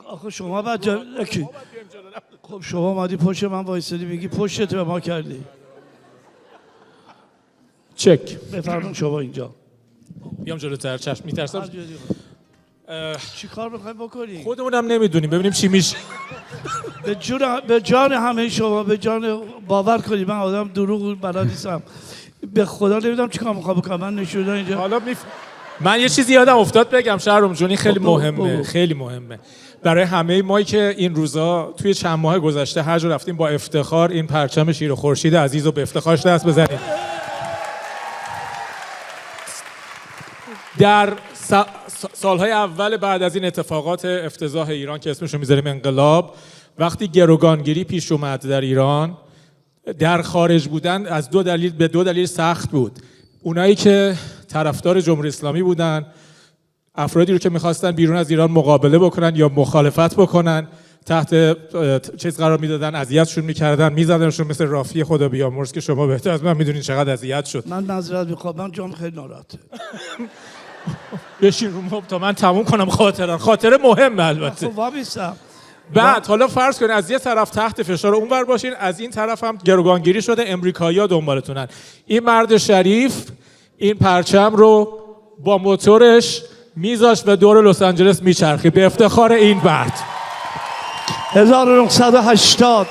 آخه شما بعد خب شما اومدی پشت من وایسادی میگی پشتت به ما کردی. چک. بفرمایید شما اینجا. بیام جلوتر. چشم میترسم. چی کار میخوایم بکنیم؟ خودمونم نمیدونیم، ببینیم چی میشه. به جان همه شما، به جان باور کنید من آدم دروغ بلد نیستم. به خدا نمیدونم چی کار میخوام بکنم. من نشوندم اینجا. حالا من یه چیزی یادم افتاد بگم شهرام جون، این خیلی مهمه. خیلی مهمه برای همه ما که این روزا توی چند ماه گذشته هر جا رفتیم با افتخار این پرچم شیر و خورشید عزیز رو به افتخارش دست بزنیم. در سالهای اول بعد از این اتفاقات افتضاح ایران که اسمشو میذاریم انقلاب، وقتی گروگانگیری پیش اومد در ایران، در خارج بودن از دو دلیل سخت بود. اونایی که طرفدار جمهوری اسلامی بودن، افرادی رو که میخواستن بیرون از ایران مقابله بکنن یا مخالفت بکنن، تحت چیز قرار میدادن، اذیتشون میکردن، میزدنشون، مثل رافی خدا بیامرز که شما بهتر از من میدونین چقدر اذیت شد. من معذرت میخوام، من جام خیلی ناراحته. بشین رو مبل تا من تموم کنم خاطره مهمه البته. بعد حالا فرض کنید از یه طرف تحت فشار اونور باشین، از این طرف هم گروگانگیری شده، امریکایی‌ها دنبالتونن. این مرد شریف این پرچم رو با موتورش میذاشت و دور لس آنجلس میچرخید به افتخار این مرد. 1980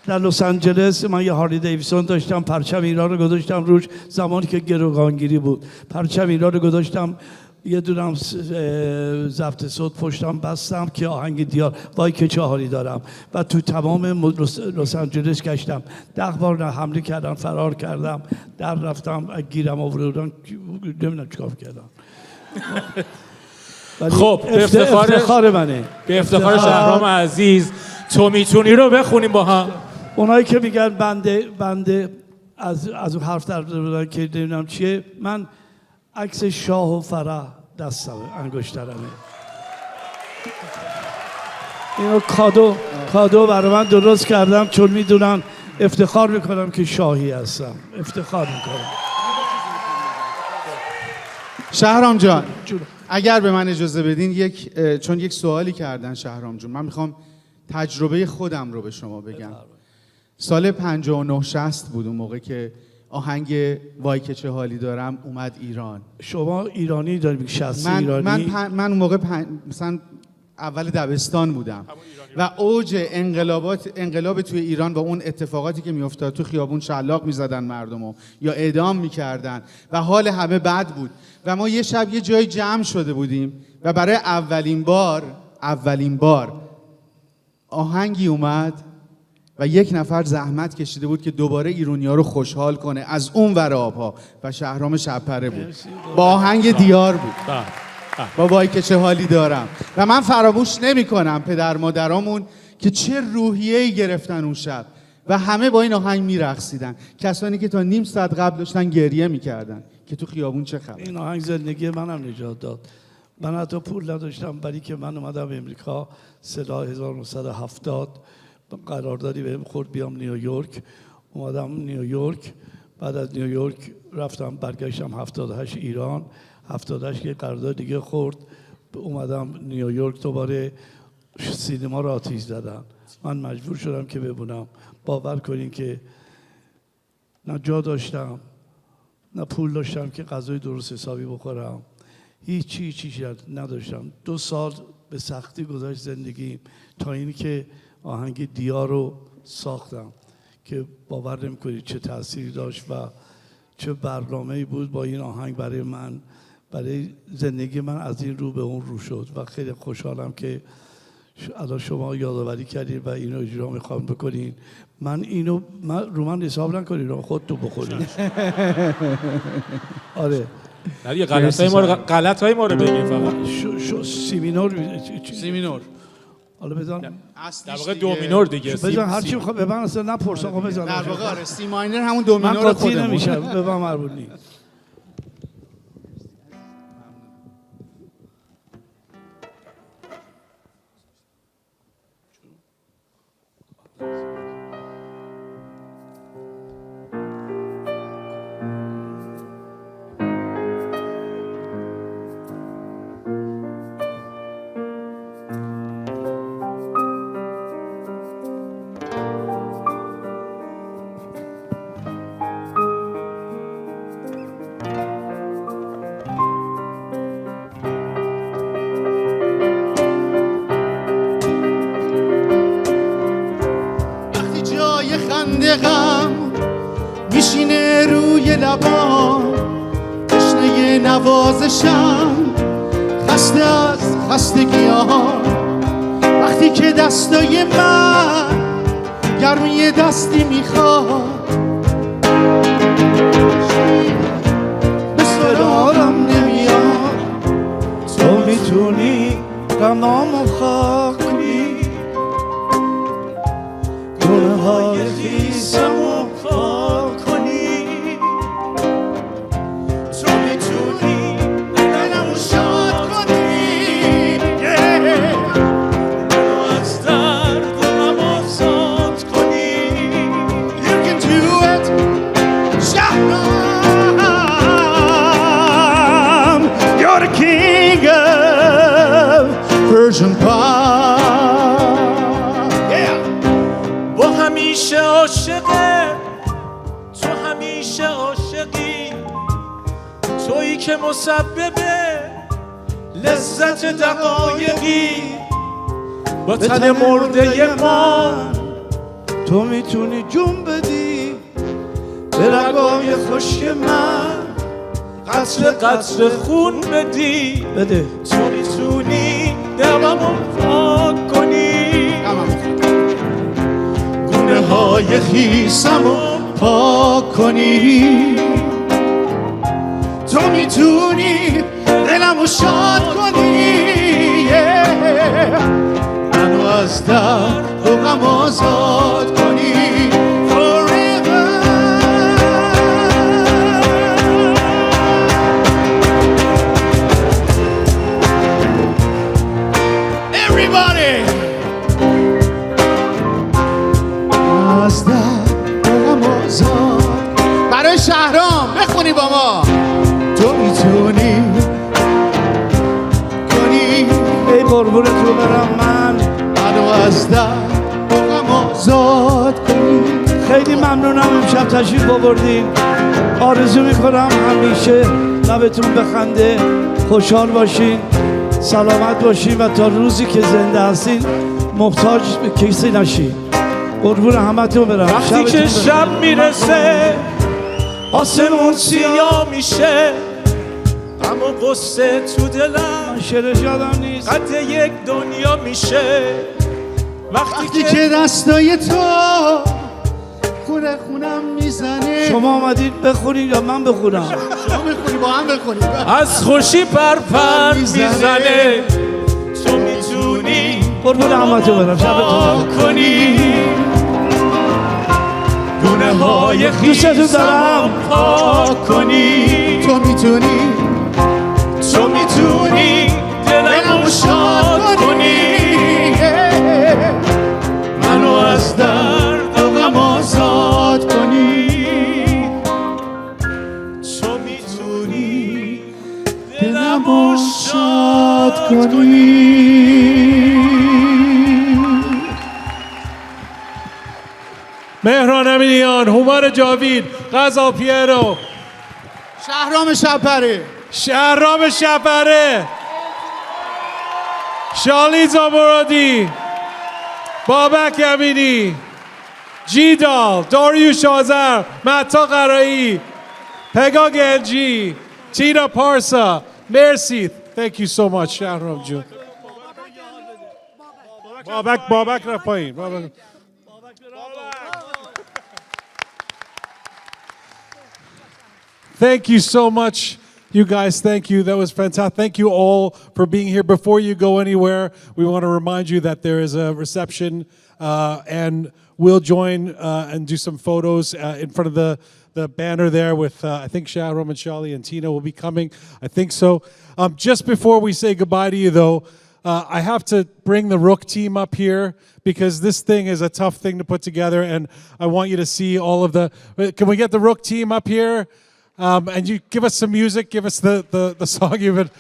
در لس آنجلس من یه هارلی دیویسون داشتم، پرچم ایران رو گذاشتم روش، زمانی که گروگانگیری بود. پرچم ایران رو گذاشتم، یه دونم ضبط صوت پشتم بستم که آهنگ دیار وای که چه حالی دارم و تو تمام لس آنجلس گشتم. 10 بار حمله کردن، فرار کردم، در رفتم، گیرم آوردن، نمیدونم چیکار کردم. خب به افتخار منه، به افتخار شهرام عزیز. تو میتونی رو بخونیم با هم. اونایی که میگن بنده از اون حرف در بودن که نمیدونم چیه، من عکس شاه و فرح دستمه، انگشترمه. اینو کادو برای من درست کردم چون میدونم افتخار میکنم که شاهی هستم، افتخار میکنم. شهرام جان اگر به من اجازه بدین چون یک سوالی کردن شهرام جون، من میخوام تجربه خودم رو به شما بگم. سال 59-60 بود اون موقع که آهنگ وای که چه حالی دارم اومد ایران. شما ایرانی دارید؟ 60 ایرانی؟ من اون موقع مثلا اول دبستان بودم و اوج انقلاب توی ایران و اون اتفاقاتی که میافتاد، تو خیابون شلاق میزدن مردمو یا اعدام میکردن و حال همه بد بود و ما یه شب یه جای جمع شده بودیم و برای اولین بار آهنگی اومد و یک نفر زحمت کشیده بود که دوباره ایرانی‌ها رو خوشحال کنه از اون ور آبها و شهرام شبپره بود. با آهنگ دیار بود. با وای که چه حالی دارم. و من فراموش نمی‌کنم پدر مادرامون که چه روحیه‌ای گرفتن اون شب و همه با این آهنگ میرقصیدن. کسانی که تا نیم ساعت قبل داشتن گریه می‌کردن که تو خیابون چه خبر. این آهنگ زندگی منم نجات داد. من حتی پول نداشتم، ولی که من اومدم امریکا سال 1970 قراردادی بهم خورد بیام نیویورک. اومدم نیویورک، بعد از نیویورک رفتم برگشتم 78 ایران. 78 که قرارداد دیگه خورد، اومدم نیویورک، دوباره سینما را آتیش زدن. من مجبور شدم که بمونم. باور کنین که نه جا داشتم نه پول داشتم که غذای درست حسابی بخورم، هیچی نداشتم. 2 سال به سختی گذشت زندگیم تا اینی که آهنگ دیار رو ساختم که باور نمی‌کنید چه تأثیری داشت و چه برنامه‌ای بود با این آهنگ برای من، برای زندگی من از این رو به اون رو شد و خیلی خوشحالم که الان شما یادآوری کردین و اینو اجرا میخوام بکنین. من من حساب نکنین، خودتون بخورین. آره نه غلطای ما رو بگین فقط. سیمینور حالا بزن در واقع دومینور دیگه. بزن هر چی بخوام. به من اصلا نپرس آقا بزن. در واقع آره سی ماینر همون دومینور خودمون. من نمیشه به من مربوط نیست. میشینه روی لبان تشنه نوازشم خسته از خستگیام وقتی که دستای من گرمی دستی میخواد به صدارم نمیاد تو میتونی غمامو خاک کنی گناه های خیسمو پاک کنی تو میتونی دلمو شاد کنی منو از درد و غم آزاد کنی You can do it شهرام You're the king of Persian pop با همیشه عاشقه تو همیشه عاشقی تویی که مسبب لذت دقایقی با تن مرده ما تو میتونی جون بدی به رگای خشک من قطره قطره خون بدی بده تو میتونی دممو پاک کنی گونه های خیسمو پاک کنی تو میتونی دلمو شاد کنی منو از درد و غم آزاد کنی Forever Everybody از درد و غم آزاد برای شهرام بخونی با ما تو میتونی کنی ای قربون تو برم منو از درد و غم آزاد کنی خیلی ممنونم امشب تشریف آوردین آرزو میکنم همیشه لبتون بخنده خوشحال باشین سلامت باشین و تا روزی که زنده هستین محتاج به کسی نشین قربون همتون برم وقتی که شب میرسه آسمون سیاه میشه غم و غصه تو دلم شعرش یادم نیست قد یک دنیا میشه وقتی که دستای تو خونه خونم میزنه شما آمدید بخونید یا من بخونم شما بخونی با هم بخونید از خوشی پرپر میزنه تو میتونی قربون همتون برم شبتون کنی گونه های دوستتون دارم پاک کنی تو میتونی دلمو شاد کنی منو از درد و غم آزاد کنی تو میتونی دلمو شاد کنی مهران امینیان، هومن جاوید، غزال پیانو، شهرام شبپره شهرام شبپره، شالی زامورادی، بابک امینی، جیدال، داریوش آذر، متا قرایی، پگا گنجی، تینا پارسا. مرسی. Thank you so much شهرام جون. بابک رفت پایین. Thank you so much, you guys. Thank you. That was fantastic. Thank you all for being here. Before you go anywhere, we want to remind you that there is a reception, and we'll join and do some photos in front of the banner there with, I think, Shahram and Shally and Tina will be coming. I think so. Just before we say goodbye to you, though, I have to bring the Roqe team up here because this thing is a tough thing to put together, and I want you to see all of the... Can we get the Roqe team up here? And you give us some music, give us the song you've been...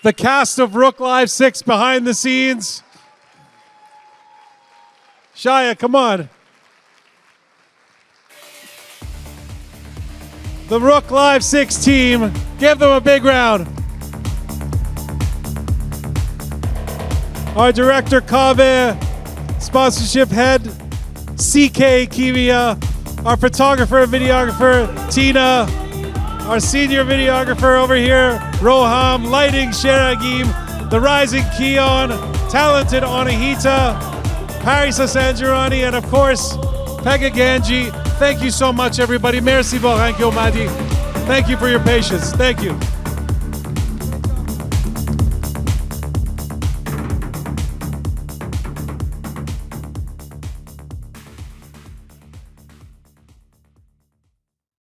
The cast of Roqe Live 6 behind the scenes. Shaya, come on. The Roqe Live 6 team. Give them a big round. Our director, Kaveh, sponsorship head, CK Kimia, our photographer and videographer, Tina, our senior videographer over here, Roham, lighting, Sheragim, the rising Keon, talented Anahita, Parsa Sanjarani, and of course, Pegah Ganji. Thank you so much, everybody. Merci beaucoup, Madi. Thank you for your patience. Thank you.